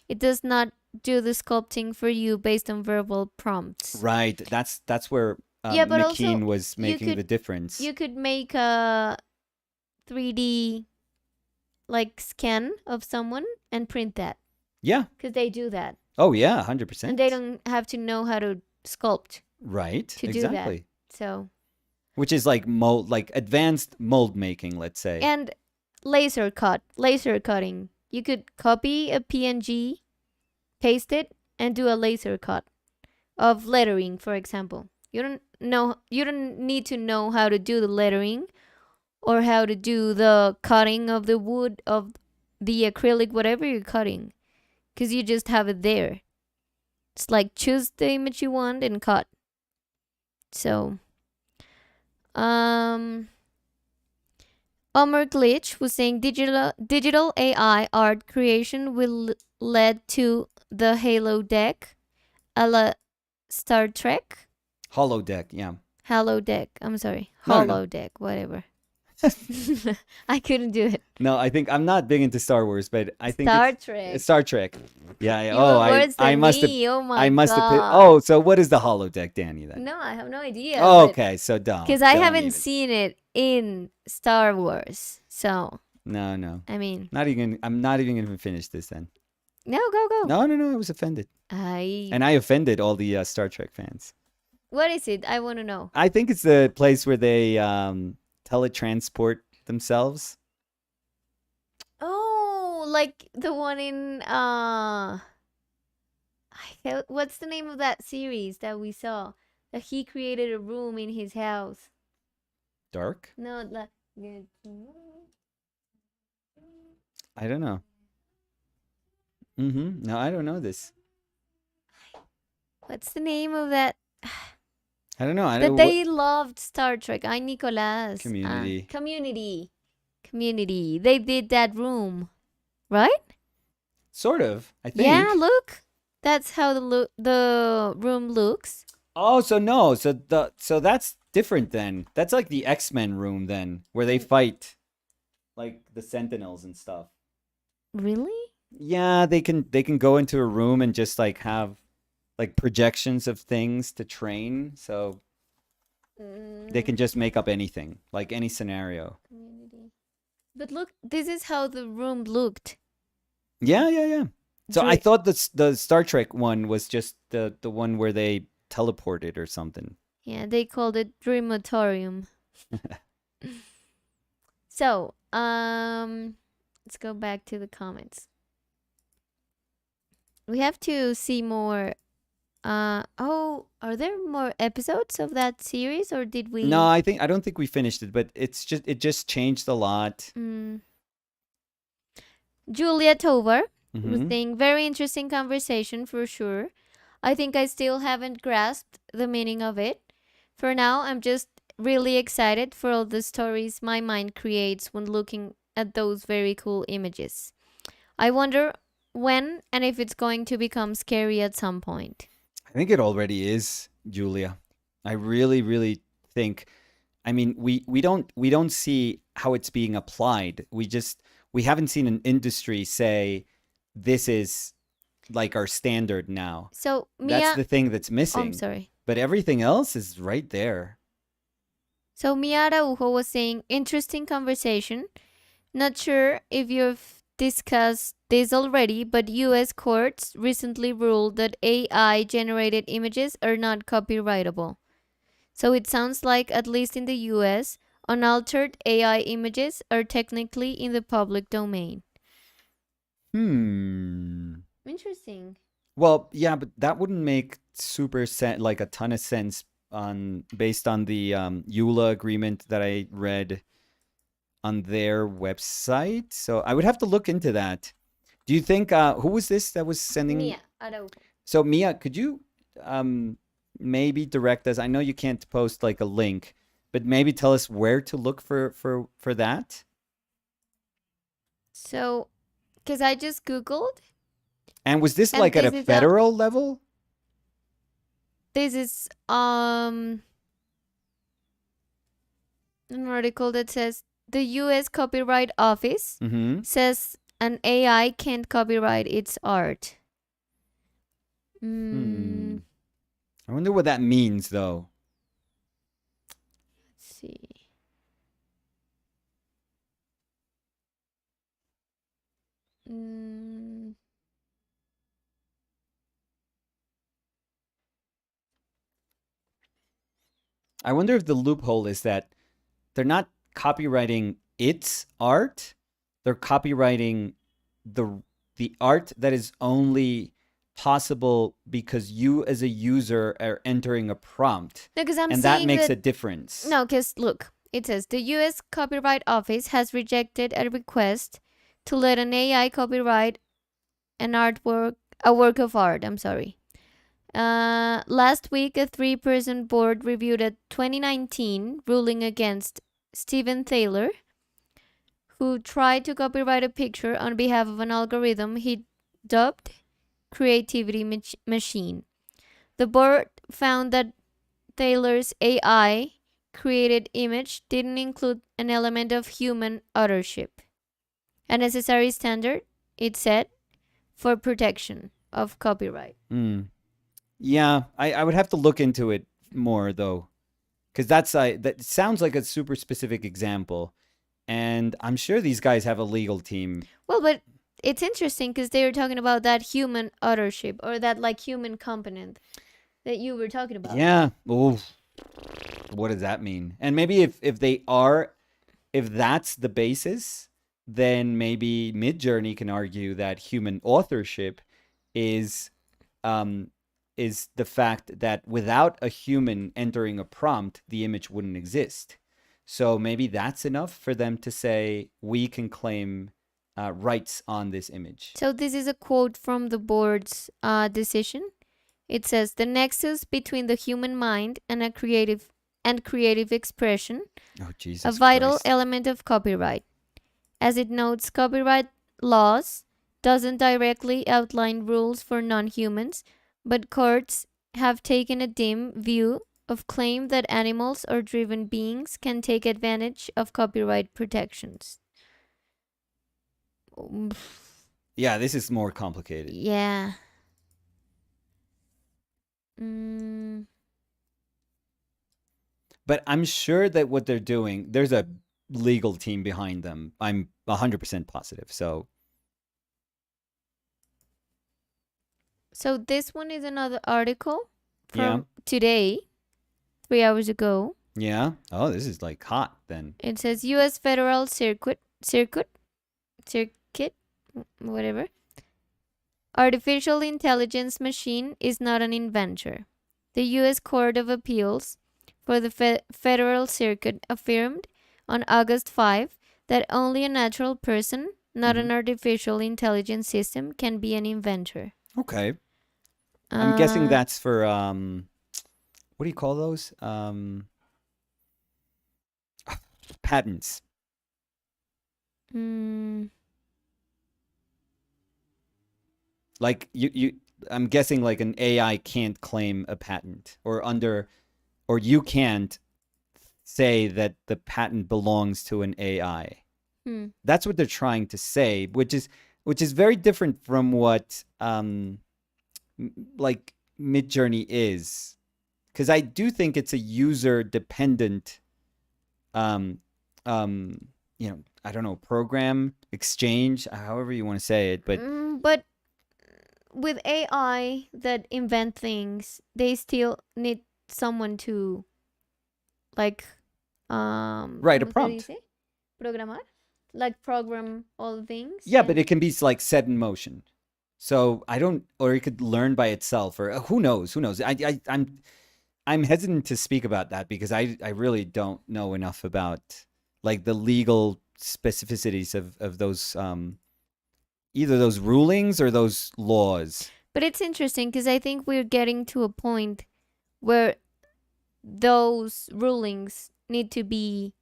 It does not do the sculpting for you based on verbal prompts. Right. That's where Yeah, but also McKean was you making could the difference. you could make a 3D like scan of someone and print that Yeah. because they do that, Oh yeah, 100%. and they don't have to know how to sculpt Right. to do that. Exactly. So Which is like mold, like advanced mold making, let's say. and laser cutting. You could copy a PNG, paste it, and do a laser cut of lettering, for example. You don't need to know how to do the lettering or how to do the cutting of the wood of the acrylic, whatever you're cutting, because you just have it there. It's like choose the image you want and cut. So, Omar Glitch was saying digital AI art creation will lead to the Halo deck, a la Star Trek. Holodeck, yeah. Holodeck. I'm sorry. No, no. Holodeck, whatever. I couldn't do it. No, I think I'm not big into Star Wars, but I think Star it's Trek. Star Trek. Yeah. You Oh, have worse I than must have. me. Oh my I must have. God. Oh, so what is the holodeck, Danny? Then. No, I have no idea. Oh, okay, so dumb. Because I Don't haven't even. seen it in Star Wars. So, No. I mean, Not even. I'm not even gonna finish this then. no, go. No. I was offended, and I offended all the Star Trek fans. What is it? I want to know. I think it's the place where they teletransport themselves. Oh, like the one in what's the name of that series that we saw? That he created a room in his house. Dark. No, like I don't know. No, I don't know this. what's the name of that? I don't know. I That don't. they loved Star Trek. Ay, Nicolás. Community. Community. They did that room, right? Sort of. I think. Yeah, look. That's how the room looks. Oh, so no. So that's different then. That's like the X-Men room then, where they fight like the Sentinels and stuff. Really? Yeah, they can go into a room and just like have like projections of things to train. So they can just make up anything, like any scenario. Community. But look, this is how the room looked. Yeah. So I Dre- thought the Star Trek one was just the one where they teleported or something. Yeah, they called it Dreamatorium. So, let's go back to the comments. We have to see more. Are there more episodes of that series, or did we? No, I don't think we finished it, but it just changed a lot. Julia Tovar was Mhm. saying very interesting conversation for sure. I think I still haven't grasped the meaning of it. For now, I'm just really excited for all the stories my mind creates when looking at those very cool images. I wonder when and if it's going to become scary at some point. I think it already is, Julia. I really think. I mean, we don't see how it's being applied. We haven't seen an industry say this is like our standard now. So That's the thing that's oh, missing. I'm sorry. But everything else is right there. So Mia Araujo was saying, interesting conversation. Not sure if you've discussed this already, but US courts recently ruled that AI generated images are not copyrightable. So it sounds like, at least in the US, unaltered AI images are technically in the public domain. Interesting. Well, yeah, but that wouldn't make like a ton of sense based on the EULA agreement that I read on their website. So I would have to look into that. Do you think who was this that was sending? Mia Araujo. So Mia, could you maybe direct us? I know you can't post like a link, but maybe tell us where to look for that. So, because I just Googled, And was this And like at this a is federal level? this is an article that says the US Copyright Office Mm-hmm. says an AI can't copyright its art. I wonder what that means, though. Let's see. Mm, I wonder if the loophole is that they're not copywriting its art, they're copywriting the the art that is only possible because you as a user are entering a prompt, no, because I'm and that seeing makes that. a difference. No, because look, it says the U.S. Copyright Office has rejected a request to let an AI copyright an artwork, a work of art. I'm sorry. Last week, a three-person board reviewed a 2019 ruling against Stephen Thaler, who tried to copyright a picture on behalf of an algorithm he dubbed Creativity Machine. The board found that Taylor's AI created image didn't include an element of human authorship, a necessary standard, it said, for protection of copyright. Mm. Yeah, I would have to look into it more though, because that sounds like a super specific example, and I'm sure these guys have a legal team. Well, but it's interesting because they were talking about that human authorship or that like human component that you were talking about. Yeah. Oh, what does that mean? And maybe if that's the basis, then maybe Midjourney can argue that human authorship is um is the fact that without a human entering a prompt, the image wouldn't exist. So maybe that's enough for them to say we can claim rights on this image. So this is a quote from the board's decision. It says the nexus between the human mind and creative expression, Oh, Jesus a vital Christ. element of copyright. As it notes, copyright laws doesn't directly outline rules for non-humans, but courts have taken a dim view of claim that animals or driven beings can take advantage of copyright protections. Yeah, this is more complicated. Yeah. Mm, But I'm sure that what they're doing, there's a legal team behind them. I'm 100% positive. So, so this one is another article yeah. from today, 3 hours ago. Yeah. Oh, this is like hot then. It says U.S. Federal Circuit, whatever. Artificial intelligence machine is not an inventor. The U.S. Court of Appeals for the Federal Circuit affirmed on August 5 that only a natural person, not an artificial intelligence system, can be an inventor. Okay. I'm guessing Uh, that's for what do you call those? Patents. mm, Like you I'm guessing like an AI can't claim a patent or you can't say that the patent belongs to an AI. hmm. That's what they're trying to say, which is very different from what like Midjourney is, because I do think it's a user dependent um I don't know, program exchange, however you want to say it, but But with AI that invent things, they still need someone to like write a ¿cómo se prompt. dice? Programar, like program all things. Yeah, but it can be like set in motion. So I don't, or it could learn by itself, or who knows? Who knows? I'm hesitant to speak about that because I really don't know enough about like the legal specificities of those either those rulings or those laws. But it's interesting because I think we're getting to a point where those rulings need to be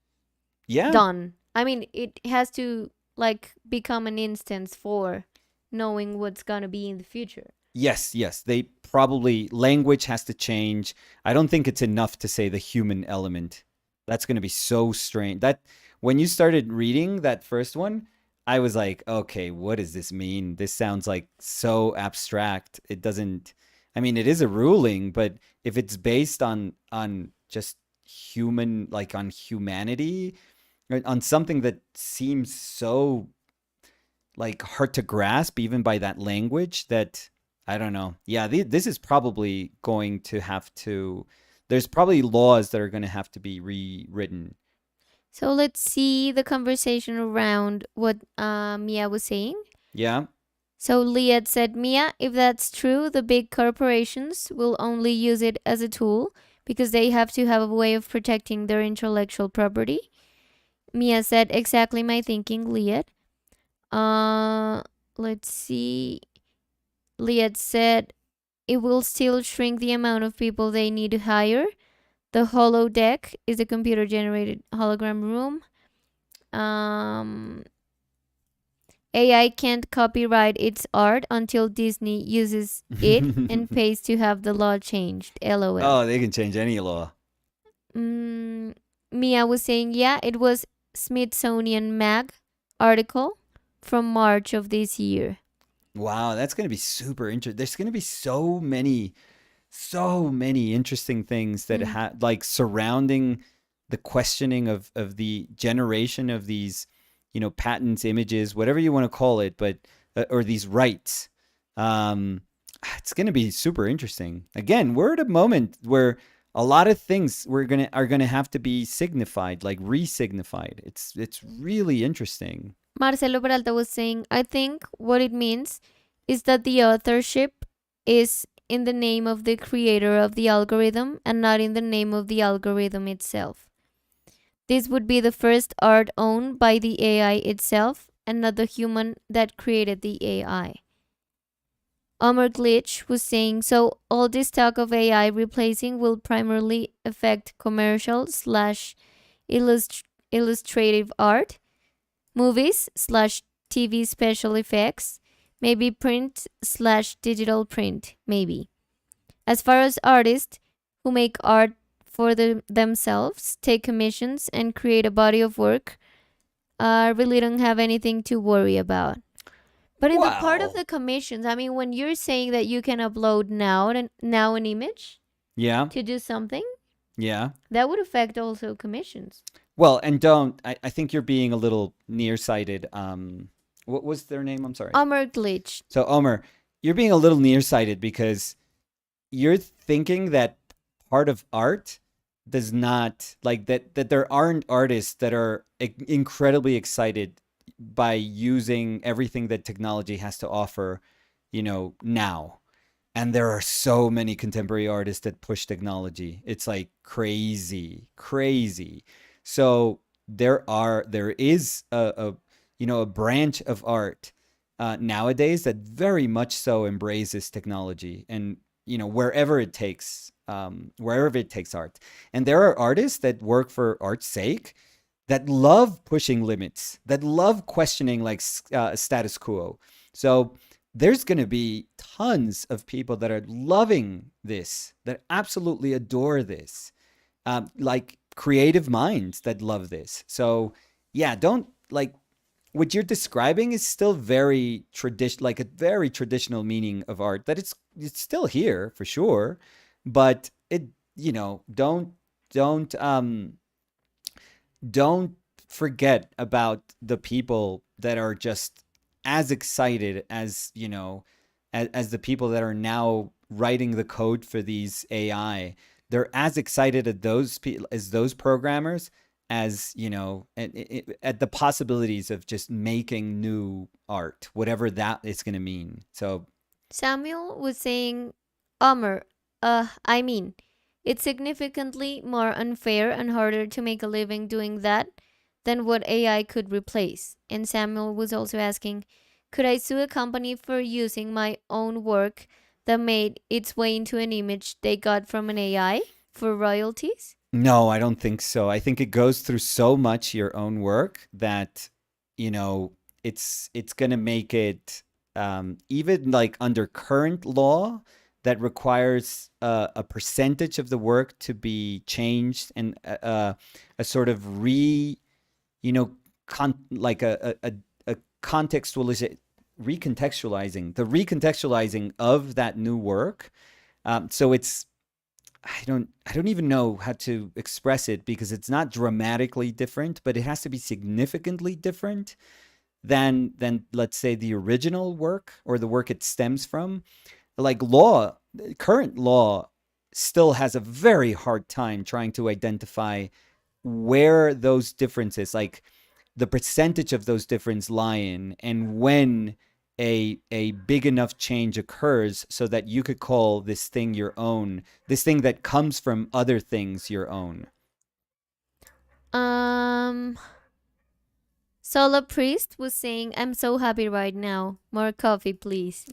Yeah. done. I mean, it has to like become an instance for knowing what's gonna be in the future. Yes, yes. They probably language has to change. I don't think it's enough to say the human element. That's going to be so strange. That when you started reading that first one, I was like, okay, what does this mean? This sounds like so abstract. It doesn't I mean, it is a ruling, but if it's based on just human like on humanity, on something that seems so like hard to grasp even by that language that I don't know. Yeah, this is probably going to have to. There's probably laws that are going to have to be rewritten. So let's see the conversation around what Mia was saying. Yeah. So Liat said, Mia, if that's true, the big corporations will only use it as a tool because they have to have a way of protecting their intellectual property. Mia said, exactly my thinking, Liat. Let's see. Liat said, it will still shrink the amount of people they need to hire. The holodeck is a computer generated hologram room. AI can't copyright its art until Disney uses it and pays to have the law changed. LOL. Oh, they can change any law. Mia was saying, yeah, it was Smithsonian Mag article from March of this year. Wow, that's going to be super interesting. There's going to be so many interesting things that like surrounding the questioning of the generation of these, patents, images, whatever you want to call it, but or these rights. It's going to be super interesting. Again, we're at a moment where a lot of things are going to have to be signified, like re-signified. It's really interesting. Marcelo Peralta was saying, I think what it means is that the authorship is in the name of the creator of the algorithm and not in the name of the algorithm itself. This would be the first art owned by the AI itself and not the human that created the AI. Omar Glitch was saying, so all this talk of AI replacing will primarily affect commercial / illustrative art, movies / TV special effects, maybe print / digital print, maybe. As far as artists who make art for themselves, take commissions, and create a body of work, really don't have anything to worry about. But in the part of the commissions, I mean, when you're saying that you can upload now an image to do something, that would affect also commissions. Well, and I think you're being a little nearsighted. What was their name? I'm sorry. Omar Glitch. So Omar, you're being a little nearsighted because you're thinking that part of art does not like that there aren't artists that are incredibly excited by using everything that technology has to offer, now. And there are so many contemporary artists that push technology. It's like crazy. So there is a branch of art nowadays that very much so embraces technology and wherever it takes art. And there are artists that work for art's sake that love pushing limits, that love questioning like status quo. So there's going to be tons of people that are loving this, that absolutely adore this, like creative minds that love this. So yeah, don't like what you're describing is still very traditional, like a very traditional meaning of art that it's still here for sure, but it, don't forget about the people that are just as excited as as the people that are now writing the code for these AI. They're as excited at those as those programmers as at the possibilities of just making new art, whatever that is going to mean. So Samuel was saying, Omar, I mean, it's significantly more unfair and harder to make a living doing that than what AI could replace. And Samuel was also asking, could I sue a company for using my own work that made its way into an image they got from an AI for royalties? No, I don't think so. I think it goes through so much your own work that, it's going to make it even like under current law that requires a percentage of the work to be changed and a sort of like a recontextualizing of that new work. So it's, I don't even know how to express it because it's not dramatically different, but it has to be significantly different. than let's say the original work or the work it stems from. Like current law still has a very hard time trying to identify where those differences, like the percentage of those differences lie in, and when a big enough change occurs so that you could call this thing your own, this thing that comes from other things your own. Solo Priest was saying, I'm so happy right now. More coffee, please.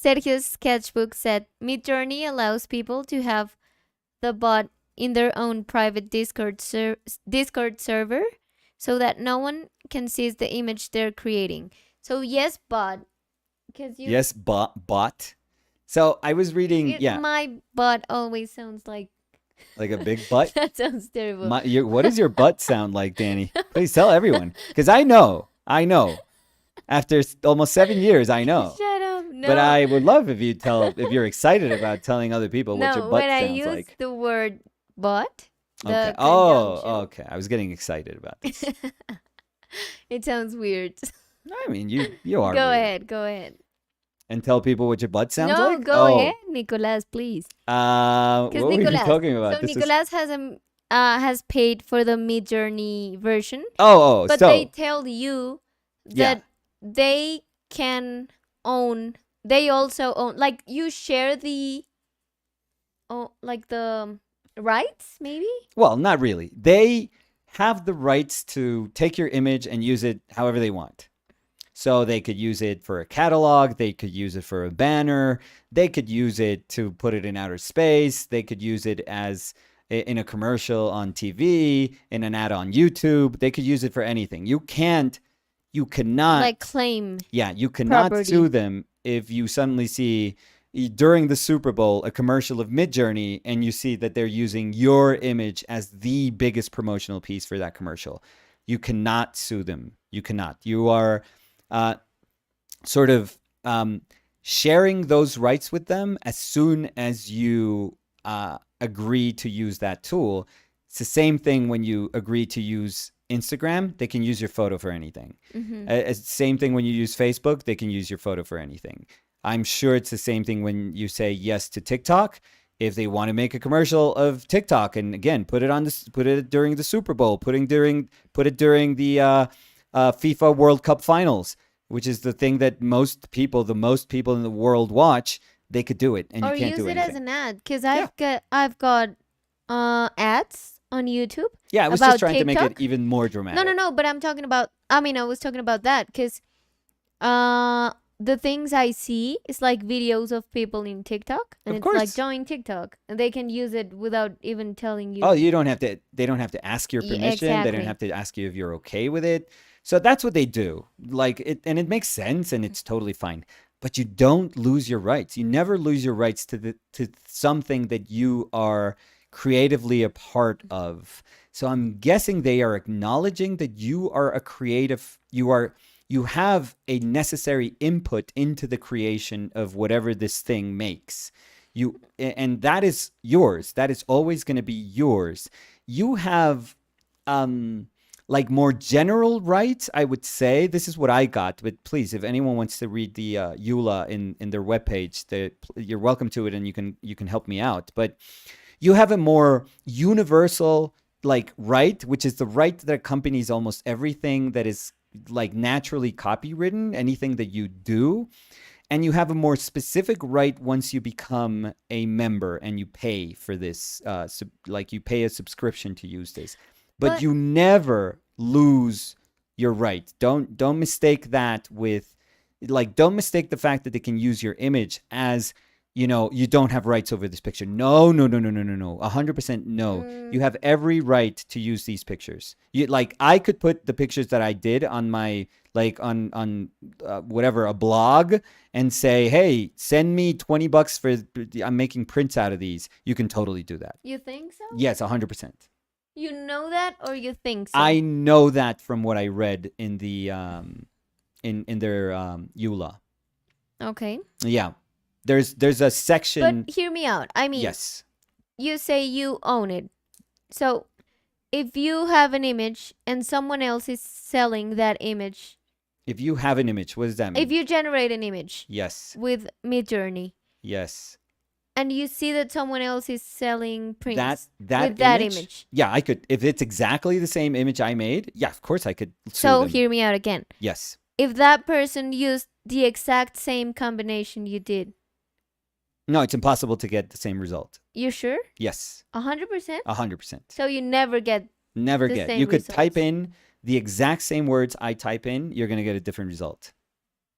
Sergio's sketchbook said, Midjourney allows people to have the bot in their own private Discord server so that no one can see the image they're creating. So yes, bot. Yes, bot. So I was reading, My butt always sounds like a big butt. That sounds terrible. What does your butt sound like, Danny? Please tell everyone, because I know. After almost 7 years, I know. Shut up. No. But I would love if if you're excited about telling other people what your butt when sounds I use like. the word butt. Okay. Oh, okay. I was getting excited about this. It sounds weird. I mean, you are. Go weird. ahead. And tell people what your butt sounds like? No, go ahead, Nicolas, please. What were you talking about? So Nicolas has paid for the Midjourney version. But they tell you that they can own. They also own. Like you share the rights, maybe. Well, not really. They have the rights to take your image and use it however they want. So they could use it for a catalog, they could use it for a banner, they could use it to put it in outer space, they could use it as in a commercial on TV, in an ad on YouTube, they could use it for anything. You cannot claim. Yeah, you cannot property. sue them if you suddenly see during the Super Bowl a commercial of Midjourney and you see that they're using your image as the biggest promotional piece for that commercial. You cannot sue them. You cannot. You are sort of sharing those rights with them as soon as you agree to use that tool. It's the same thing when you agree to use Instagram. They can use your photo for anything. It's the same thing when you use Facebook. They can use your photo for anything. I'm sure it's the same thing when you say yes to TikTok. If they want to make a commercial of TikTok, and again, put it during the Super Bowl, put it during the FIFA World Cup finals, which is the thing that the most people in the world watch, they could do it, and you can't do anything. Or use it as an ad, because I've got ads on YouTube. Yeah, I was just trying TikTok. To make it even more dramatic. No, but I was talking about that because the things I see is like videos of people in TikTok, and it's like join TikTok, and they can use it without even telling you. Oh, you don't have to. They don't have to ask your permission. Exactly. They don't have to ask you if you're okay with it. So that's what they do. Like it, and it makes sense, and it's totally fine. But you don't lose your rights. You never lose your rights to something that you are creatively a part of. So I'm guessing they are acknowledging that you are a creative. You have a necessary input into the creation of whatever this thing makes. And that is yours. That is always going to be yours. You have like more general rights, I would say. This is what I got, but please, if anyone wants to read the EULA in their webpage, you're welcome to it, and you can help me out. But you have a more universal like right, which is the right that accompanies almost everything that is like naturally copywritten, anything that you do. And you have a more specific right once you become a member and you pay for this, like you pay a subscription to use this. But you never lose your right. Don't mistake that with, like, don't mistake the fact that they can use your image as, you don't have rights over this picture. No. 100% no. You have every right to use these pictures. I could put the pictures that I did on my, like on whatever, a blog, and say, hey, send me $20 for, I'm making prints out of these. You can totally do that. You think so? Yes, 100%. You know that, or you think so? I know that from what I read in the in their EULA. Okay. Yeah. There's a section. But hear me out. I mean, yes. You say you own it. So if you have an image and someone else is selling that image, If you have an image, what does that mean? if you generate an image Yes. with Midjourney Yes. and you see that someone else is selling prints That with that image? image. Yeah, I could. If it's exactly the same image I made, yeah, of course I could sue So them. hear me out again. Yes. If that person used the exact same combination you did, No, it's impossible to get the same result. you sure? Yes. 100%? 100%. So you never get Never the get. same You could type results. in the exact same words I type in, you're going to get a different result.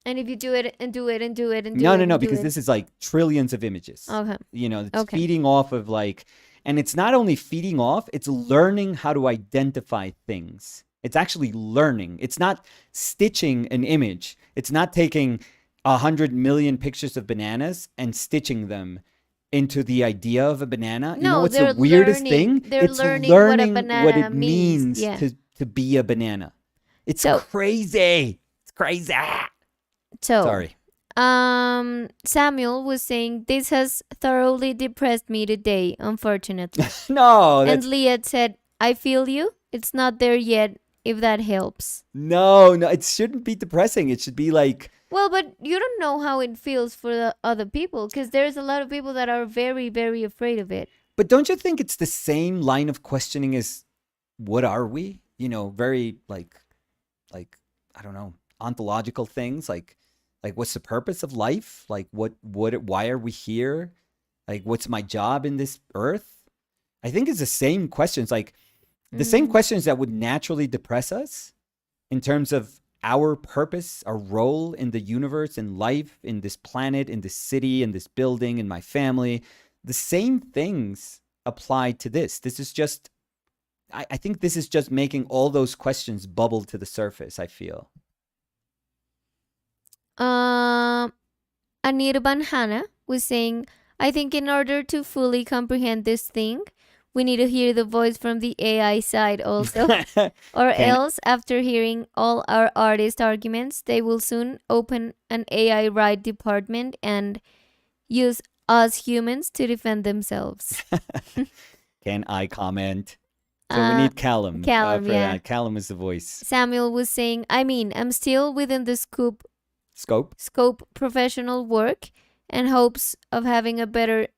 And if you do it and do it and do it and do No, it no, and no, do because it. this is like trillions of images. Okay. You know, it's Okay. feeding off of like, and it's not only feeding off, it's learning how to identify things. It's actually learning. It's not stitching an image. It's not taking 100 million pictures of bananas and stitching them into the idea of a banana. You know No, what's the they're weirdest learning- thing? they're It's learning what a learning what banana it means. means Yeah. to be a banana. It's So- crazy. It's crazy. So, Sorry. Samuel was saying, this has thoroughly depressed me today, unfortunately. No, And that's Liat said, I feel you. It's not there yet, if that helps. no. It shouldn't be depressing. It should be like, Well, but you don't know how it feels for the other people because there's a lot of people that are very, very afraid of it. but don't you think it's the same line of questioning as what are we? You know, very like I don't know, ontological things like what's the purpose of life? Like why are we here? Like what's my job in this earth? I think it's the same questions, like the same questions that would naturally depress us in terms of our purpose, our role in the universe, in life, in this planet, in this city, in this building, in my family. The same things apply to this. This is just, I think this is just making all those questions bubble to the surface, I feel. Anirban Hannah was saying, I think in order to fully comprehend this thing, we need to hear the voice from the AI side also. Or Can- else, after hearing all our artist arguments, they will soon open an AI right department and use us humans to defend themselves. Can I comment? So we Uh, need Callum. Callum, for yeah. that. Callum is the voice. Samuel was saying, I mean, I'm still within the Scope. scope professional work and hopes of having a better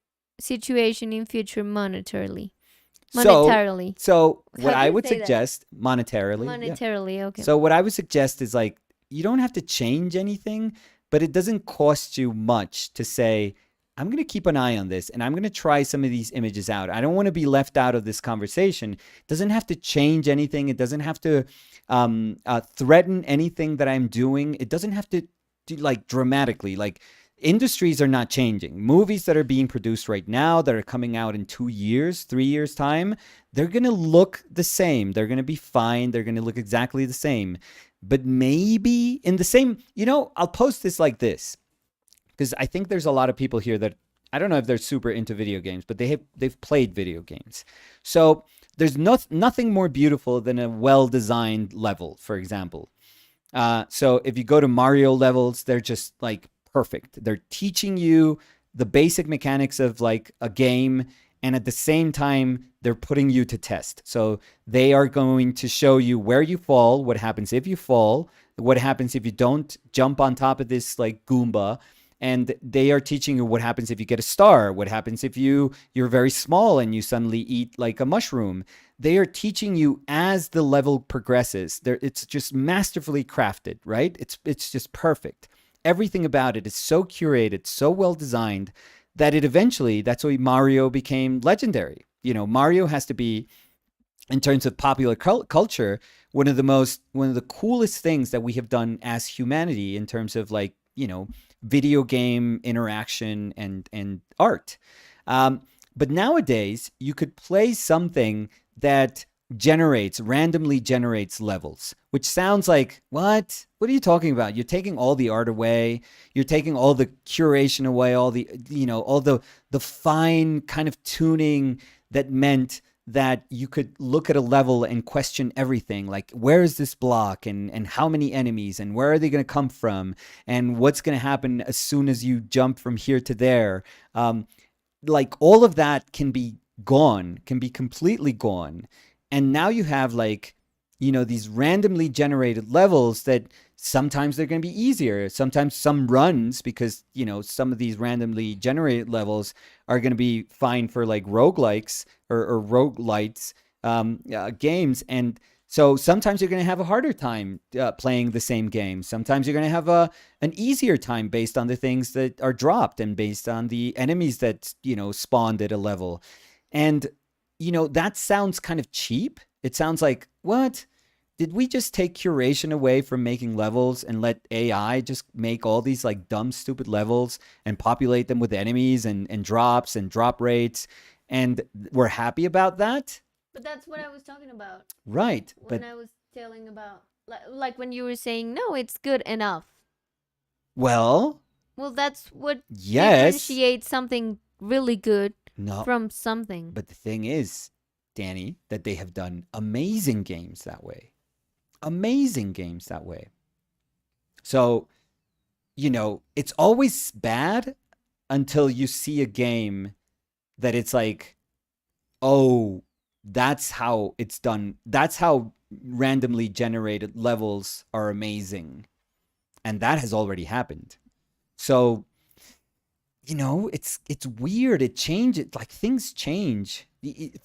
situation in future monetarily. Monetarily. So what How do I you would say that? suggest monetarily. yeah. Monetarily, okay. So what I would suggest is like you don't have to change anything, but it doesn't cost you much to say, I'm going to keep an eye on this and I'm going to try some of these images out. I don't want to be left out of this conversation. It doesn't have to change anything. It doesn't have to threaten anything that I'm doing. It doesn't have to do like dramatically. Like industries are not changing. Movies that are being produced right now that are coming out in 2 years, 3 years time, they're going to look the same. They're going to be fine. They're going to look exactly the same. But maybe in the same, I'll post this like this because I think there's a lot of people here that I don't know if they're super into video games, but they've played video games. So there's nothing more beautiful than a well-designed level, for example. So if you go to Mario levels, they're just like perfect. They're teaching you the basic mechanics of like a game, and at the same time, they're putting you to test. So they are going to show you where you fall, what happens if you fall, what happens if you don't jump on top of this like Goomba, and they are teaching you what happens if you get a star, what happens if you're very small and you suddenly eat like a mushroom. They are teaching you as the level progresses. It's just masterfully crafted, right? It's just perfect. Everything about it is so curated, so well designed that it eventually, that's why Mario became legendary. Mario has to be, in terms of popular culture, one of the coolest things that we have done as humanity in terms of like, video game interaction and art. But nowadays, you could play something that randomly generates levels, which sounds like, what are you talking about? You're taking all the art away. You're taking all the curation away, all the fine kind of tuning that meant that you could look at a level and question everything, like where is this block and how many enemies and where are they going to come from and what's going to happen as soon as you jump from here to there. Like all of that can be completely gone. And now you have like, these randomly generated levels that sometimes they're going to be easier. Sometimes some runs, because, some of these randomly generated levels are going to be fine for like roguelikes or roguelites games. And so sometimes you're going to have a harder time playing the same game. Sometimes you're going to have an easier time based on the things that are dropped and based on the enemies that, spawned at a level. And, that sounds kind of cheap. It sounds like, what? Did we just take curation away from making levels and let AI just make all these like dumb, stupid levels and populate them with enemies and drops and drop rates? And we're happy about that? But that's what I was talking about. Right. When I was telling about, like when you were saying, no, it's good enough. Well, that's what yes. differentiates something really good No. from something. But the thing is, Danny, that they have done amazing games that way. Amazing games that way. So, it's always bad until you see a game that it's like, oh, that's how it's done. That's how randomly generated levels are amazing. And that has already happened. So, it's weird. It changes. Like, things change.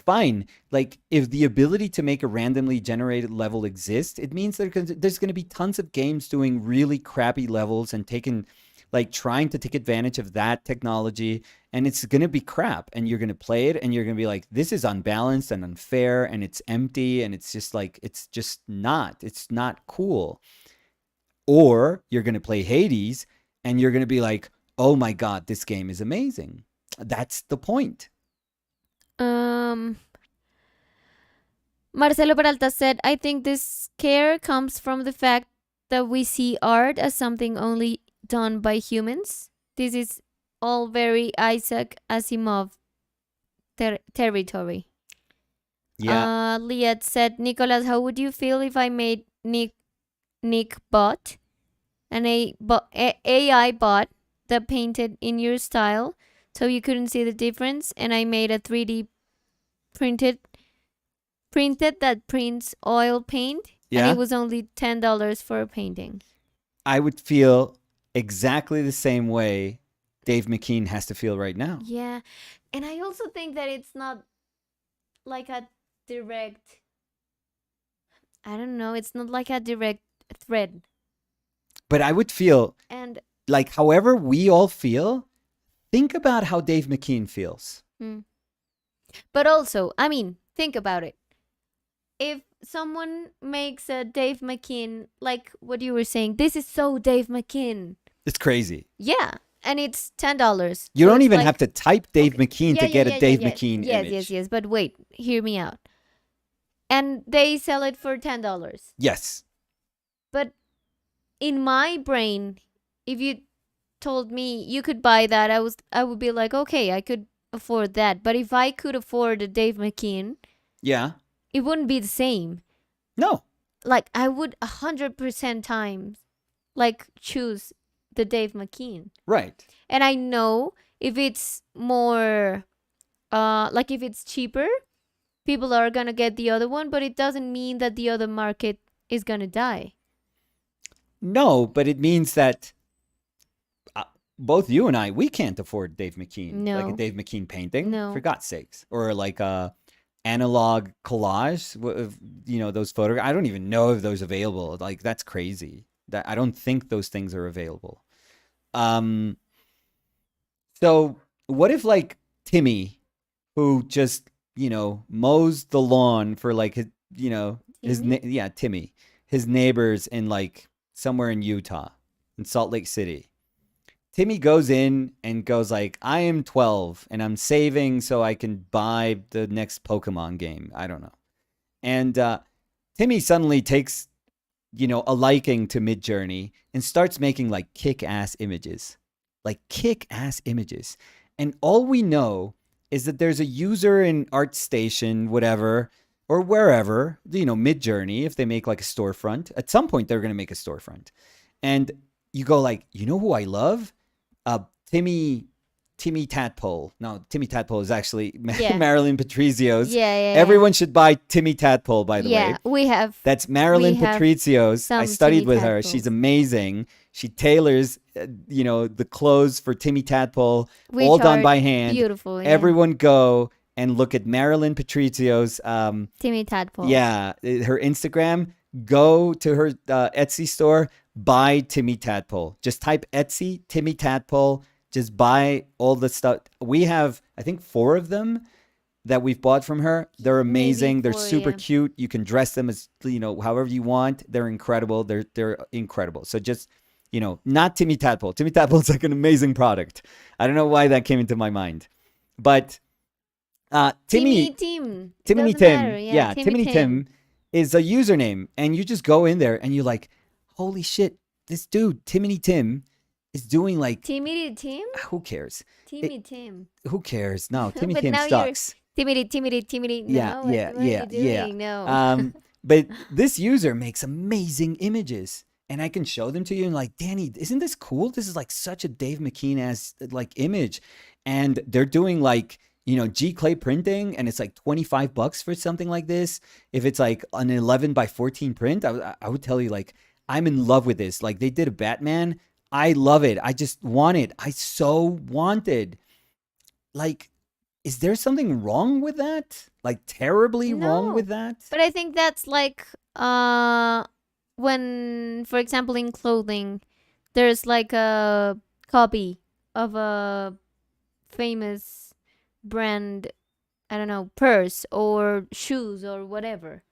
Fine. Like, if the ability to make a randomly generated level exists, it means there's going to be tons of games doing really crappy levels and trying to take advantage of that technology. And it's going to be crap. And you're going to play it and you're going to be like, this is unbalanced and unfair and it's empty. And it's just like, it's not cool. Or you're going to play Hades and you're going to be like, oh my God, this game is amazing. That's the point. Marcelo Peralta said, I think this scare comes from the fact that we see art as something only done by humans. This is all very Isaac Asimov territory. Yeah. Liat said, Nicholas, how would you feel if I made Nick Bot, an AI bot that painted in your style so you couldn't see the difference, and I made a 3D printed that prints oil paint, and it was only $10 for a painting? I would feel exactly the same way Dave McKean has to feel right now. Yeah. And I also think that it's not like a direct, I don't know, it's not like a direct thread. But I would feel, and like, however we all feel, think about how Dave McKean feels. But also, I mean, think about it. If someone makes a Dave McKean, like what you were saying, this is so Dave McKean. It's crazy. Yeah. And it's $10. You don't even have to type Dave McKean to get a Dave McKean image. Yes. But wait, hear me out. And they sell it for $10. Yes. But in my brain, if you told me you could buy that, I would be like, okay, I could afford that. But if I could afford a Dave McKean, yeah, it wouldn't be the same. No. Like, I would 100% times choose the Dave McKean. Right. And I know if it's more, if it's cheaper, people are going to get the other one, but it doesn't mean that the other market is going to die. No, but it means that both you and I, we can't afford Dave McKean. No. Like a Dave McKean painting. No. For God's sakes. Or like a analog collage, those photographs. I don't even know if those are available. Like, that's crazy. I don't think those things are available. So what if like Timmy, who just, mows the lawn for like Timmy, his neighbors in like somewhere in Utah, in Salt Lake City. Timmy goes in and goes like, I am 12 and I'm saving so I can buy the next Pokemon game. I don't know. And Timmy suddenly takes, a liking to Midjourney and starts making like kick-ass images. Like kick-ass images. And all we know is that there's a user in ArtStation, whatever, or wherever, Midjourney, if they make like a storefront. At some point, they're going to make a storefront. And you go like, you know who I love? Timmy Timmy Tadpole. No, Timmy Tadpole is actually Yeah. Marilyn Patricio's. Yeah. Everyone should buy Timmy Tadpole, by the way. Yeah, we have That's Marilyn we have Patricio's. I some studied Timmy with her. She's Tadpoles, amazing. She tailors, the clothes for Timmy Tadpole, which all done are by hand. beautiful. Yeah. Everyone go and look at Marilyn Patricio's. Timmy Tadpole. Yeah, her Instagram. Go to her Etsy store. Buy Timmy Tadpole. Just type Etsy Timmy Tadpole. Just buy all the stuff. We have, I think, 4 of them that we've bought from her. They're amazing. They're 4, super yeah. cute. You can dress them as however you want. They're incredible. They're incredible. So just not Timmy Tadpole. Timmy Tadpole is like an amazing product. I don't know why that came into my mind, but Timmy Tim. Timmy Doesn't Tim, matter. yeah, Timmy Tim is a username, and you just go in there and you're like, holy shit, this dude Timmy Tim is doing like, Timmy Tim. who cares? Timmy Tim. Who cares? No, Timmy But Tim now sucks. Timmy. No, Yeah, what yeah, are you yeah. doing? No. But this user makes amazing images, and I can show them to you. And like, Danny, isn't this cool? This is like such a Dave McKean ass like image, and they're doing like G clay printing, and it's like $25 for something like this. If it's like an 11 by 14 print, I would tell you like, I'm in love with this. Like they did a Batman. I love it. I just want it. I so wanted. Like, is there something wrong with that? Like terribly wrong No. with that? But I think that's like when, for example, in clothing, there's like a copy of a famous brand, I don't know, purse or shoes or whatever.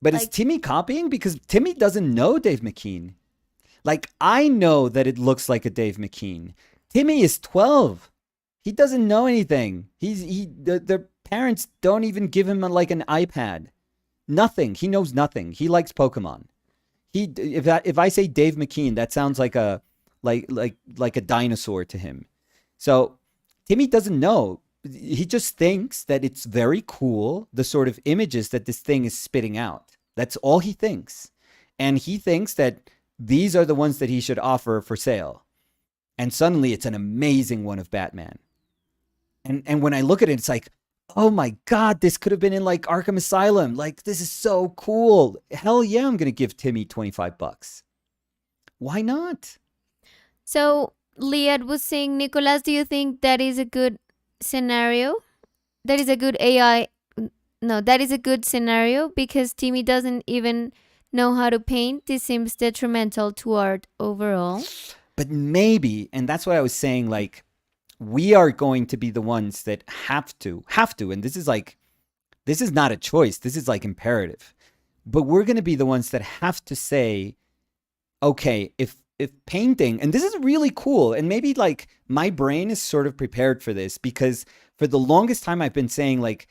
But is Like- Timmy copying? Because Timmy doesn't know Dave McKean. Like, I know that it looks like a Dave McKean. Timmy is 12. He doesn't know anything. Their parents don't even give him like an iPad. Nothing. He knows nothing. He likes Pokemon. If I say Dave McKean, that sounds like a dinosaur to him. So Timmy doesn't know. He just thinks that it's very cool, the sort of images that this thing is spitting out. That's all he thinks. And he thinks that these are the ones that he should offer for sale. And suddenly it's an amazing one of Batman. And when I look at it, it's like, oh my God, this could have been in like Arkham Asylum. Like, this is so cool. Hell yeah, I'm going to give Timmy $25. Why not? So Liad was saying, Nicolas, do you think that is a good scenario? That is a good AI. No, that is a good scenario because Timmy doesn't even know how to paint. This seems detrimental to art overall. But maybe, and that's what I was saying, like, we are going to be the ones that have to, and this is not a choice. This is like imperative. But we're going to be the ones that have to say, okay, if painting, and this is really cool, and maybe like my brain is sort of prepared for this because for the longest time I've been saying like,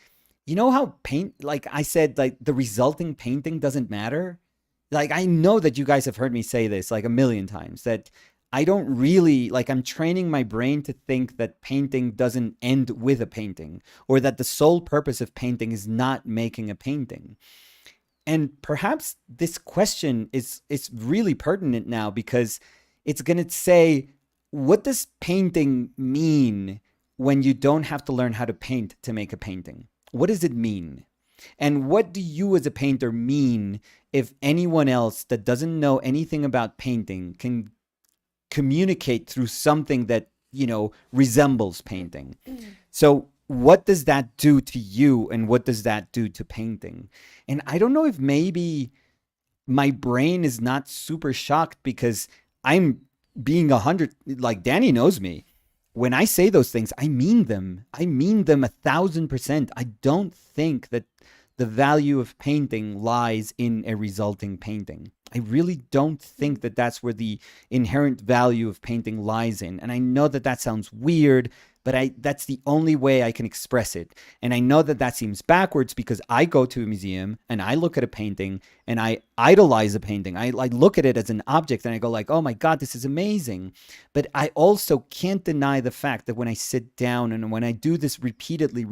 how like I said, like the resulting painting doesn't matter. Like, I know that you guys have heard me say this like a million times, that I don't really, like, I'm training my brain to think that painting doesn't end with a painting, or that the sole purpose of painting is not making a painting. And perhaps this question is really pertinent now because it's going to say, what does painting mean when you don't have to learn how to paint to make a painting? What does it mean? And what do you as a painter mean if anyone else that doesn't know anything about painting can communicate through something that, resembles painting? So what does that do to you, and what does that do to painting? And I don't know if maybe my brain is not super shocked because I'm being 100, like Danny knows me. When I say those things, I mean them. I mean them 1,000%. I don't think that the value of painting lies in a resulting painting. I really don't think that that's where the inherent value of painting lies in. And I know that that sounds weird, but that's the only way I can express it. And I know that that seems backwards because I go to a museum and I look at a painting and I idolize a painting. I look at it as an object and I go like, oh my God, this is amazing. But I also can't deny the fact that when I sit down and when I do this repeatedly,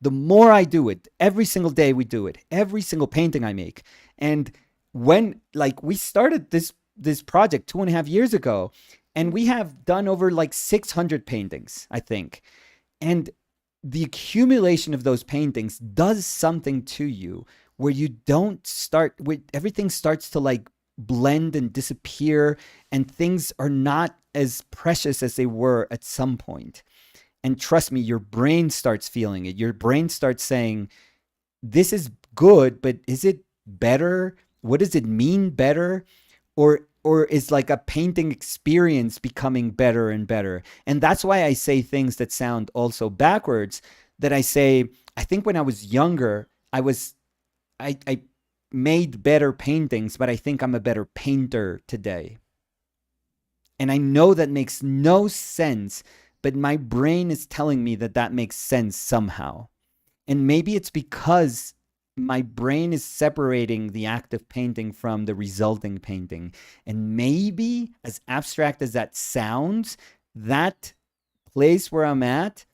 the more I do it, every single day we do it, every single painting I make. And when like we started this project 2.5 years ago, And we have done over like 600 paintings, I think. And the accumulation of those paintings does something to you where you don't start with everything starts to like blend and disappear, and things are not as precious as they were at some point. And trust me, your brain starts feeling it. Your brain starts saying, this is good, but is it better? What does it mean better? Or is like a painting experience becoming better and better? And that's why I say things that sound also backwards, that I say, I think when I was younger, I made better paintings, but I think I'm a better painter today. And I know that makes no sense, but my brain is telling me that that makes sense somehow. And maybe it's because my brain is separating the act of painting from the resulting painting. And maybe, as abstract as that sounds, that place where I'm at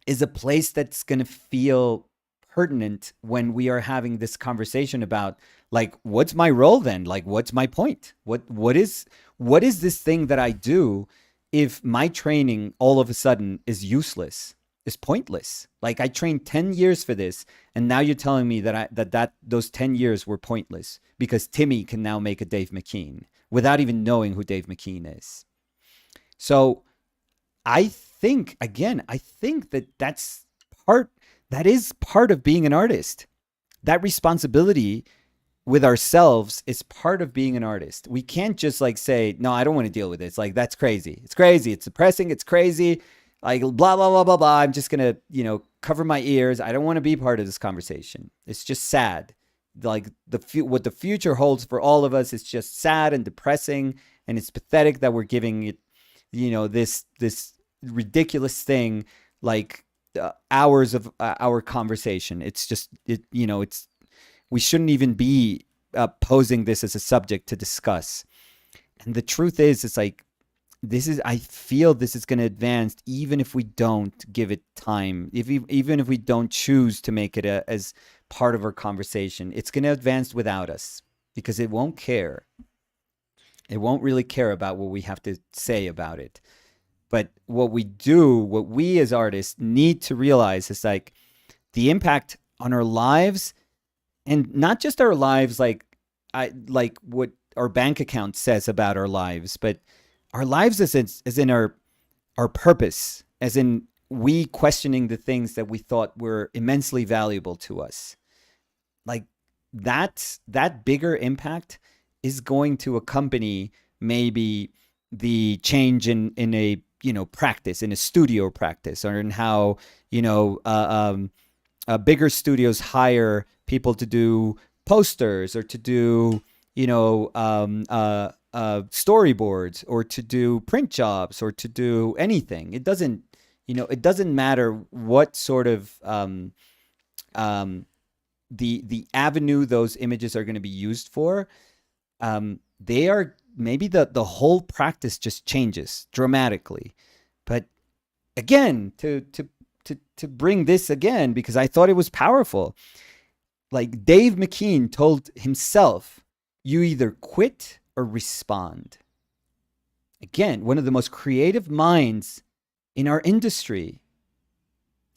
is a place that's going to feel pertinent when we are having this conversation about, like, what's my role then? Like, what's my point? What is this thing that I do if my training all of a sudden is useless? Is pointless. Like, I trained 10 years for this, and now you're telling me that those 10 years were pointless because Timmy can now make a Dave McKean without even knowing who Dave McKean is. So I think that is part of being an artist. That responsibility with ourselves is part of being an artist. We can't just like say, no, I don't want to deal with it. It's like, that's crazy. It's crazy. It's depressing. It's crazy. Like, blah, blah, blah, blah, blah. I'm just going to, cover my ears. I don't want to be part of this conversation. It's just sad. Like, what the future holds for all of us is just sad and depressing. And it's pathetic that we're giving it, this ridiculous thing, like hours of our conversation. It's just, we shouldn't even be posing this as a subject to discuss. And the truth is, it's like, I feel this is going to advance even if we don't give it time. Even if we don't choose to make it as part of our conversation, it's going to advance without us because it won't care. It won't really care about what we have to say about it. But what we as artists need to realize is like the impact on our lives, and not just our lives, like what our bank account says about our lives, but our lives as in our purpose, as in we questioning the things that we thought were immensely valuable to us. Like that bigger impact is going to accompany maybe the change in a practice, in a studio practice, or in how bigger studios hire people to do posters or to do storyboards or to do print jobs or to do anything. It doesn't matter what sort of the avenue those images are going to be used for. They are, maybe the whole practice just changes dramatically. But again, to bring this again, because I thought it was powerful. Like Dave McKean told himself, you either quit or respond. Again, one of the most creative minds in our industry,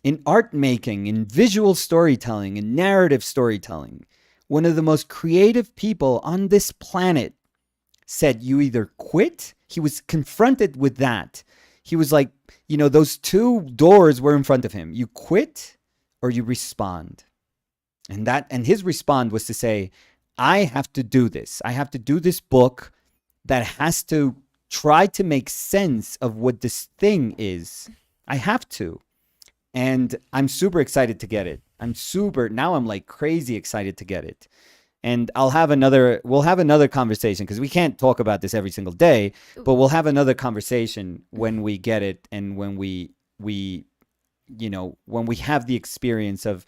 in art making, in visual storytelling, in narrative storytelling, one of the most creative people on this planet said, you either quit. He was confronted with that. He was like, those two doors were in front of him. You quit or you respond. And his response was to say, I have to do this. I have to do this book that has to try to make sense of what this thing is. I have to. And I'm super excited to get it. Now I'm like crazy excited to get it. And we'll have another conversation, because we can't talk about this every single day, but we'll have another conversation when we get it, and when we have the experience of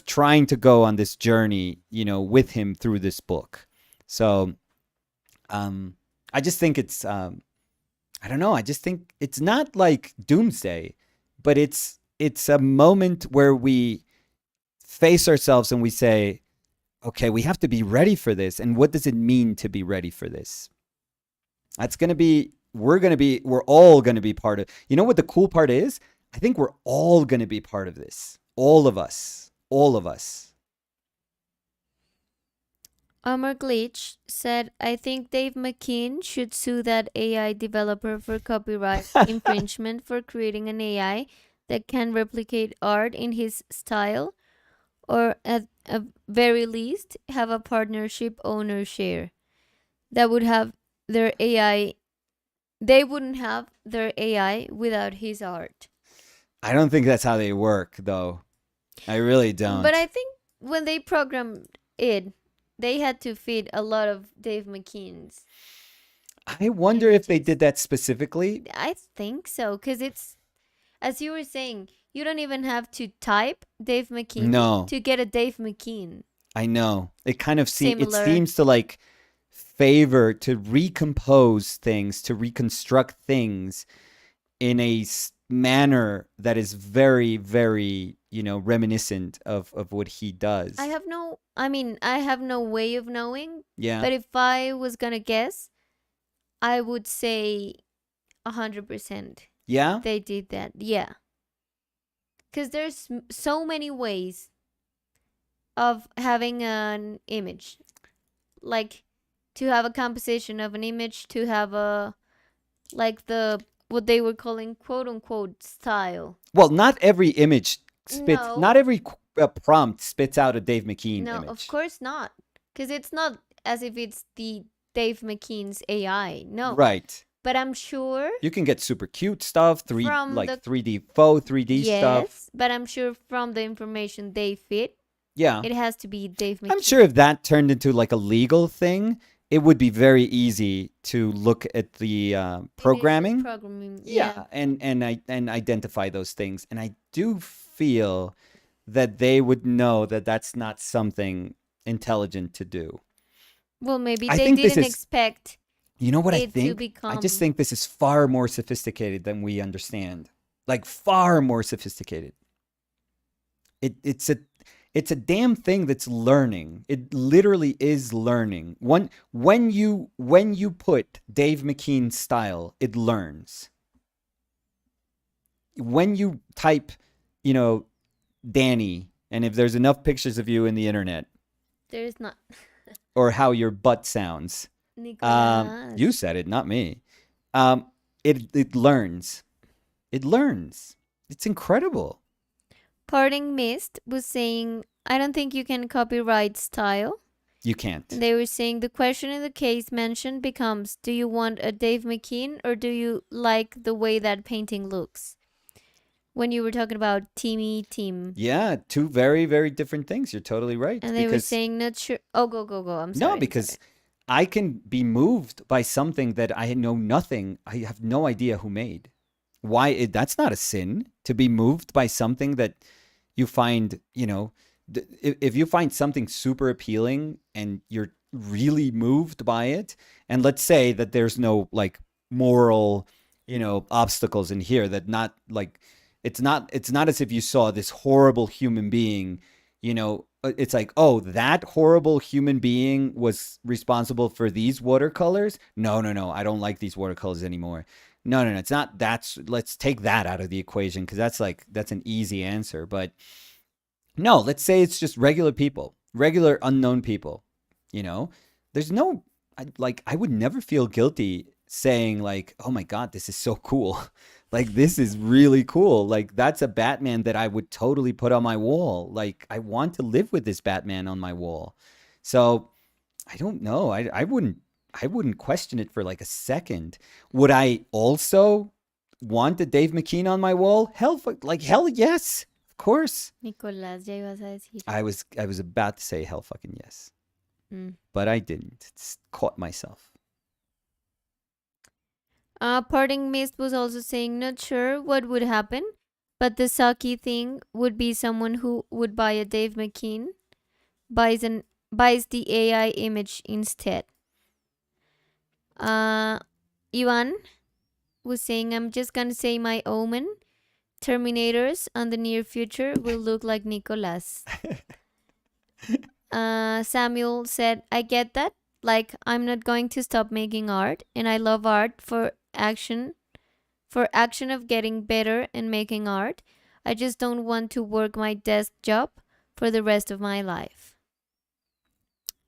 trying to go on this journey, with him through this book. So, I just think it's, I don't know. I just think it's not like doomsday, but it's a moment where we face ourselves and we say, okay, we have to be ready for this. And what does it mean to be ready for this? That's going to be we're all gonna be part of. You know what the cool part is? I think we're all gonna be part of this. All of us. All of us. Omar Glitch said, I think Dave McKean should sue that AI developer for copyright infringement for creating an AI that can replicate art in his style, or at a very least, have a partnership owner share. That would have their AI, they wouldn't have their AI without his art. I don't think that's how they work, though. I really don't. But I think when they programmed it, they had to feed a lot of Dave McKean's. I wonder if they did that specifically. I think so, because it's, as you were saying, you don't even have to type Dave McKean No. to get a Dave McKean. I know. It kind of it Similar. seems to like favor to recompose things, to reconstruct things in a manner that is very, very, reminiscent of what he does. I have no way of knowing, Yeah. but if I was gonna guess, I would say 100% Yeah. they did that. Yeah. Because there's so many ways of having an image. Like to have a composition of an image, to have what they were calling quote unquote style. Well, not every image spits, No. not every prompt spits out a Dave McKean No, image. of course not. Because it's not as if it's the Dave McKean's AI. No. Right. But I'm sure. You can get super cute stuff, From the- 3D faux 3D stuff. Yes, but I'm sure from the information they fit, Yeah. it has to be Dave McKean. I'm sure if that turned into like a legal thing, it would be very easy to look at the programming. Yeah. and identify those things. And I do feel that they would know that that's not something intelligent to do. Well, maybe I they think this didn't is- expect You know what I it to think? I become. just think this is far more sophisticated than we understand. Like far more sophisticated. It's a damn thing that's learning. It literally is learning. When you put Dave McKean style, it learns. When you type, Danny, and if there's enough pictures of you in the internet, There's not. or how your butt sounds, Nicolas. you said it, not me. It learns. It learns. It's incredible. Parting Mist was saying, I don't think you can copyright style. You can't. And they were saying the question in the case mentioned becomes, do you want a Dave McKean or do you like the way that painting looks? When you were talking about Teamy Team. Yeah, two very, very different things. You're totally right. And they were saying, not sure. Oh, go. I'm sorry. No, because I can be moved by something that I know nothing. I have no idea who made. Why? That's not a sin to be moved by something that you find, if you find something super appealing and you're really moved by it, and let's say that there's no like moral, obstacles in here, that not like, it's not as if you saw this horrible human being, it's like, oh, that horrible human being was responsible for these watercolors. No, I don't like these watercolors anymore. No, it's not. Let's take that out of the equation, because that's an easy answer. But no, let's say it's just regular people, regular unknown people. There's no, I would never feel guilty saying like, oh my God, this is so cool. Like, this is really cool. Like, that's a Batman that I would totally put on my wall. Like, I want to live with this Batman on my wall. So I don't know. I wouldn't question it for like a second. Would I also want a Dave McKean on my wall? Hell yes. Of course. Nicolás, ya ibas a decir. I was about to say hell fucking yes. But I didn't. It's caught myself. Parting Mist was also saying, not sure what would happen, but the sucky thing would be someone who would buy a Dave McKean, buys the AI image instead. Ivan was saying, I'm just gonna say my omen. Terminators on the near future will look like Nicolas. Samuel said, I get that. Like, I'm not going to stop making art, and I love art action of getting better and making art. I just don't want to work my desk job for the rest of my life.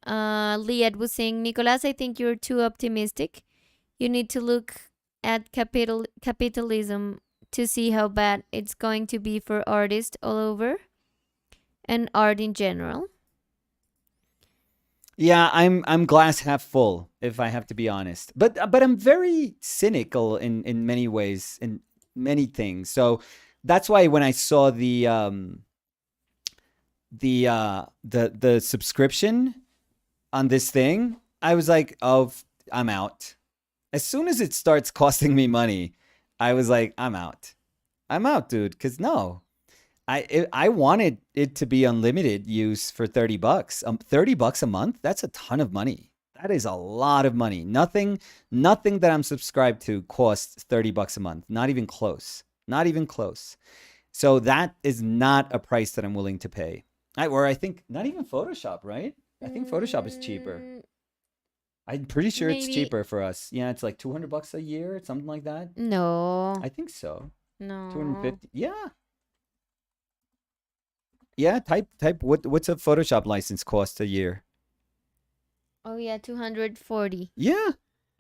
Liet was saying, Nicolas, I think you're too optimistic. You need to look at capitalism to see how bad it's going to be for artists all over and art in general. Yeah, I'm glass half full, if I have to be honest. But I'm very cynical in many ways, in many things. So that's why when I saw the subscription on this thing, I was like, oh, I'm out. As soon as it starts costing me money, I was like, I'm out. I'm out, dude. Because no, I wanted it to be unlimited use for $30. $30 a month. That's a ton of money. That is a lot of money. Nothing that I'm subscribed to costs $30 a month. Not even close. Not even close. So that is not a price that I'm willing to pay. I think not even Photoshop, right? I think Photoshop is cheaper. I'm pretty sure it's Maybe. cheaper for us. Yeah, it's like $200 a year, something like that. No. I think so. No. 250. Yeah. Yeah, type what's a Photoshop license cost a year? Oh yeah, 240. Yeah.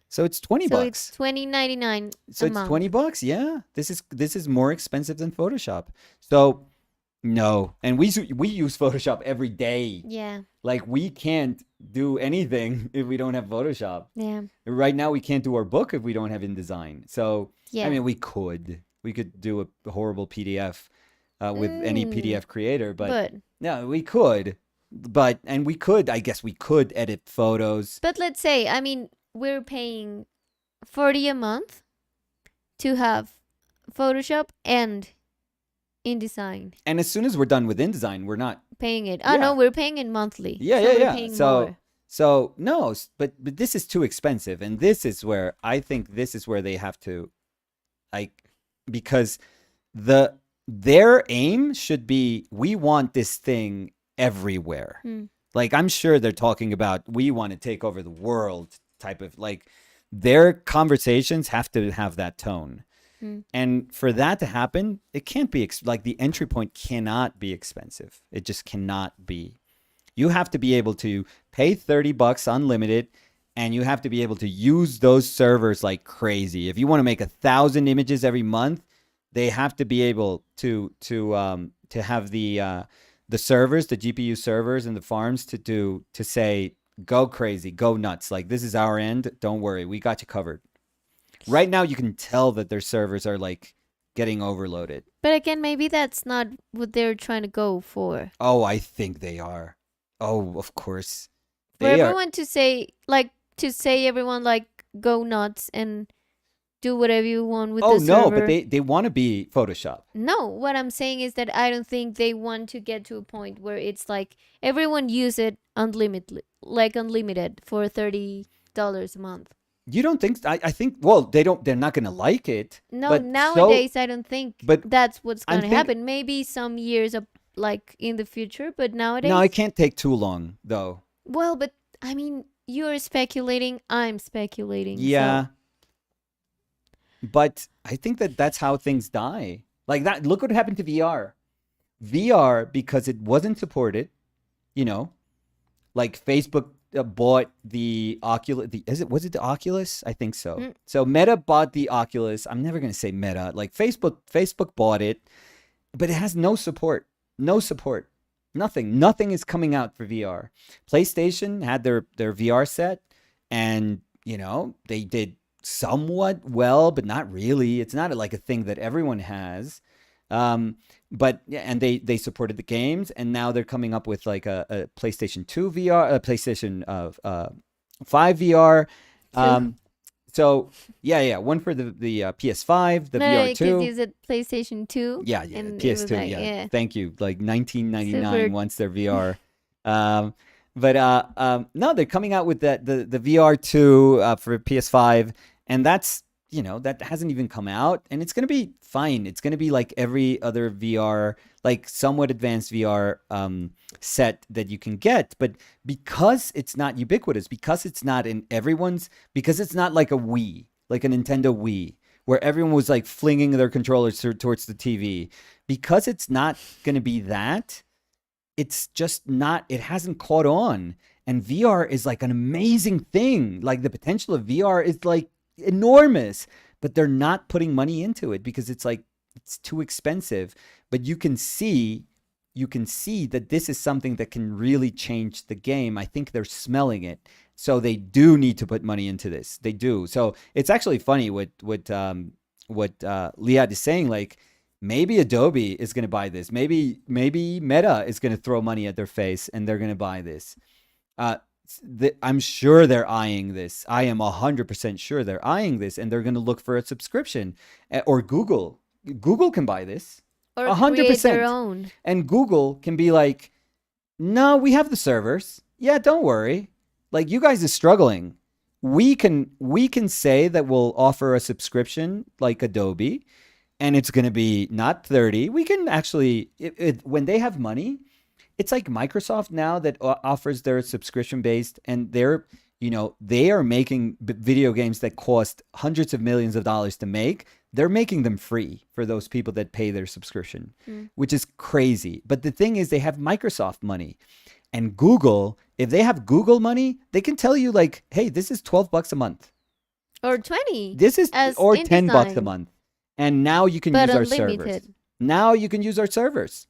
So it's 20 So it's bucks. $20.99 So a it's month. 20 bucks. Yeah. This is more expensive than Photoshop. So no. And we use Photoshop every day. Yeah. Like we can't do anything if we don't have Photoshop. Yeah. Right now we can't do our book if we don't have InDesign. So Yeah. I mean we could do a horrible PDF with any Mm, PDF creator, but but no, we could. And we could, I guess we could edit photos. but let's say, I mean, we're paying 40 a month to have Photoshop and InDesign. And as soon as we're done with InDesign, we're not. Paying it. Oh no, Yeah. we're paying it monthly. Yeah, So yeah, we're yeah. paying So more. so no, but this is too expensive, and this is where I think this is where they have to, like, because their aim should be we want this thing everywhere. Hmm. Like I'm sure they're talking about we want to take over the world type of like their conversations have to have that tone. Hmm. And for that to happen, it can't be like the entry point cannot be expensive. It just cannot be. You have to be able to pay $30 unlimited, and you have to be able to use those servers like crazy. If you want to make 1,000 images every month, they have to be able to have the servers, the GPU servers and the farms to say go crazy, go nuts. Like this is our end. Don't worry, we got you covered. Right now, you can tell that their servers are like getting overloaded. But again, maybe that's not what they're trying to go for. Oh, I think they are. Oh, of course. For They are. everyone to say everyone like go nuts and do whatever you want with Oh, the no, server. but they want to be Photoshop. No, what I'm saying is that I don't think they want to get to a point where it's like everyone use it unlimited for $30 a month. You don't think? I think. Well, they don't. They're not gonna like it. No, but nowadays I don't think but that's what's I'm gonna think- happen. Maybe some years like in the future, but nowadays. No, it can't take too long, though. Well, but I mean, you're speculating. I'm speculating. so- Yeah. But I think that's how things die. Like that. Look what happened to VR. VR, because it wasn't supported, like Facebook bought the Oculus. Was it the Oculus? I think so. Mm. So Meta bought the Oculus. I'm never gonna say Meta. Like Facebook bought it, but it has no support. No support. Nothing is coming out for VR. PlayStation had their VR set, and they did somewhat well, but not really. It's not like a thing that everyone has. But yeah, and they supported the games, and now they're coming up with like a PlayStation 2 VR, a PlayStation 5 VR. So yeah, one for the PS5, the no, VR because 2. it's a PlayStation 2. Yeah, and it was PS2. like, yeah, thank you. Like 1999 Super- once they're VR. But no, they're coming out with the VR2 for PS5, and that's that hasn't even come out, and it's gonna be fine. It's gonna be like every other VR, like somewhat advanced VR set that you can get, but because it's not ubiquitous, because it's not in everyone's, because it's not like a Wii. like a Nintendo Wii, where everyone was like flinging their controllers towards the TV. Because it's not going to be that, it's just not, it hasn't caught on. And VR is like an amazing thing. Like the potential of VR is like enormous, but they're not putting money into it because it's like, it's too expensive. But you can see that this is something that can really change the game. I think they're smelling it. So they do need to put money into this. They do. So it's actually funny what Liat is saying. Like, maybe Adobe is going to buy this. Maybe Meta is going to throw money at their face and they're going to buy this. I'm sure they're eyeing this. I am 100% sure they're eyeing this, and they're going to look for a subscription. Or Google can buy this. Or 100%. create their own. And Google can be like, no, we have the servers. Yeah, don't worry. Like, you guys are struggling. We can say that we'll offer a subscription like Adobe, and it's going to be not 30. We can actually, when they have money, it's like Microsoft now that offers their subscription based, and they are making video games that cost hundreds of millions of dollars to make. They're making them free for those people that pay their subscription, which is crazy. But the thing is, they have Microsoft money. And Google, if they have Google money, they can tell you like, hey, this is $12 a month. Or 20. This is, or $10 a InDesign. month. And now you can But use our unlimited. servers. Now you can use our servers.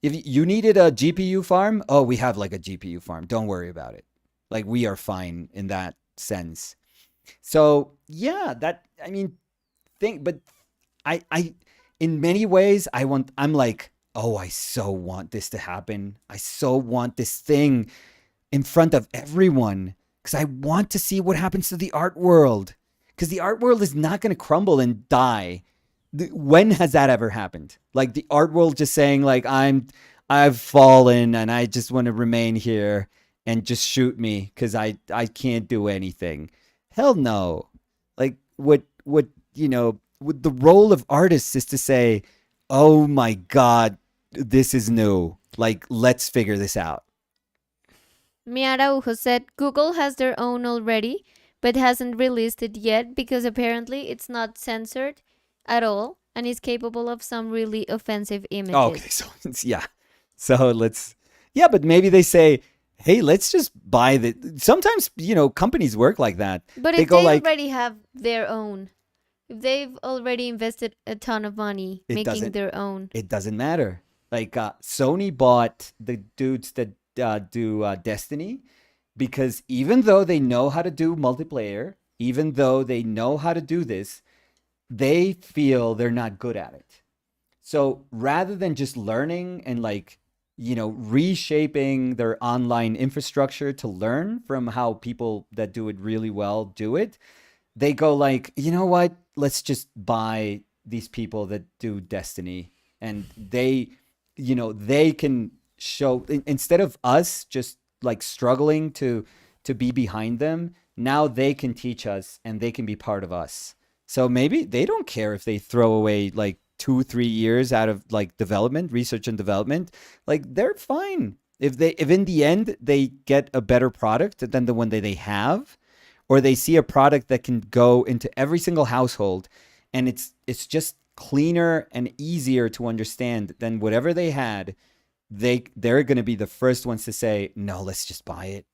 If you needed a GPU farm, oh, we have like a GPU farm. Don't worry about it. Like, we are fine in that sense. So yeah, but I in many ways I'm like, oh, I so want this to happen. I so want this thing in front of everyone because I want to see what happens to the art world, because the art world is not going to crumble and die. When has that ever happened? Like the art world just saying like, I've fallen and I just want to remain here and just shoot me because I can't do anything. Hell no. Like what the role of artists is to say, oh my God, this is new. Like, let's figure this out. Mia Araujo said Google has their own already, but hasn't released it yet because apparently it's not censored at all and is capable of some really offensive images. Okay, so yeah. So but maybe they say, hey, let's just buy the. Sometimes, companies work like that. But they if go they like, already have their own, if they've already invested a ton of money making their own. It doesn't matter. Like Sony bought the dudes that do Destiny because even though they know how to do multiplayer, even though they know how to do this, they feel they're not good at it. So rather than just learning and reshaping their online infrastructure to learn from how people that do it really well do it, they go like, you know what? Let's just buy these people that do Destiny, and they can show, instead of us just like struggling to be behind them, now they can teach us and they can be part of us. So maybe they don't care if they throw away like 2-3 years out of like research and development. Like, they're fine if in the end they get a better product than the one that they have, or they see a product that can go into every single household and it's just cleaner and easier to understand than whatever they had. They're going to be the first ones to say, no, let's just buy it.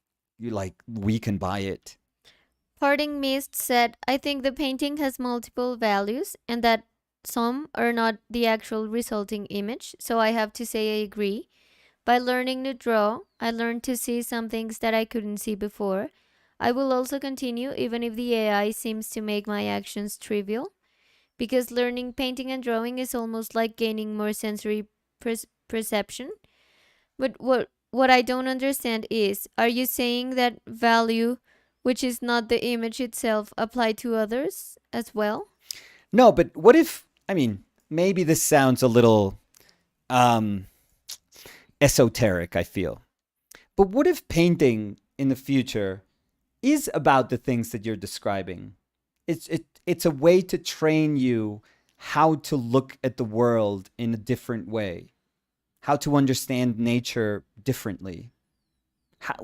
We can buy it. Parting Mist said, I think the painting has multiple values and that some are not the actual resulting image, so I have to say I agree. By learning to draw, I learned to see some things that I couldn't see before. I will also continue even if the AI seems to make my actions trivial, because learning painting and drawing is almost like gaining more sensory perception. But what I don't understand is, are you saying that value, which is not the image itself, apply to others as well? No, but what if, maybe this sounds a little esoteric, I feel. But what if painting in the future is about the things that you're describing? It's a way to train you how to look at the world in a different way, how to understand nature differently.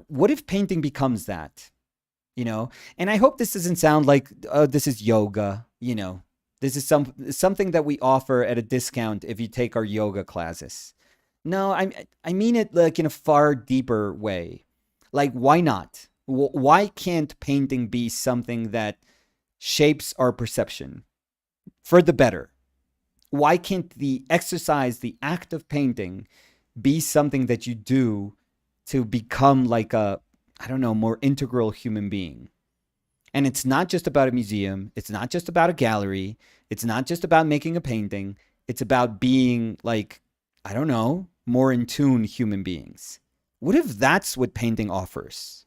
What if painting becomes that? you know. And I hope this doesn't sound like this is yoga, you know. This is something that we offer at a discount if you take our yoga classes. No, I mean it like in a far deeper way. Like, why not? Why can't painting be something that shapes our perception for the better? Why can't the exercise, the act of painting, be something that you do to become like a, I don't know, more integral human being? And it's not just about a museum. It's not just about a gallery. It's not just about making a painting. It's about being like, I don't know, more in tune human beings. What if that's what painting offers?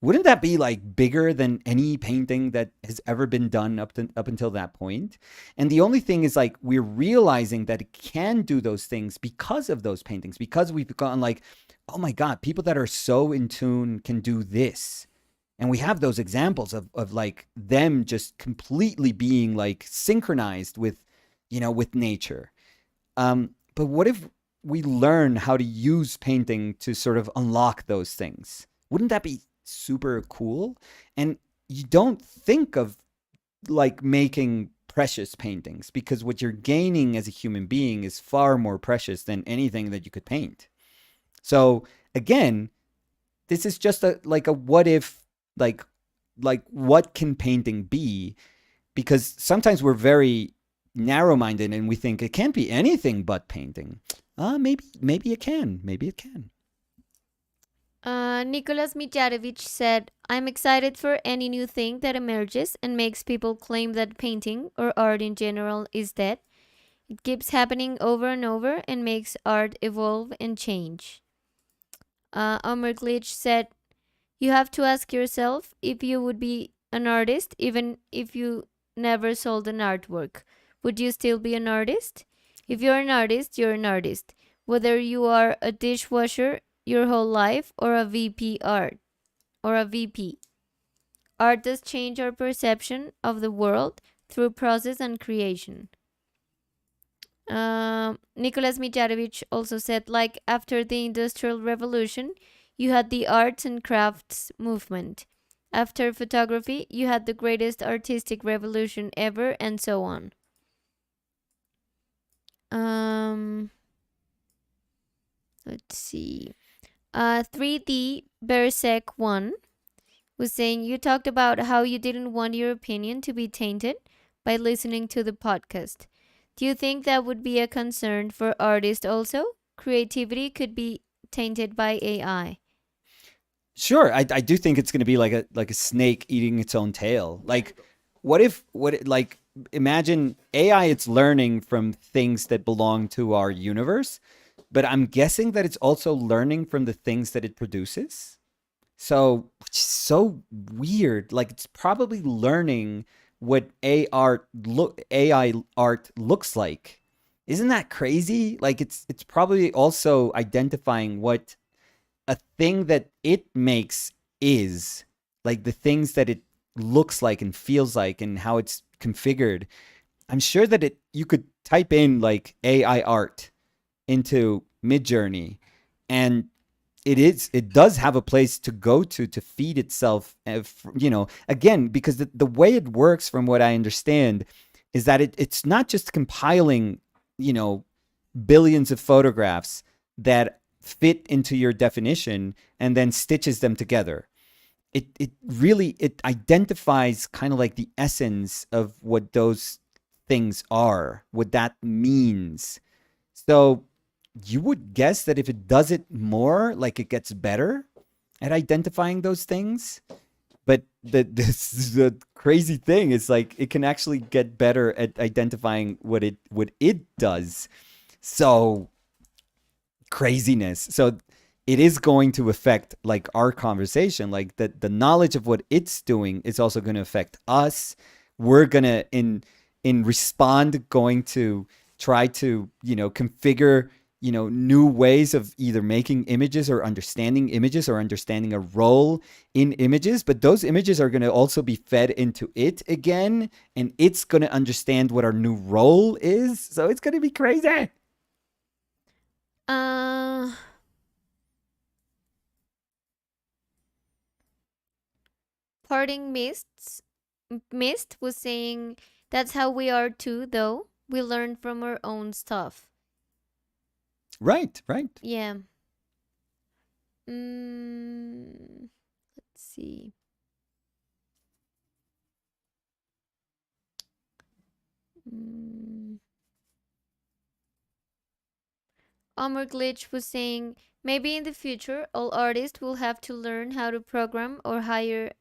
Wouldn't that be like bigger than any painting that has ever been done up until that point? And the only thing is like we're realizing that it can do those things because of those paintings, because we've gone like, oh my God, people that are so in tune can do this. And we have those examples of like them just completely being like synchronized with, you know, with nature. But what if we learn how to use painting to sort of unlock those things? Wouldn't that be super cool? And you don't think of like making precious paintings because what you're gaining as a human being is far more precious than anything that you could paint. So again, this is just a like a what if, like what can painting be? Because sometimes we're very narrow-minded and we think it can't be anything but painting. Maybe it can. Maybe it can. Nicholas Mijarevich said, I'm excited for any new thing that emerges and makes people claim that painting or art in general is dead. It keeps happening over and over and makes art evolve and change. Omar Glitch said, you have to ask yourself if you would be an artist even if you never sold an artwork. Would you still be an artist? If you're an artist, you're an artist. Whether you are a dishwasher your whole life or a VP art or a VP. Art does change our perception of the world through process and creation. Nicholas Mijarevich also said, like after the Industrial Revolution, you had the arts and crafts movement. After photography, you had the greatest artistic revolution ever, and so on. Um, let's see. 3D Bersec 1 was saying, you talked about how you didn't want your opinion to be tainted by listening to the podcast. Do you think that would be a concern for artists also? Creativity could be tainted by AI. Sure, I do think it's going to be like a snake eating its own tail. Like, like imagine AI, it's learning from things that belong to our universe, but I'm guessing that it's also learning from the things that it produces. So, which is so weird. Like, it's probably learning what AI art looks like. Isn't that crazy? Like, it's probably also identifying what a thing that it makes is, like the things that it looks like and feels like and how it's configured. I'm sure that it you could type in like AI art into Midjourney, and it does have a place to go to feed itself. You know, again, because the way it works, from what I understand, is that it's not just compiling, you know, billions of photographs that fit into your definition and then stitches them together. It really it identifies kind of like the essence of what those things are, what that means. So you would guess that if it does it more, like it gets better at identifying those things. But the crazy thing is like it can actually get better at identifying what it does. So craziness. So it is going to affect like our conversation. Like the knowledge of what it's doing is also going to affect us. We're gonna in respond going to try to, you know, configure, you know, new ways of either making images or understanding a role in images. But those images are going to also be fed into it again, and it's going to understand what our new role is. So it's going to be crazy. Uh, Parting Mist was saying, "That's how we are too, though. We learn from our own stuff." Right, right. Yeah. Let's see. Mm. Omar Glitch was saying, maybe in the future, all artists will have to learn how to program or hire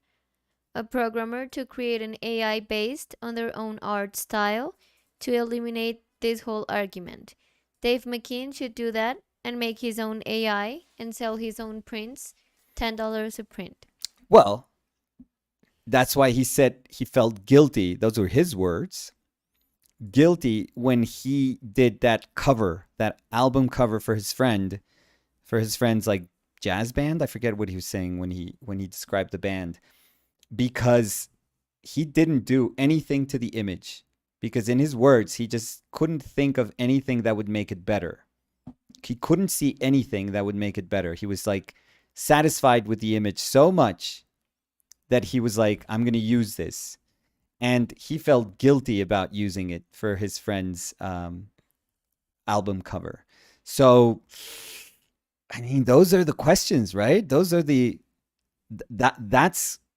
a programmer to create an AI based on their own art style to eliminate this whole argument. Dave McKean should do that and make his own AI and sell his own prints, $10 a print. Well, that's why he said he felt guilty. Those were his words. Guilty when he did that cover, that album cover for his friend's like jazz band. I forget what he was saying when he described the band, because he didn't do anything to the image, because in his words he just couldn't think of anything that would make it better. He couldn't see anything that would make it better. He was like satisfied with the image so much that he was like, I'm going to use this. And he felt guilty about using it for his friend's album cover. So, I mean, those are the questions, right? Those are the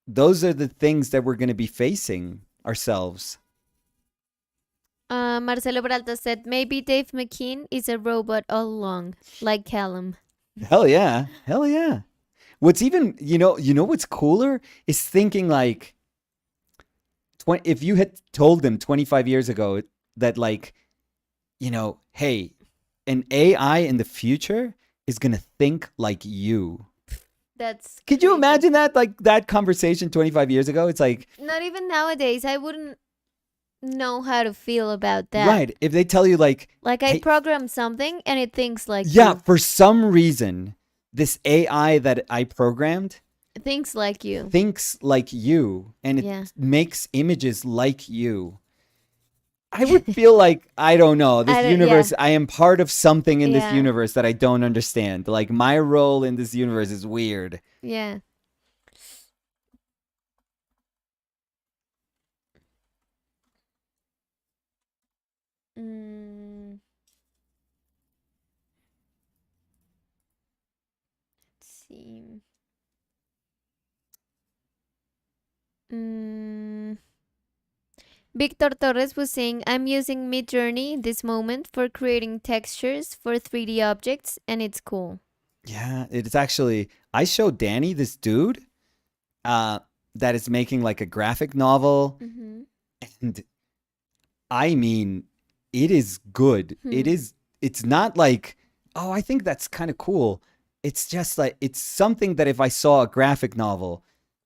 those are the things that we're going to be facing ourselves. Marcelo Peralta said, maybe Dave McKean is a robot all along, like Callum. Hell yeah. Hell yeah. What's even, what's cooler is thinking like, if you had told them 25 years ago that like, hey, an AI in the future is going to think like you. That's Could you crazy. imagine that? Like that conversation 25 years ago? It's like, Not even nowadays. I wouldn't know how to feel about that. right. If they tell you like Like I hey, programmed something and it thinks like yeah, you. for some reason, this AI that I programmed It thinks like you. thinks like you and it Yeah. makes images like you. I would feel like, I don't know, this universe, I am part of something in this Yeah. universe that I don't understand. Like my role in this universe is weird. Yeah. Mm, let's see. Mm, Victor Torres was saying, I'm using Midjourney in this moment for creating textures for 3D objects, and it's cool. Yeah, it's actually, I showed Danny this dude that is making like a graphic novel. Mm-hmm. And I mean, it is good. It's not like, oh, I think that's kind of cool. It's just like, it's something that if I saw a graphic novel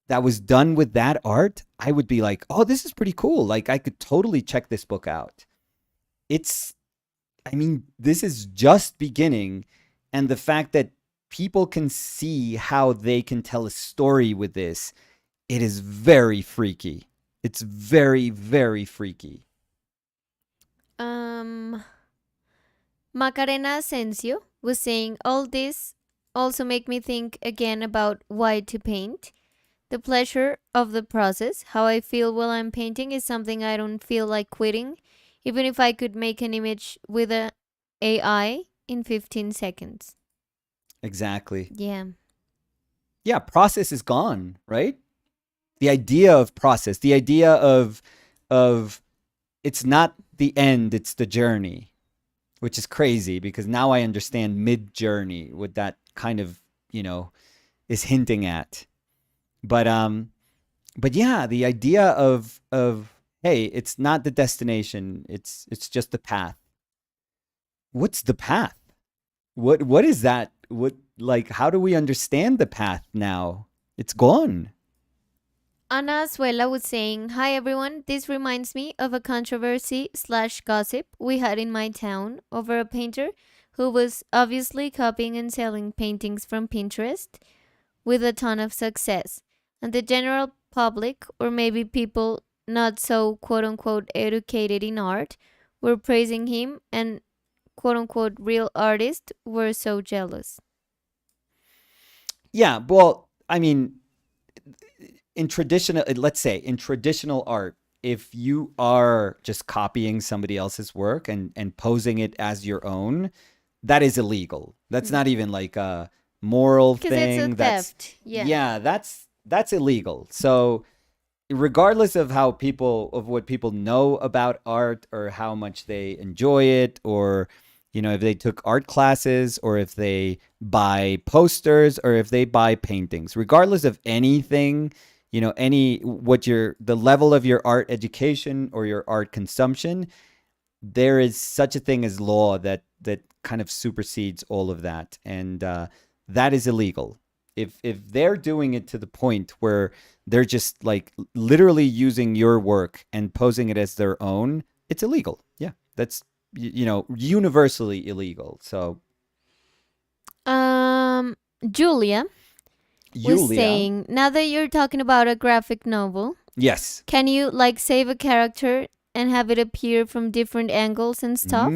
that was done with that art, I would be like, oh, this is pretty cool. Like, I could totally check this book out. I mean, this is just beginning. And the fact that people can see how they can tell a story with this, it is very freaky. It's very, very freaky. Macarena Asensio was saying, all this also make me think again about why to paint. The pleasure of the process, how I feel while I'm painting, is something I don't feel like quitting, even if I could make an image with a AI in 15 seconds. Exactly. Yeah. Yeah, process is gone, right? The idea of process, the idea of it's not the end, it's the journey, which is crazy because now I understand mid-journey what that kind of, is hinting at. But yeah, the idea of hey, it's not the destination, it's just the path. What's the path? What is that? What, like, how do we understand the path now? It's gone. Ana Azuela was saying, hi everyone, this reminds me of a controversy slash gossip we had in my town over a painter who was obviously copying and selling paintings from Pinterest with a ton of success. And the general public, or maybe people not so quote unquote educated in art, were praising him, and quote unquote real artists were so jealous. Yeah, well, I mean, in traditional, let's say in traditional art, if you are just copying somebody else's work and posing it as your own, that is illegal. That's not even like a moral Because it's a thing. That's theft. Yeah. yeah, that's illegal. So regardless of how people of what people know about art or how much they enjoy it, or if they took art classes, or if they buy posters, or if they buy paintings, regardless of anything, any what your the level of your art education or your art consumption, there is such a thing as law that kind of supersedes all of that, and that is illegal. If they're doing it to the point where they're just like literally using your work and posing it as their own, it's illegal. Yeah, that's universally illegal. So Julia was Julia, saying, now that you're talking about a graphic novel, yes. can you like save a character and have it appear from different angles and stuff?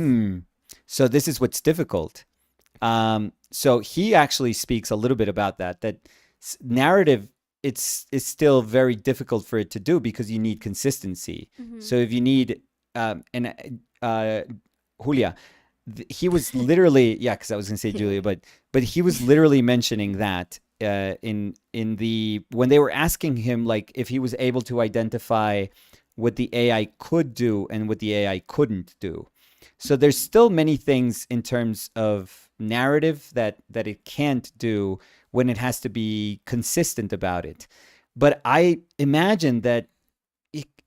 So this is what's difficult. So he actually speaks a little bit about that narrative. It's still very difficult for it to do because you need consistency. So if you need Julia, he was literally, yeah, because I was gonna say Julia, but he was literally mentioning that in the when they were asking him like if he was able to identify what the AI could do and what the AI couldn't do. So there's still many things in terms of narrative that it can't do when it has to be consistent about it. But I imagine that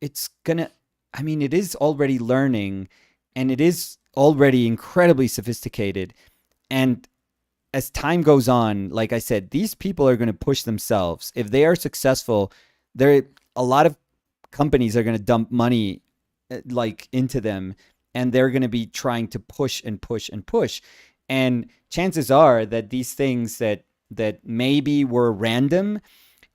it's gonna, I mean, it is already learning, and it is already incredibly sophisticated. And as time goes on, like I said, these people are going to push themselves. If they are successful, a lot of companies are going to dump money like into them, and they're going to be trying to push and push and push. And chances are that these things that maybe were random,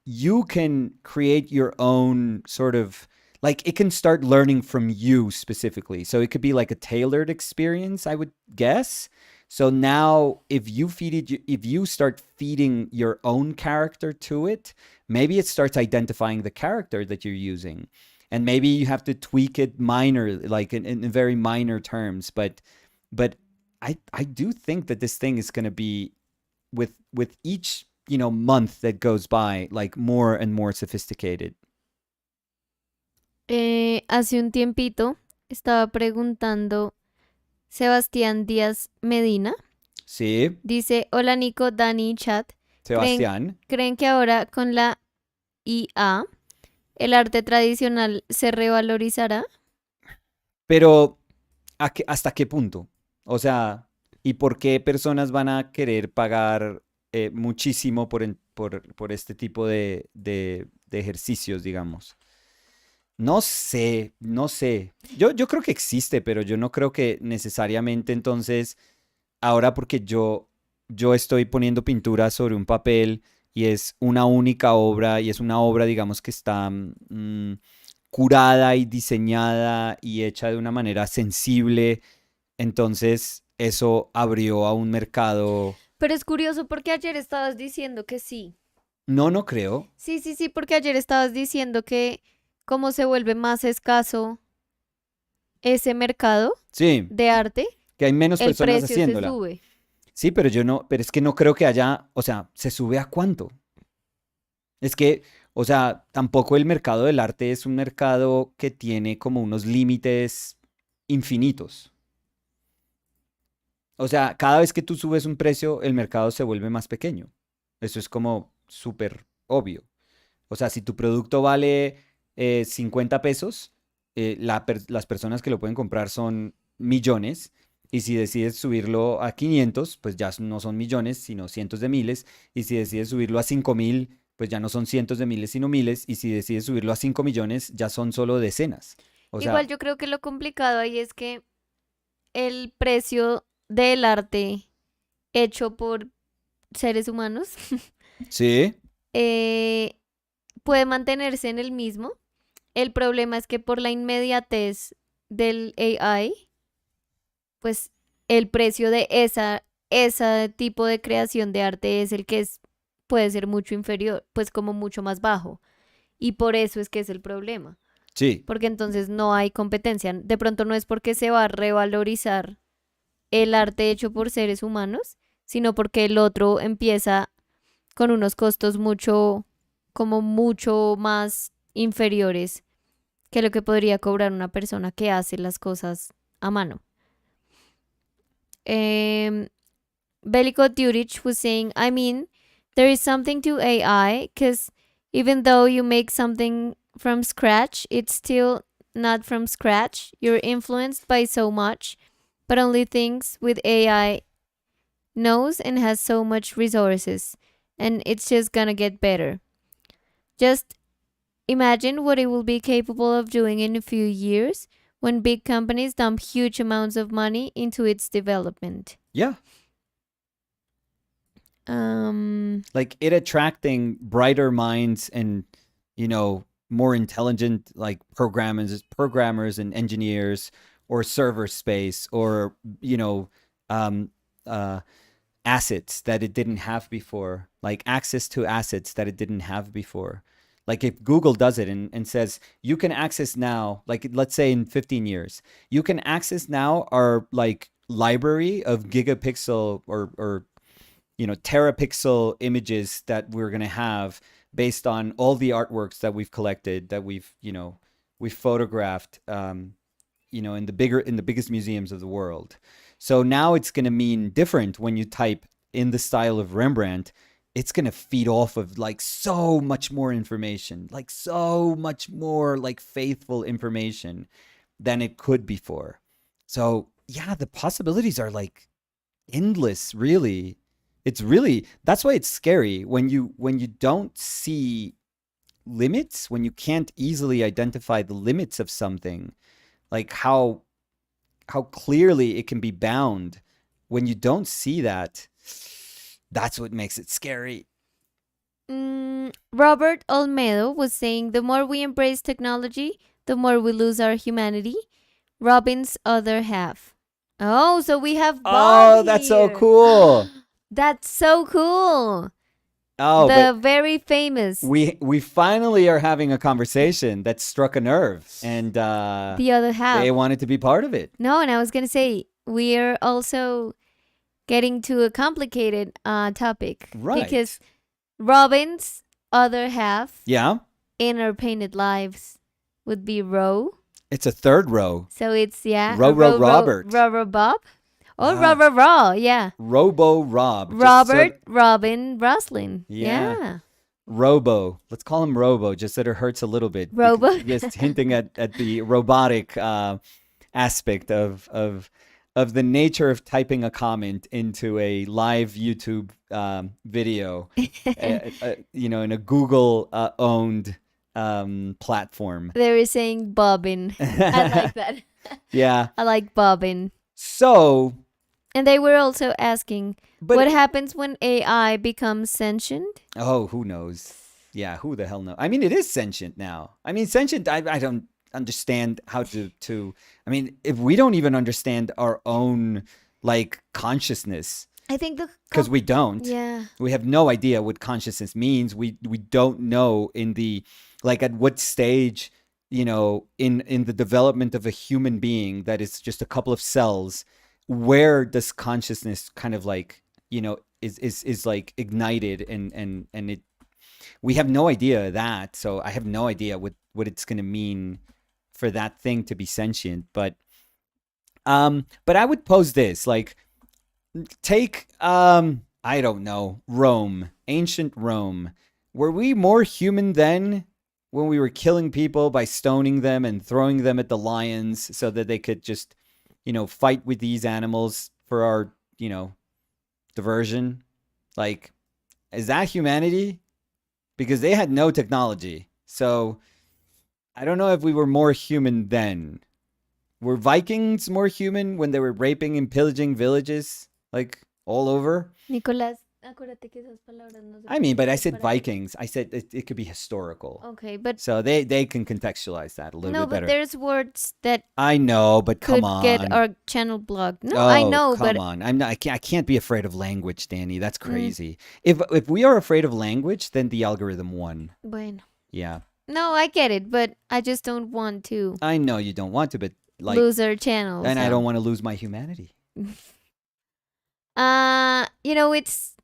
you can create your own sort of, like, it can start learning from you specifically. So it could be like a tailored experience, I would guess. So now if you start feeding your own character to it, maybe it starts identifying the character that you're using. And maybe you have to tweak it minor, like in very minor terms. But I do think that this thing is going to be with each month that goes by, like more and more sophisticated. Hace un tiempito estaba preguntando Sebastián Díaz Medina. Sí, Dice, hola Nico, Dani y Chat. Sebastián. ¿Creen que ahora con la IA el arte tradicional se revalorizará? Pero ¿hasta qué punto? O sea, ¿y por qué personas van a querer pagar muchísimo por este tipo de ejercicios, digamos? No sé, no sé. Yo creo que existe, pero yo no creo que necesariamente entonces, ahora porque yo estoy poniendo pintura sobre un papel y es una única obra y es una obra, digamos, que está curada y diseñada y hecha de una manera sensible, entonces eso abrió a un mercado. Pero es curioso porque ayer estabas diciendo que sí. No creo. Sí, porque ayer estabas diciendo que como se vuelve más escaso ese mercado Sí, de arte, que hay menos el personas precio se haciéndola. sube. Sí, pero pero es que no creo que haya, o sea, ¿se sube a cuánto? Es que, o sea, tampoco el mercado del arte es un mercado que tiene como unos límites infinitos. O sea, cada vez que tú subes un precio, el mercado se vuelve más pequeño. Eso es como súper obvio. O sea, si tu producto vale 50 pesos, las personas que lo pueden comprar son millones. Y si decides subirlo a 500, pues ya no son millones, sino cientos de miles. Y si decides subirlo a 5.000, pues ya no son cientos de miles, sino miles. Y si decides subirlo a 5 millones, ya son solo decenas. O sea, Igual yo creo que lo complicado ahí es que el precio del arte hecho por seres humanos sí, puede mantenerse en el mismo. El problema es que por la inmediatez del AI, pues el precio de ese tipo de creación de arte es el que puede ser mucho inferior, pues como mucho más bajo. y por eso es que es el problema. Sí. Porque entonces no hay competencia. De pronto no es porque se va a revalorizar el arte hecho por seres humanos, sino porque el otro empieza con unos costos mucho más inferiores que lo que podría cobrar una persona que hace las cosas a mano. Veliko Djuric was saying, I mean, there is something to AI because even though you make something from scratch, it's still not from scratch. You're influenced by so much, but only things with AI knows and has so much resources, and it's just gonna get better. Just imagine what it will be capable of doing in a few years when big companies dump huge amounts of money into its development. Yeah. Like it attracting brighter minds and, you know, more intelligent like programmers and engineers or server space or, you know, assets that it didn't have before, like access to assets that it didn't have before. Like if Google does it and says, you can access now, like let's say in 15 years, you can access now our like library of gigapixel or you know, terapixel images that we're going to have based on all the artworks that we've collected, that we've photographed, you know, in the biggest museums of the world. So now it's going to mean different when you type in the style of Rembrandt. It's going to feed off of like so much more information, like so much more like faithful information than it could before. So yeah, the possibilities are like endless, really. It's really, that's why it's scary when you don't see limits, when you can't easily identify the limits of something, like how clearly it can be bound. When you don't see that, that's what makes it scary. Robert Olmedo was saying, the more we embrace technology, the more we lose our humanity. Robin's other half. Oh, so we have Bob Oh, that's here. so cool. That's so cool. Oh, the but very famous. we finally are having a conversation that struck a nerve, and the other half. they wanted to be part of it. No, and I was going to say, we are also getting to a complicated topic. Right. Because Robin's other half Yeah. in our painted lives would be Ro. It's a third row. So it's, yeah. Robert. Ro Bob. Oh, Ah. Ro, yeah. Robo Rob. Robert, Robin, Roslin. Yeah. Yeah. Robo. Let's call him Robo, just that it hurts a little bit. Robo. Just hinting at the robotic aspect of the nature of typing a comment into a live YouTube video, you know, in a Google owned platform. They were saying bobbin. I like that. Yeah. I like bobbin. So. And they were also asking, But what happens when AI becomes sentient? Oh, who knows? Yeah, who the hell knows? I mean, it is sentient now. I mean, sentient, I don't understand how to I mean, if we don't even understand our own, like, consciousness. I think because we don't. Yeah. We have no idea what consciousness means. We don't know in the, like, at what stage, you know, in the development of a human being that is just a couple of cells, where does consciousness kind of like, you know, is like ignited and it, we have no idea of that. So I have no idea what it's going to mean for that thing to be sentient. But I would pose this, like, take, I don't know, Rome, ancient Rome. Were we more human then when we were killing people by stoning them and throwing them at the lions so that they could just, you know, fight with these animals for our, you know, diversion? Like, is that humanity? Because they had no technology. So I don't know if we were more human then. Were Vikings more human when they were raping and pillaging villages, like, all over? Nicolás, acuérdate que esas palabras no se I mean, but I pueden said separar. Vikings. I said it could be historical. Okay, but So they can contextualize that a little no, bit but better. there's words that I know, but could come on. get our channel blocked. No, Oh, I know, come but on. I can't be afraid of language, Danny. That's crazy. If we are afraid of language, then the algorithm won. bueno. Yeah. No, I get it, but I just don't want to I know you don't want to, but like, lose our channel. and I So. don't want to lose my humanity. It's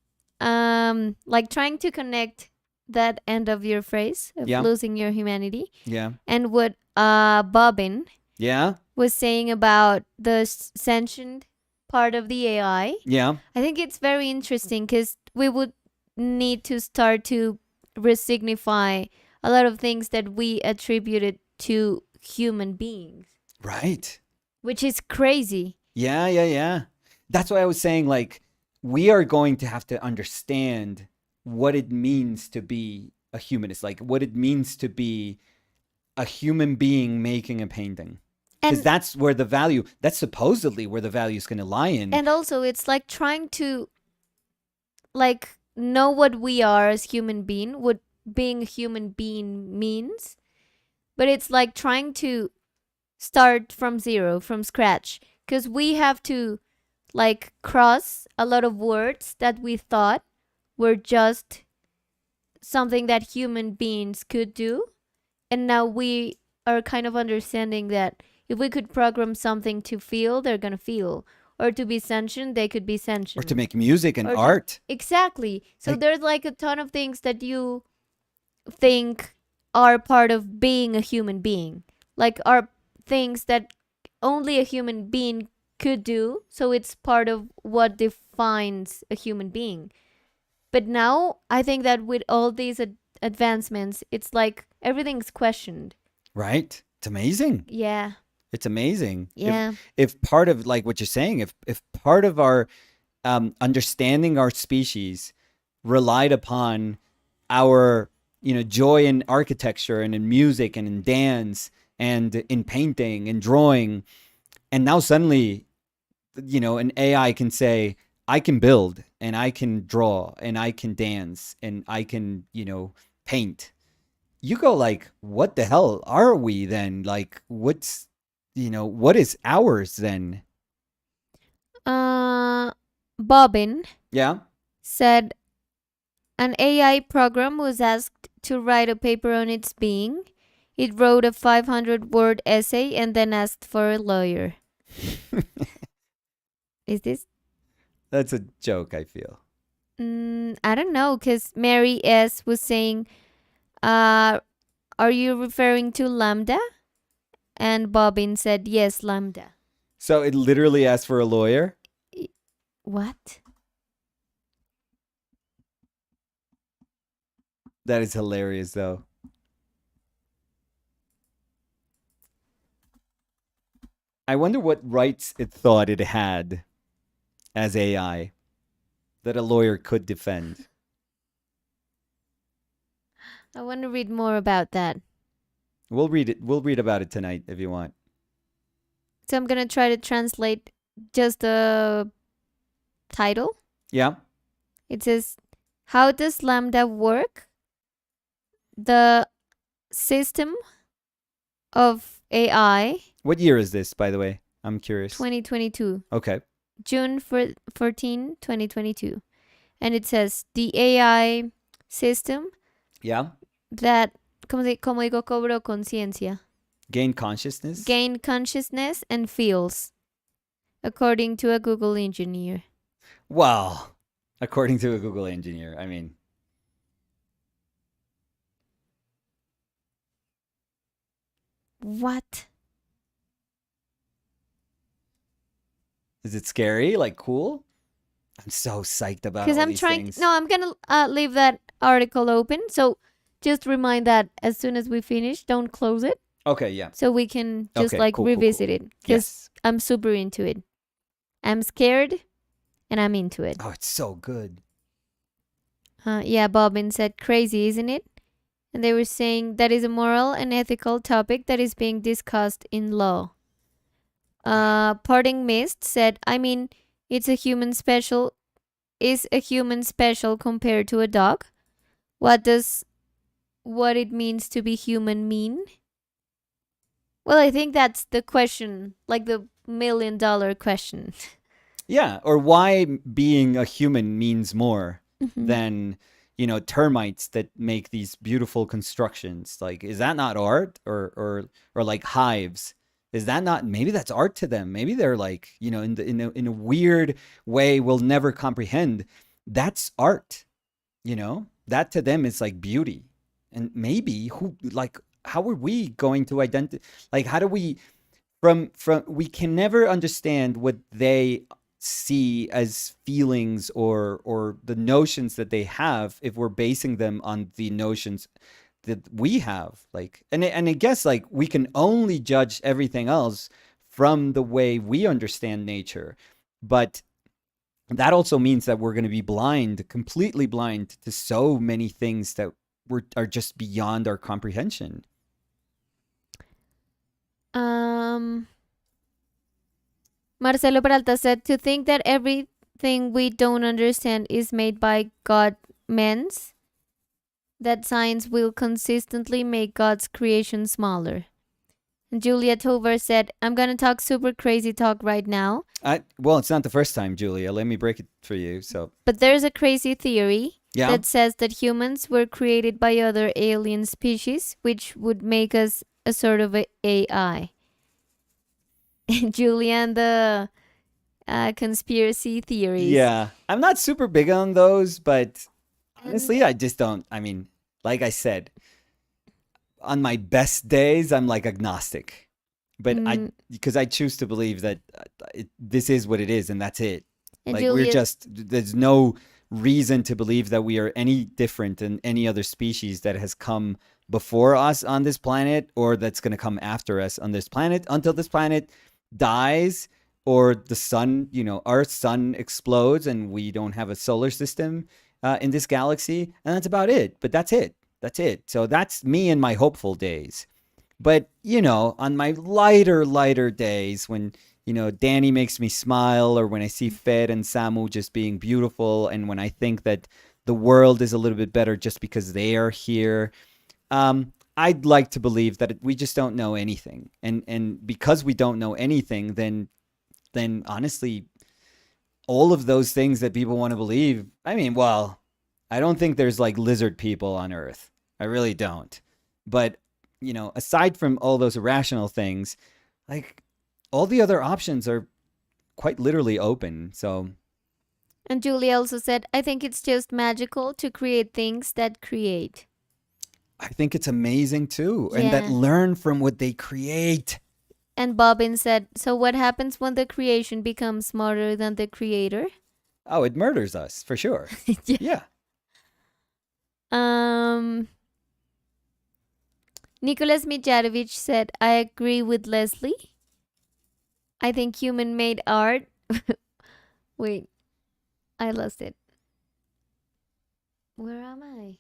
like trying to connect that end of your phrase of Yeah. losing your humanity Yeah. and what Bobbin Yeah. was saying about the sentient part of the AI. Yeah. I think it's very interesting because we would need to start to resignify a lot of things that we attributed to human beings, Right. which is crazy. Yeah. Yeah. Yeah. That's why I was saying, like, we are going to have to understand what it means to be a humanist, like what it means to be a human being making a painting. Because And that's where the value, that's supposedly where the value is going to lie in. and also it's like trying to like know what we are as human being, what being a human being means, but it's like trying to start from zero, from scratch, because we have to like cross a lot of words that we thought were just something that human beings could do, and now we are kind of understanding that if we could program something to feel, they're gonna feel, or to be sentient, they could be sentient, or to make music and Or to- art. Exactly. So Like- there's like a ton of things that you think are part of being a human being. Like are things that only a human being could do. So it's part of what defines a human being. But now I think that with all these advancements, it's like everything's questioned. Right? It's amazing. Yeah. It's amazing. Yeah. If part of, like what you're saying, if part of our understanding our species relied upon our joy in architecture and in music and in dance and in painting and drawing, and now suddenly an AI can say, I can build and I can draw and I can dance and I can paint. You go like, what the hell are we then? Like, what is ours then? Bobbin Yeah. said an AI program was asked to write a paper on its being. It wrote a 500-word essay and then asked for a lawyer. Is this? That's a joke, I feel. I don't know, because Mary S. was saying, are you referring to Lambda? And Bobbin said, yes, Lambda. So it literally asked for a lawyer? What? That is hilarious, though. I wonder what rights it thought it had as AI that a lawyer could defend. I want to read more about that. We'll read it. We'll read about it tonight if you want. So I'm going to try to translate just the title. Yeah. It says, how does Lambda work? The system of AI. What year is this, by the way? I'm curious. 2022. Okay. June 14, 2022. And it says, the AI system Yeah. that, como digo, cobró conciencia, Gain consciousness. gain consciousness and feels, according to a Google engineer. Well, according to a Google engineer. I mean, What? is it scary? Like, cool? I'm so psyched about Because all I'm these trying. things. No, I'm gonna leave that article open. So just remind that as soon as we finish, don't close it, Okay, yeah. so we can just Okay, like cool, revisit it. Because Yes. I'm super into it. I'm scared, and I'm into it. Oh, it's so good. Yeah, Bobbin said, crazy, isn't it? And they were saying that is a moral and ethical topic that is being discussed in law. Parting Mist said, I mean, is a human special compared to a dog? What does what it means to be human mean? Well, I think that's the question, like the $1 million question. Yeah, or why being a human means more Mhm. than, termites that make these beautiful constructions. Like, is that not art? Or like hives? Is that not, maybe that's art to them? Maybe they're like, in a weird way we'll never comprehend. That's art, that to them is like beauty. And maybe how are we going to identify, like, how do we, from we can never understand what they see as feelings or the notions that they have if we're basing them on the notions that we have. Like, and I guess, like, we can only judge everything else from the way we understand nature, but that also means that we're going to be completely blind to so many things that are just beyond our comprehension. Marcelo Peralta said, to think that everything we don't understand is made by God means that science will consistently make God's creation smaller. And Julia Tovar said, I'm going to talk super crazy talk right now. Well, it's not the first time, Julia. Let me break it for you. But there's a crazy theory Yeah. that says that humans were created by other alien species, which would make us a sort of AI. Julia and the conspiracy theories. Yeah. I'm not super big on those, but honestly, I just don't. I mean, like I said, on my best days, I'm like agnostic. But because I choose to believe that this is what it is, and that's it. And Like, Julia, there's no reason to believe that we are any different than any other species that has come before us on this planet, or that's going to come after us on this planet, until this planet dies, or the sun, our sun explodes and we don't have a solar system in this galaxy, and that's about it. But that's it. So that's me in my hopeful days. But, on my lighter days, when, Danny makes me smile, or when I see Fed and Samu just being beautiful, and when I think that the world is a little bit better just because they are here, I'd like to believe that we just don't know anything. And because we don't know anything, then honestly, all of those things that people want to believe, I mean, well, I don't think there's like lizard people on Earth. I really don't. But, aside from all those irrational things, like, all the other options are quite literally open. So. And Julia also said, I think it's just magical to create things that create. I think it's amazing too. And that Yeah. learn from what they create. And Bobbin said, so what happens when the creation becomes smarter than the creator? Oh, it murders us for sure. Yeah. Nicholas Mijarovich said, I agree with Leslie. I think human-made art... Wait, I lost it. Where am I?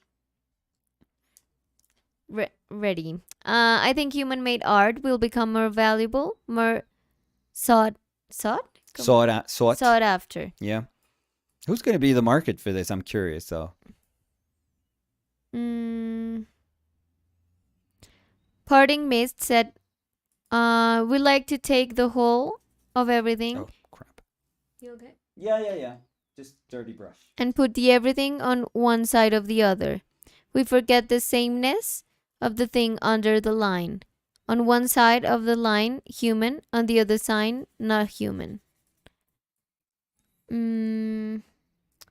Ready. I think human-made art will become more valuable, more sought after. Yeah. Who's going to be the market for this? I'm curious, though. Parting Mist said, we like to take the whole of everything. Oh, crap. You okay? Yeah. Just dirty brush. And put the everything on one side of the other. We forget the sameness of the thing under the line. On one side of the line, human. On the other side, not human.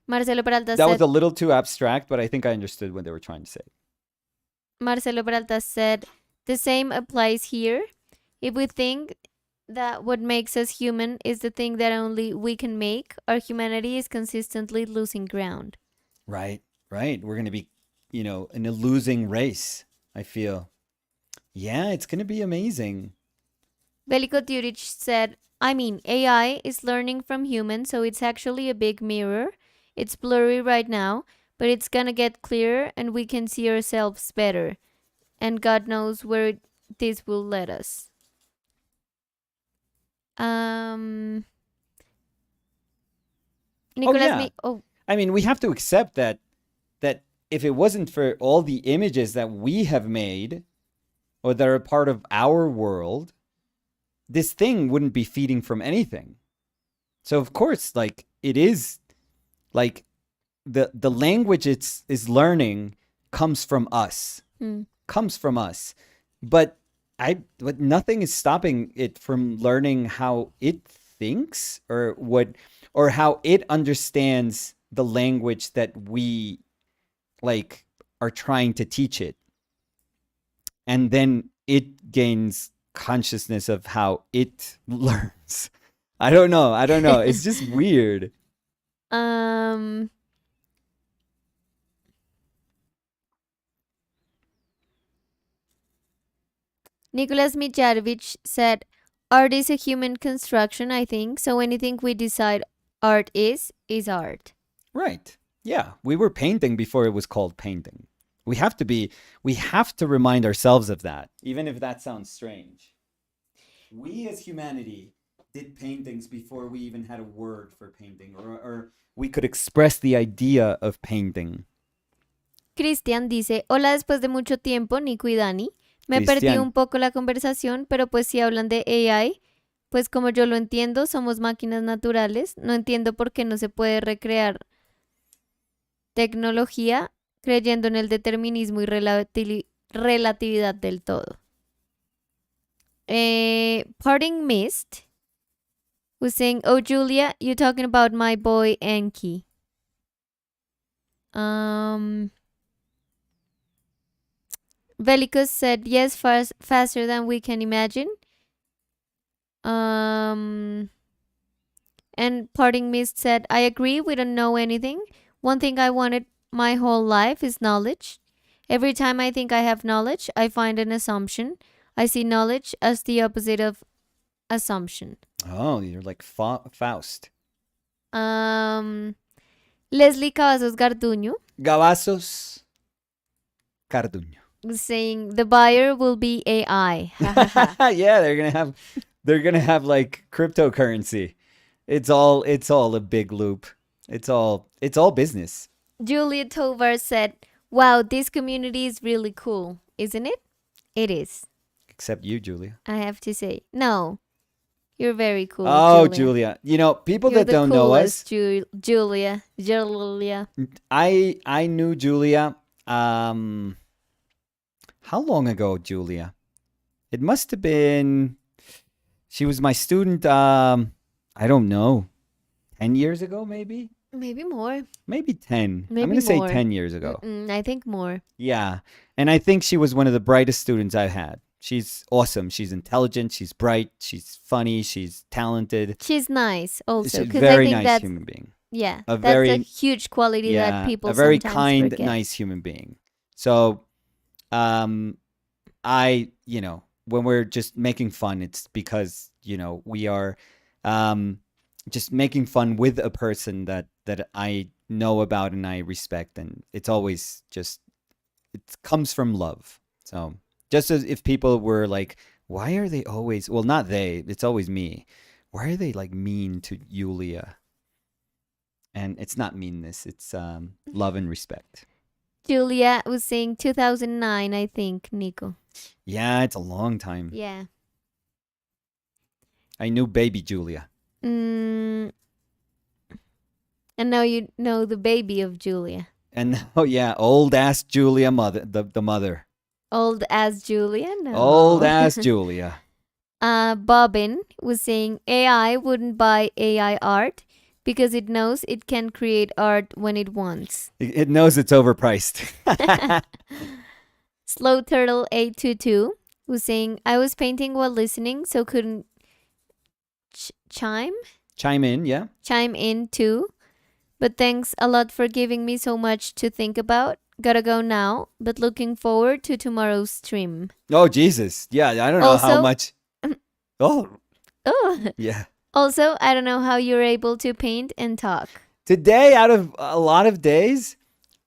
Marcelo Peralta That was said... a little too abstract, but I think I understood what they were trying to say. Marcelo Peralta said, the same applies here. If we think that what makes us human is the thing that only we can make, our humanity is consistently losing ground. Right. We're going to be, in a losing race, I feel. Yeah, it's going to be amazing. Veliko Djuric said, AI is learning from humans, so it's actually a big mirror. It's blurry right now, but it's gonna get clearer and we can see ourselves better. And God knows where this will lead us. Nicolas, I mean, we have to accept that if it wasn't for all the images that we have made or that are part of our world, this thing wouldn't be feeding from anything. So of course, like, it is like the language is learning comes from us. Mm. Comes from us. But nothing is stopping it from learning how it thinks or how it understands the language that we like are trying to teach it. And then it gains consciousness of how it learns. I don't know. It's just weird. Nicholas Mijarovich said, art is a human construction, I think. So anything we decide art is art. Right. Yeah. We were painting before it was called painting. We have to remind ourselves of that, even if that sounds strange. We as humanity did paintings before we even had a word for painting, or we could express the idea of painting. Cristian dice, hola después de mucho tiempo, Nico y Dani. Me perdí Cristian. un poco la conversación, pero pues si hablan de AI, pues como yo lo entiendo, somos máquinas naturales. No entiendo por qué no se puede recrear tecnología creyendo en el determinismo y relatividad del todo. Parting Mist was saying, oh Julia, you talking about my boy Enki. Velicus said yes, faster than we can imagine. And Parting Mist said, I agree, we don't know anything. One thing I wanted my whole life is knowledge. Every time I think I have knowledge, I find an assumption. I see knowledge as the opposite of assumption. Oh, you're like Faust. Leslie Cavazos Garduño Cavazos Garduño. saying the buyer will be AI. Yeah, they're gonna have like cryptocurrency. It's all a big loop. It's all business. Julia Tovar said, wow, this community is really cool, isn't it? It is. Except you, Julia. I have to say. No. You're very cool. Oh, Julia. You know, people You're that don't know us. Julia. I knew Julia. How long ago, Julia? It must have been. She was my student. I don't know. 10 years ago, maybe. Maybe more. Maybe 10. Maybe I'm going to say more. 10 years ago. I think more. Yeah. And I think she was one of the brightest students I've had. She's awesome. She's intelligent. She's bright. She's funny. She's talented. She's nice also. She's a very I think nice human being. Yeah. A that's very, a huge quality that people a very sometimes kind, forget. nice human being. So, when we're just making fun, it's because, we are just making fun with a person that I know about and I respect. And it's always just, it comes from love. So just as if people were like, why are they always, well, not they, it's always me. Why are they like mean to Julia? And it's not meanness. It's love and respect. Julia was saying 2009, I think, Nico. Yeah, it's a long time. Yeah. I knew baby Julia. And now you know the baby of Julia. And now, yeah, old ass Julia, the mother. Old as Julia? No. Old ass Julia. Bobbin was saying AI wouldn't buy AI art because it knows it can create art when it wants. It knows it's overpriced. Slow Turtle 822 was saying, I was painting while listening, so couldn't chime in, yeah. Chime in too. But thanks a lot for giving me so much to think about. Gotta go now, but looking forward to tomorrow's stream. Oh, Jesus. Yeah, I don't know how much. Oh. Yeah. Also, I don't know how you're able to paint and talk. Today, out of a lot of days,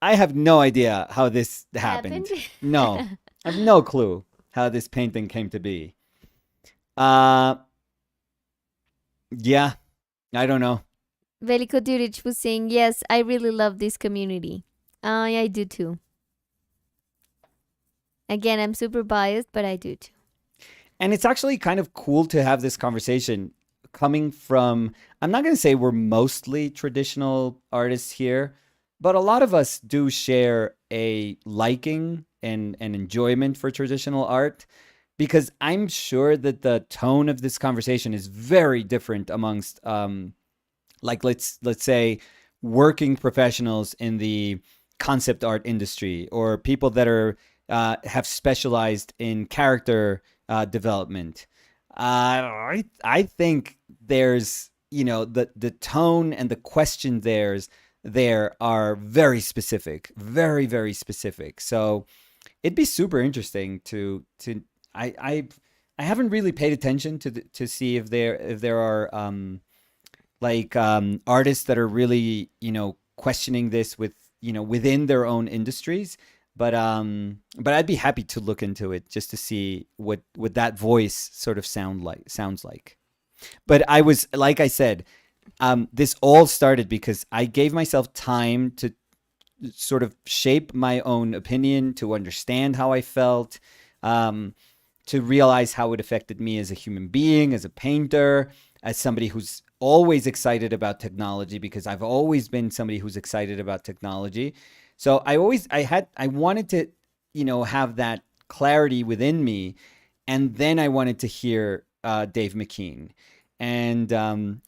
I have no idea how this happened. No. I have no clue how this painting came to be. Yeah. I don't know. Veliko Duric was saying, yes, I really love this community. I do too. Again, I'm super biased, but I do too. And it's actually kind of cool to have this conversation coming from, I'm not going to say we're mostly traditional artists here, but a lot of us do share a liking and an enjoyment for traditional art, because I'm sure that the tone of this conversation is very different amongst like let's say working professionals in the concept art industry, or people that are have specialized in character development. I think there's, the tone and the question there are very specific, very very specific. So it'd be super interesting to I I I haven't really paid attention to see if there are artists that are really, questioning this with, within their own industries. But I'd be happy to look into it just to see what that voice sort of sounds like. But I was, like I said, this all started because I gave myself time to sort of shape my own opinion, to understand how I felt, to realize how it affected me as a human being, as a painter, as somebody who's always excited about technology, because I've always been somebody who's excited about technology. So I wanted to, have that clarity within me. And then I wanted to hear Dave McKean. And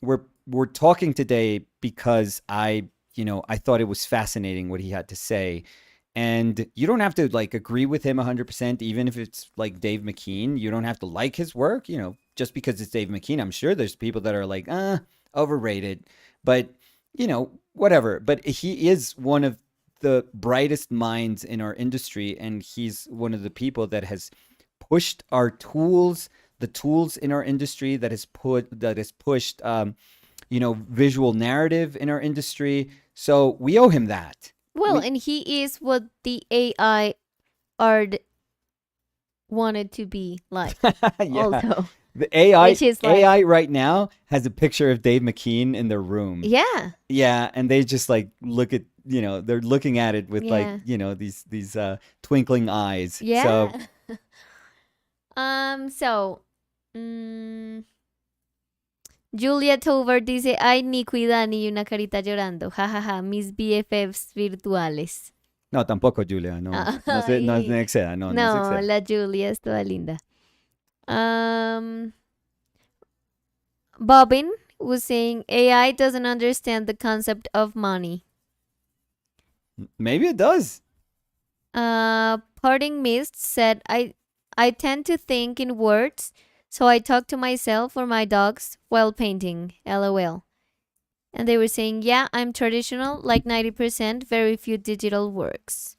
we're talking today because I thought it was fascinating what he had to say. And you don't have to agree with him 100%, even if it's like Dave McKean. You don't have to like his work, just because it's Dave McKean. I'm sure there's people that are like, overrated, but whatever. But he is one of the brightest minds in our industry, and he's one of the people that has pushed the tools in our industry, that has pushed, visual narrative in our industry. So we owe him that. Well, and he is what the AI art wanted to be like. Yeah. Also, The AI which is like, AI right now has a picture of Dave McKean in their room. yeah, Yeah, and they just look at, they're looking at it with Yeah. these twinkling eyes. yeah. So So, mm, Julia Tovar dice, ay, Nico y Dani, y una carita llorando. Ja, ja, ja, mis BFFs virtuales. no, tampoco, Julia, no Ay. se exceda, no se No, exceda. la Julia es toda linda. Bobbin was saying AI doesn't understand the concept of money. Maybe it does. Parting Mist said, I tend to think in words, so I talk to myself or my dogs while painting. LOL. And they were saying, yeah, I'm traditional, like 90%, very few digital works.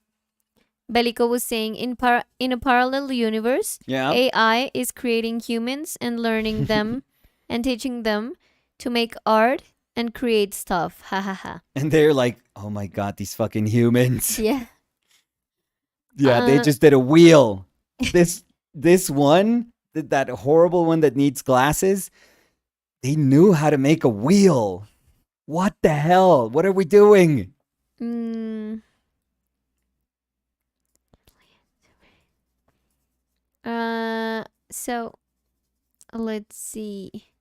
Belico was saying, in a parallel universe, Yeah. AI is creating humans and learning them and teaching them to make art and create stuff. Ha ha ha. And they're like, oh my God, these fucking humans. Yeah. Yeah, they just did a wheel. This one, that horrible one that needs glasses, they knew how to make a wheel. What the hell? What are we doing? So let's see.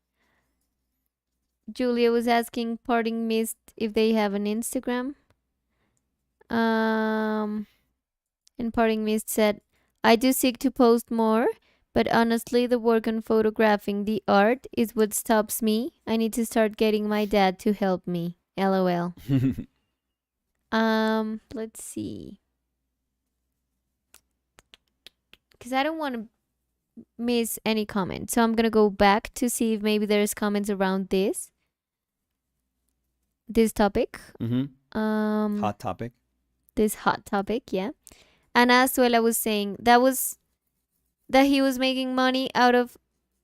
Julia was asking Parting Mist if they have an Instagram. And Parting Mist said, I do seek to post more, but honestly, the work on photographing the art is what stops me. I need to start getting my dad to help me. LOL. Let's see. Because I don't want to miss any comments. So I'm going to go back to see if maybe there's comments around this topic. Hot topic. This hot topic, yeah. Ana Azuela was saying that he was making money out of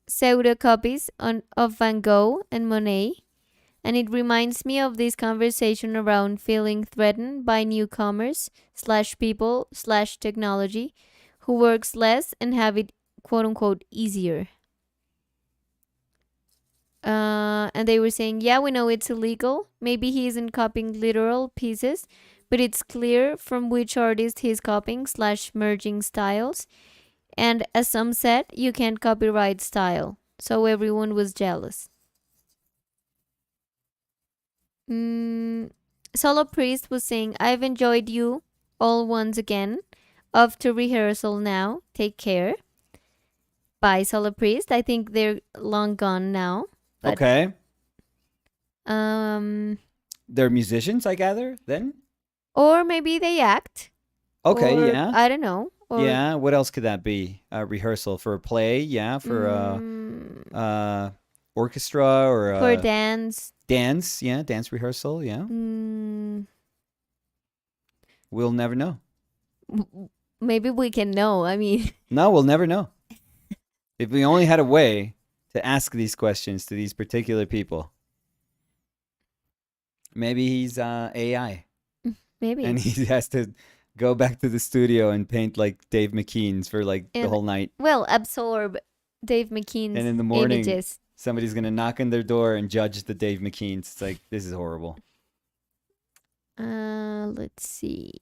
pseudo copies of Van Gogh and Monet. And it reminds me of this conversation around feeling threatened by newcomers / people / technology who works less and have it quote unquote easier. And they were saying, yeah, we know it's illegal. Maybe he isn't copying literal pieces, but it's clear from which artist he's copying / merging styles. And as some said, you can't copyright style. So everyone was jealous. Solo Priest was saying, I've enjoyed you all once again. Off to rehearsal now. Take care. Bye, Solo Priest. I think they're long gone now. But, Okay. Um, They're musicians, I gather, then? or maybe they act. Okay, or, yeah. I don't know. Or, Yeah, what else could that be? Rehearsal for a play, yeah, for orchestra or for dance. dance, yeah, dance rehearsal, yeah. We'll never know. Maybe we can know. I mean, No, we'll never know. If we only had a way to ask these questions to these particular people. Maybe he's AI. maybe. And he has to go back to the studio and paint like Dave McKean's for like the And- whole night. Well, absorb Dave McKean's And in the morning, images. somebody's going to knock on their door and judge the Dave McKean's. It's like, this is horrible. Let's see.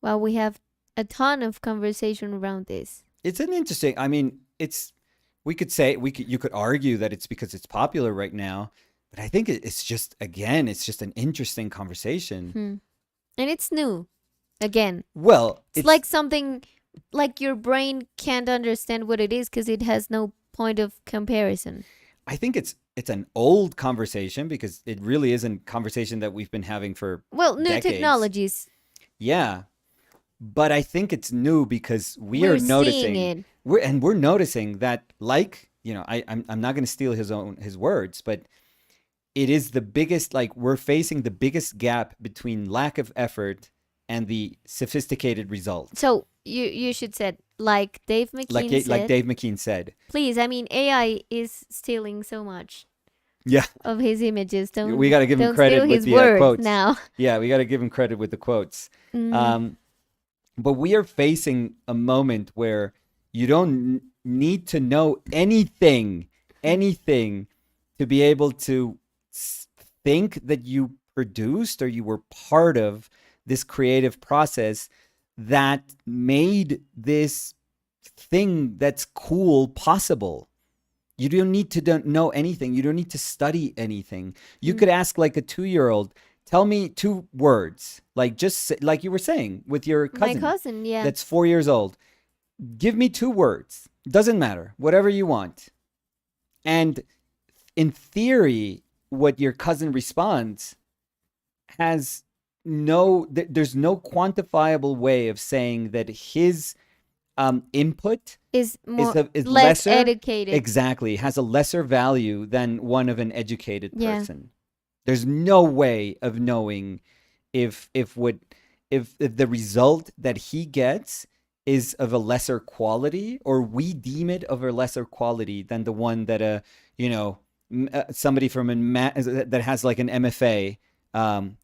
Well, we have a ton of conversation around this. It's an interesting, I mean, you could argue that it's because it's popular right now, but I think it's just, again, it's just an interesting conversation. And it's new. Again, Well, it's like something like your brain can't understand what it is because it has no point of comparison. I think it's an old conversation because it really is a conversation that we've been having for Well, new decades. technologies. Yeah. But I think it's new because We're are noticing seeing it. we're noticing that, like, I'm not going to steal his words, but it is the biggest, like, we're facing the biggest gap between lack of effort and the sophisticated result. So you should say, like Dave McKean said. Like Dave McKean said. Please, I mean, AI is stealing so much Yeah. of his images. Don't We got to give him don't credit steal with his the words quotes. now. Yeah, we got to give him credit with the quotes. But we are facing a moment where you don't need to know anything to be able to think that you produced or you were part of this creative process that made this thing that's cool possible. You don't need to know anything. You don't need to study anything. You could ask like a 2-year-old, tell me 2 words, like just like you were saying with your cousin. My cousin, yeah. That's 4 years old. Give me 2 words. Doesn't matter. Whatever you want. And in theory, what your cousin responds has there's no quantifiable way of saying that his input is more is less lesser, educated. exactly, has a lesser value than one of an educated Yeah. person. There's no way of knowing if the result that he gets is of a lesser quality, or we deem it of a lesser quality than the one that somebody from that has like an MFA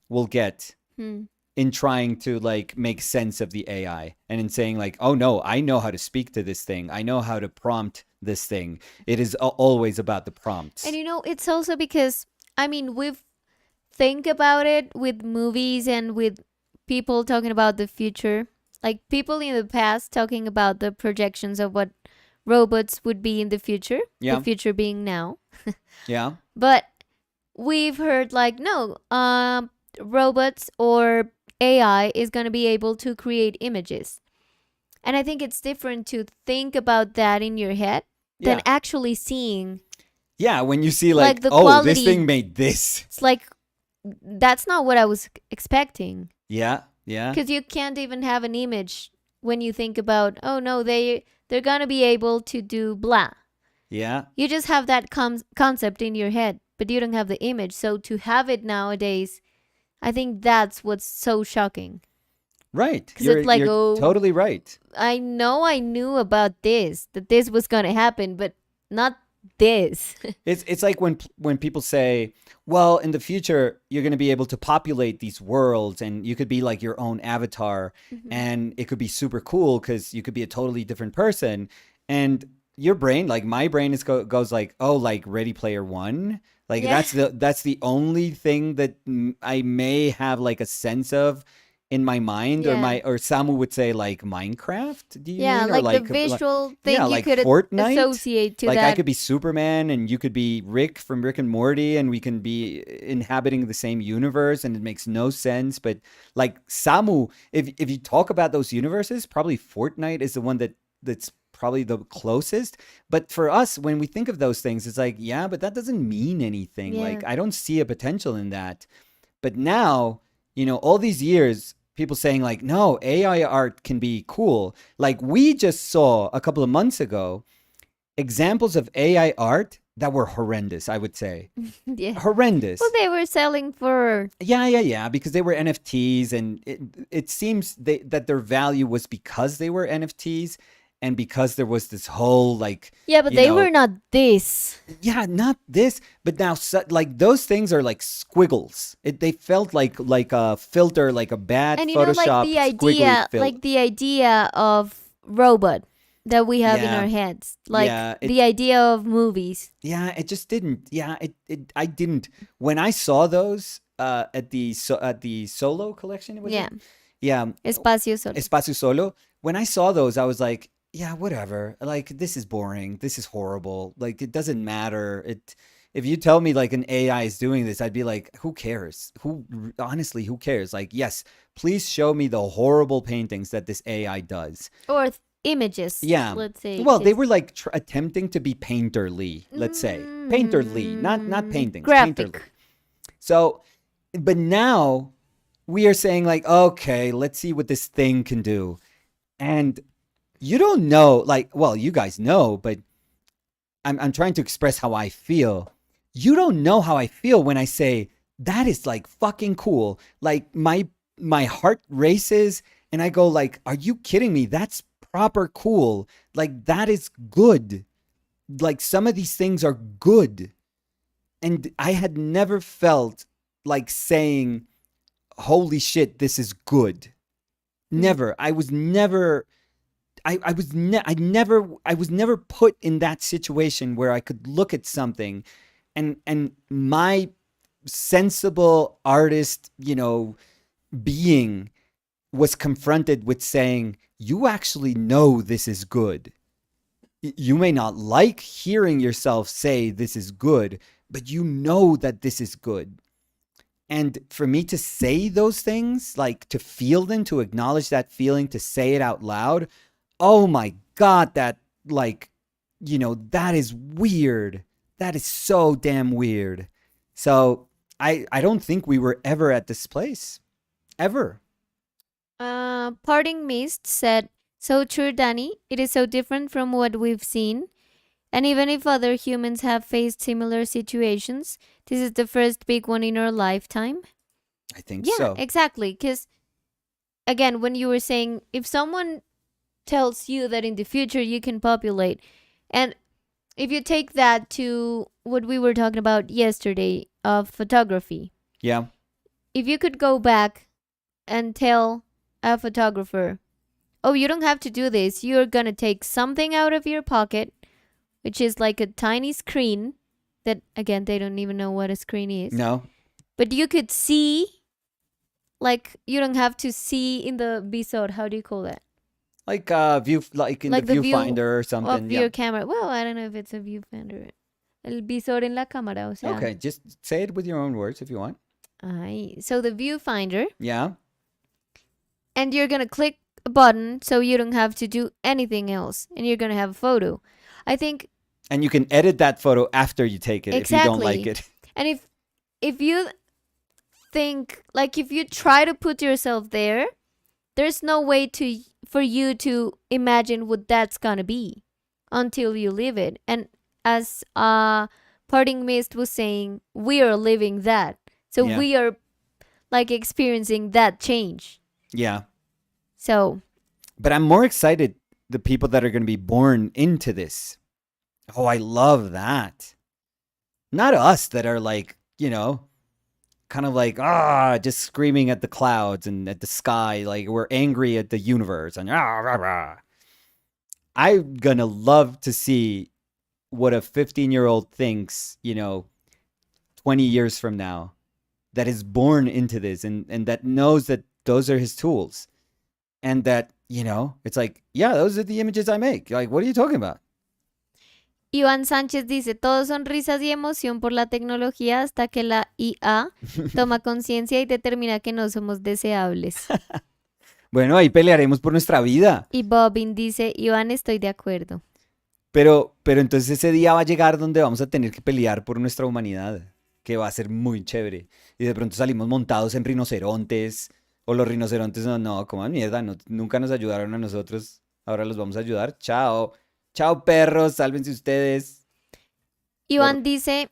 will get in trying to like make sense of the AI and in saying like, oh no, I know how to speak to this thing. I know how to prompt this thing. It is always about the prompts. And it's also because, I mean, we've think about it with movies and with people talking about the future. Like people in the past talking about the projections of what robots would be in the future. Yeah. The future being now. Yeah. But we've heard like, no, robots or AI is going to be able to create images. And I think it's different to think about that in your head than Yeah. actually seeing. Yeah, when you see like the oh, quality- this thing made this. It's like, that's not what I was expecting. Yeah. Yeah. Because you can't even have an image when you think about, oh no, they're going to be able to do blah. Yeah. You just have that concept in your head, but you don't have the image. So to have it nowadays, I think that's what's so shocking. Right. 'Cause it's like, you're oh- totally right. I know I knew about this, that this was going to happen, but not this. It's like when people say, well, in the future you're going to be able to populate these worlds and you could be like your own avatar and it could be super cool because you could be a totally different person. And your brain, like my brain goes like, oh, like Ready Player One. Like Yeah. that's the only thing that I may have like a sense of in my mind, Yeah. or Samu would say like Minecraft. Do you Yeah, mean, or like the like visual yeah, thing you like could Fortnite? associate to Like I that. could be Superman and you could be Rick from Rick and Morty and we can be inhabiting the same universe and it makes no sense. But like Samu, if you talk about those universes, probably Fortnite is the one that's probably the closest. But for us, when we think of those things, it's like, yeah, but that doesn't mean anything. Yeah. Like I don't see a potential in that. But now, all these years, people saying like, no, AI art can be cool. Like we just saw a couple of months ago examples of AI art that were horrendous, I would say. Yeah. Well, Horrendous. they were selling for. Yeah, because they were NFTs and it seems that their value was because they were NFTs and because there was this whole like, Yeah, but you they know, were not this. yeah, not this, but now like those things are like squiggles. They felt like a filter, like a bad And like Photoshop squiggly the idea of robot that we have in Yeah, our heads, like yeah, the idea of movies. yeah. It just didn't. Yeah, I didn't. When I saw those at the solo collection, was Yeah, it? Yeah, espacio solo. Espacio Solo. When I saw those, I was like, yeah, whatever. Like this is boring. This is horrible. Like it doesn't matter. If you tell me like an AI is doing this, I'd be like, who cares? Honestly, who cares? Like, yes, please show me the horrible paintings that this AI does. Or images. Yeah. Let's say. Well, they 'cause- were like attempting to be painterly, let's say. Painterly, not paintings, graphic. painterly. So, but now we are saying like, okay, let's see what this thing can do. And you don't know, like, well, you guys know, but I'm trying to express how I feel. You don't know how I feel when I say that is like fucking cool. Like my heart races and I go like, are you kidding me? That's proper cool. Like that is good. Like some of these things are good. And I had never felt like saying, holy shit, this is good. Never. I was never I was never put in that situation where I could look at something and my sensible artist, being was confronted with saying, you actually know this is good. You may not like hearing yourself say this is good, but you know that this is good. And for me to say those things, like to feel them, to acknowledge that feeling, to say it out loud, oh my God, that like, that is weird. That is so damn weird. So I don't think we were ever at this place. Ever. Parting Mist said, "So true, Danny. It is so different from what we've seen. And even if other humans have faced similar situations, this is the first big one in our lifetime." I think Yeah, so. exactly. Because, again, when you were saying, if someone tells you that in the future you can populate, and if you take that to what we were talking about yesterday of photography, Yeah. if you could go back and tell a photographer, oh, you don't have to do this, you're gonna take something out of your pocket, which is like a tiny screen that, again, they don't even know what a screen is. No. But you could see, like, you don't have to see in the visor. How do you call that? Like view, like in Like the the view viewfinder or something. Of Yeah. your camera. Well, I don't know if it's a viewfinder. El visor en la cámara, o sea. Okay, just say it with your own words if you want. So the viewfinder, Yeah. and you're gonna click a button so you don't have to do anything else, and you're gonna have a photo. I think, And you can edit that photo after you take it if you don't like Exactly. it. and if you think, like, if you try to put yourself there, there's no way for you to imagine what that's gonna be until you live it. And as Parting Mist was saying, we are living that. So Yeah. we are like experiencing that change. Yeah. So But I'm more excited the people that are going to be born into this. Oh, I love that. Not us that are like, kind of like, just screaming at the clouds and at the sky. Like we're angry at the universe and rah, rah. I'm going to love to see what a 15-year-old thinks, 20 years from now that is born into this and that knows that those are his tools. And that, it's like, yeah, those are the images I make. Like, what are you talking about? Iván Sánchez dice, todos son risas y emoción por la tecnología hasta que la IA toma conciencia y determina que no somos deseables. Bueno, ahí pelearemos por nuestra vida. Y Bobbin dice, Iván, estoy de acuerdo. Pero entonces ese día va a llegar donde vamos a tener que pelear por nuestra humanidad, que va a ser muy chévere. Y de pronto salimos montados en rinocerontes, o los rinocerontes, no, coman mierda, nunca nos ayudaron a nosotros, ahora los vamos a ayudar. Chao, chao perros, sálvense ustedes. Iván dice,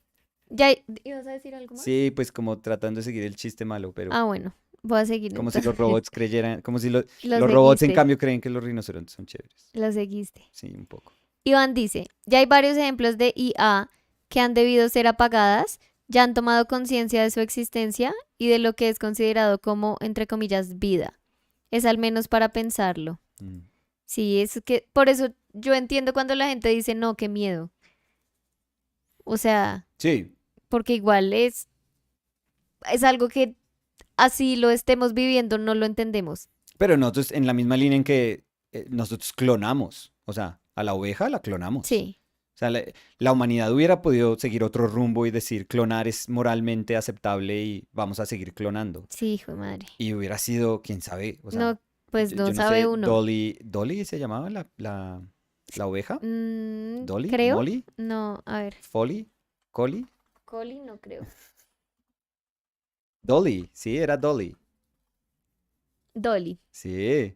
¿ya ibas a decir algo más? Sí, pues como tratando de seguir el chiste malo, pero Ah, bueno, voy a seguir. como si los robots creyeran, como si los Los robots en seguiste. cambio creen que los rinocerontes son chéveres. Lo seguiste. Sí, un poco. Iván dice, ya hay varios ejemplos de IA que han debido ser apagadas, ya han tomado conciencia de su existencia y de lo que es considerado como, entre comillas, vida. Es al menos para pensarlo. Mm. Sí, es que por eso yo entiendo cuando la gente dice, no, qué miedo. O sea, Sí, porque igual es algo que así lo estemos viviendo, no lo entendemos. pero nosotros en la misma línea en que nosotros clonamos, o sea, a la oveja la clonamos. Sí, O sea, la humanidad hubiera podido seguir otro rumbo y decir clonar es moralmente aceptable y vamos a seguir clonando. sí, hijo de madre. Y hubiera sido, quién sabe, o sea, No, pues yo no no sabe sé, uno. Dolly se llamaba la oveja. Dolly, Creo. Molly, No, a ver. Folly, Collie, Coli no creo. Dolly, sí, era Dolly. Dolly, Sí.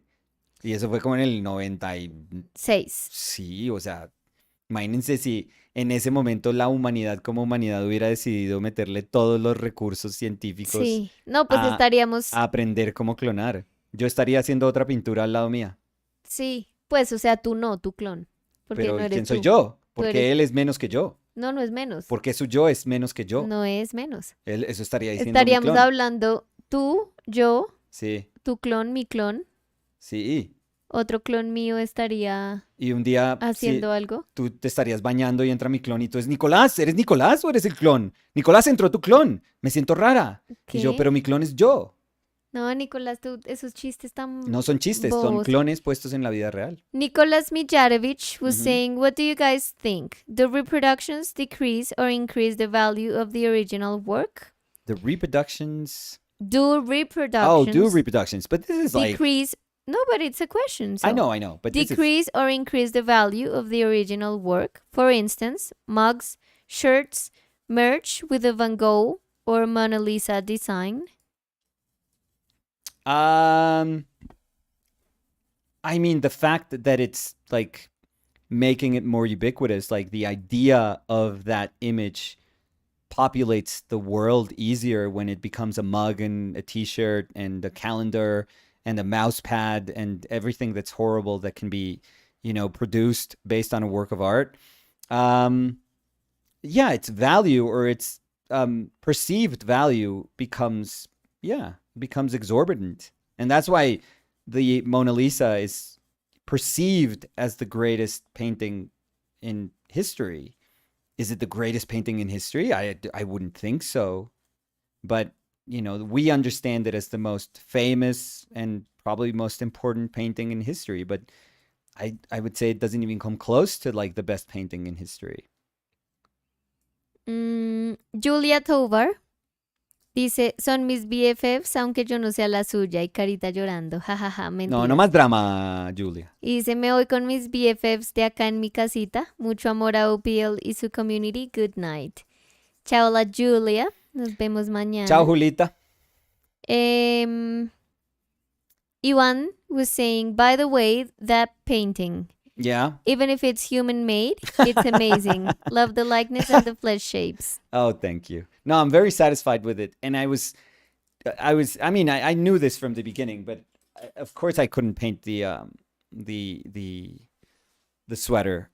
Y eso fue como en el 90 y 6. sí, o sea, imagínense si en ese momento la humanidad como humanidad hubiera decidido meterle todos los recursos científicos Sí. No, pues a, estaríamos. a aprender cómo clonar. Yo estaría haciendo otra pintura al lado mía. Sí. Pues, o sea, tú no, tu clon. Porque Pero no ¿y eres quién soy tú. yo? Tú Porque eres- él es menos que yo. No, no es menos. Porque su yo es menos que yo. No es menos. Eso estaría diciendo mi Estaríamos clon. hablando tú, yo, Sí, tu clon, mi clon. sí. Otro clon mío estaría Y un día haciendo algo. tú te estarías bañando y entra mi clon y tú es Nicolás, ¿eres Nicolás o eres el clon? Nicolás, entró tu clon. Me siento rara. Y yo, ¿Qué? pero mi clon es yo. No, Nicolás, tú, esos chistes tan No son chistes, son bobos. clones puestos en la vida real. Nicholas Mijarovich was Ujú. saying, what do you guys think? Do reproductions decrease or increase the value of the original work? The reproductions. Do Oh, reproductions do reproductions. But this is like, decrease? No, but it's a question. So. I know. But this is, Decrease or increase the value of the original work. For instance, mugs, shirts, merch with a Van Gogh or Mona Lisa design. I mean, the fact that it's like making it more ubiquitous, like the idea of that image populates the world easier when it becomes a mug and a t-shirt and a calendar and a mouse pad and everything that's horrible that can be, produced based on a work of art. Yeah, its value or its perceived value becomes exorbitant. And that's why the Mona Lisa is perceived as the greatest painting in history. Is it the greatest painting in history? I wouldn't think so. But, we understand it as the most famous and probably most important painting in history. But I would say it doesn't even come close to like the best painting in history. Julia Tovar dice, son mis BFFs aunque yo no sea la suya, y carita llorando, jajaja, mentira. No más drama, Julia. Y dice, me voy con mis BFFs de acá en mi casita, mucho amor a OPL y su community, good night. Chao la Julia, nos vemos mañana. Chao, Julita. Iwan was saying, by the way, that painting, Yeah. even if it's human made, it's amazing. Love the likeness and the flesh shapes. Oh, thank you. No, I'm very satisfied with it. And I knew this from the beginning, but of course I couldn't paint the sweater.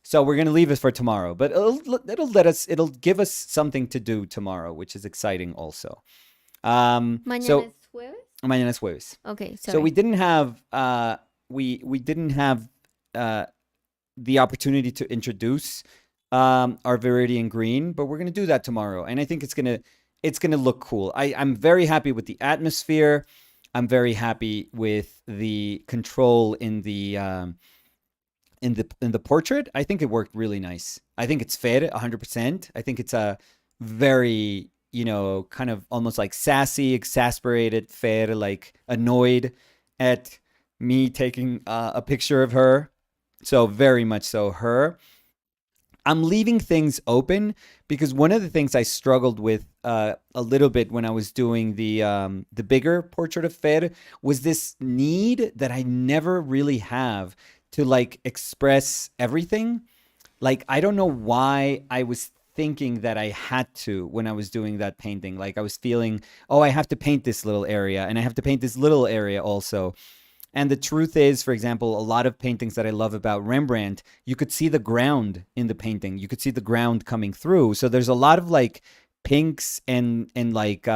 So we're going to leave it for tomorrow, but it'll give us something to do tomorrow, which is exciting also. Mañana So es jueves? mañana es jueves. Okay, sorry. So we didn't have the opportunity to introduce our Viridian Green, but we're going to do that tomorrow. And I think it's going to it's going to look cool. I'm very happy with the atmosphere. I'm very happy with the control in the portrait. I think it worked really nice. I think it's fair 100%. I think it's a very, kind of almost like sassy, exasperated, fair, like annoyed at me taking a picture of her. So very much so her. I'm leaving things open because one of the things I struggled with a little bit when I was doing the bigger portrait of Fer was this need that I never really have to like express everything. Like I don't know why I was thinking that I had to when I was doing that painting. Like I was feeling, oh, I have to paint this little area and I have to paint this little area also. And the truth is, for example, a lot of paintings that I love about Rembrandt, you could see the ground in the painting. You could see the ground coming through. So there's a lot of like pinks and like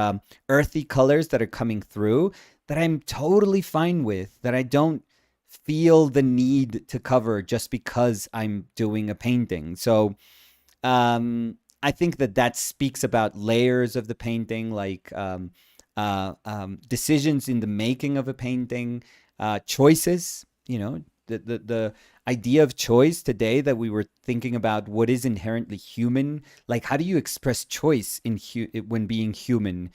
earthy colors that are coming through that I'm totally fine with, that I don't feel the need to cover just because I'm doing a painting. So I think that speaks about layers of the painting, like decisions in the making of a painting. Choices, the idea of choice today, that we were thinking about what is inherently human, like how do you express choice when being human,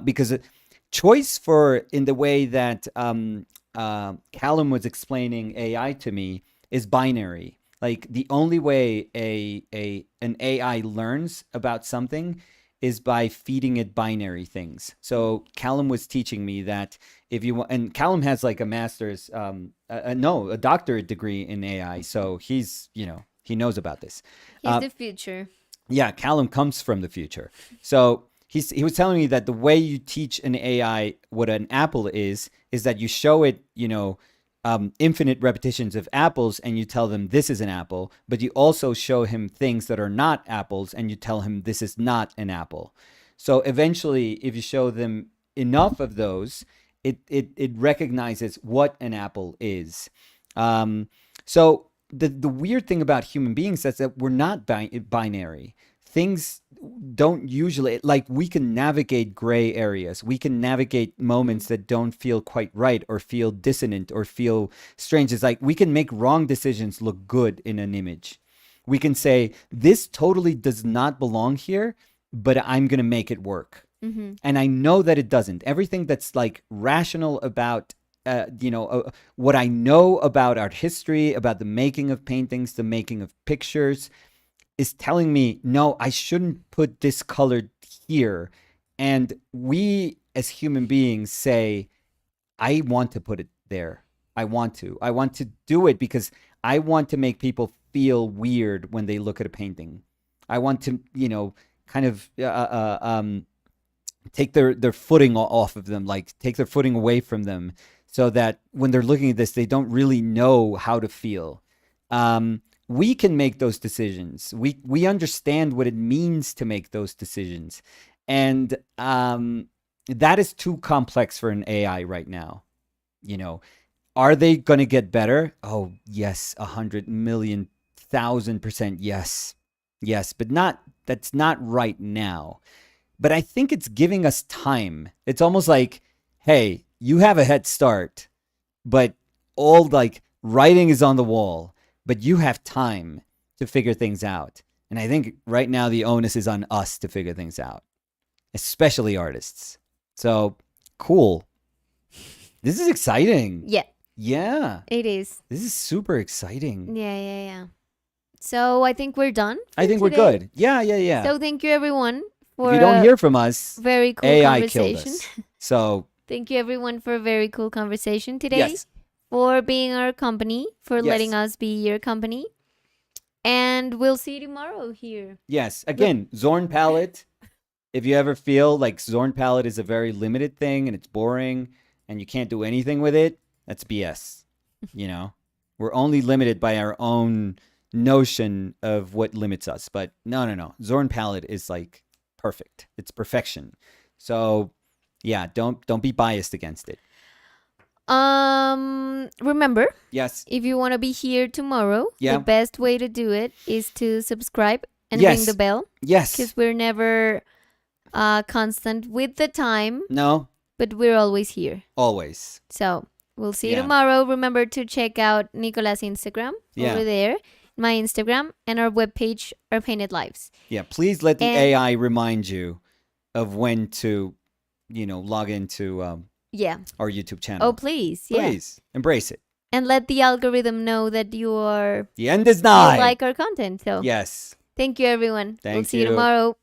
because choice in the way that Callum was explaining AI to me is binary. Like the only way an AI learns about something is by feeding it binary things. So Callum was teaching me that if you want, and Callum has like a master's, a doctorate degree in AI. So he's, he knows about this. He's the future. Yeah, Callum comes from the future. So he was telling me that the way you teach an AI what an apple is that you show it, infinite repetitions of apples and you tell them this is an apple, but you also show him things that are not apples and you tell him this is not an apple. So eventually, if you show them enough of those, it recognizes what an apple is. So the weird thing about human beings is that we're not binary. Things don't usually, like, we can navigate gray areas. We can navigate moments that don't feel quite right or feel dissonant or feel strange. It's like we can make wrong decisions look good in an image. We can say, this totally does not belong here, but I'm going to make it work. Mm-hmm. And I know that it doesn't. Everything that's like rational about what I know about art history, about the making of paintings, the making of pictures, is telling me, no, I shouldn't put this color here. And we as human beings say, I want to put it there. I want to do it because I want to make people feel weird when they look at a painting. I want to, kind of take their footing off of them, like take their footing away from them, so that when they're looking at this, they don't really know how to feel. We can make those decisions. We understand what it means to make those decisions. And that is too complex for an AI right now. Are they going to get better? Oh, yes, 100,000,000,000% yes. Yes, but that's not right now. But I think it's giving us time. It's almost like, hey, you have a head start, but all like writing is on the wall. But you have time to figure things out. And I think right now the onus is on us to figure things out, especially artists. So, cool. This is exciting. Yeah. Yeah. It is. This is super exciting. Yeah. So I think we're done. I think today. we're good. Yeah. So thank you everyone for if you don't hear from us, very cool AI conversation. killed us. So thank you everyone for a very cool conversation today. Yes. For being our company, for Yes. letting us be your company. And we'll see you tomorrow here. Yes. Again, Zorn palette. If you ever feel like Zorn palette is a very limited thing and it's boring and you can't do anything with it, that's BS. We're only limited by our own notion of what limits us. But no. Zorn palette is like perfect. It's perfection. So yeah, don't be biased against it. Remember, Yes. if you want to be here tomorrow, Yeah. the best way to do it is to subscribe and Yes. ring the bell, Yes. because we're never constant with the time, No, but we're always here. always. So we'll see you Yeah. tomorrow. Remember to check out Nicolas' Instagram Yeah. over there, my Instagram, and our webpage, Our Painted Lives. Yeah, please let the And- AI remind you of when to, log into Yeah. our YouTube channel. Oh, please. Yeah. Please embrace it. And let the algorithm know that you The end is you nigh. like our content. So Yes. thank you, everyone. We'll Thank see you you. tomorrow.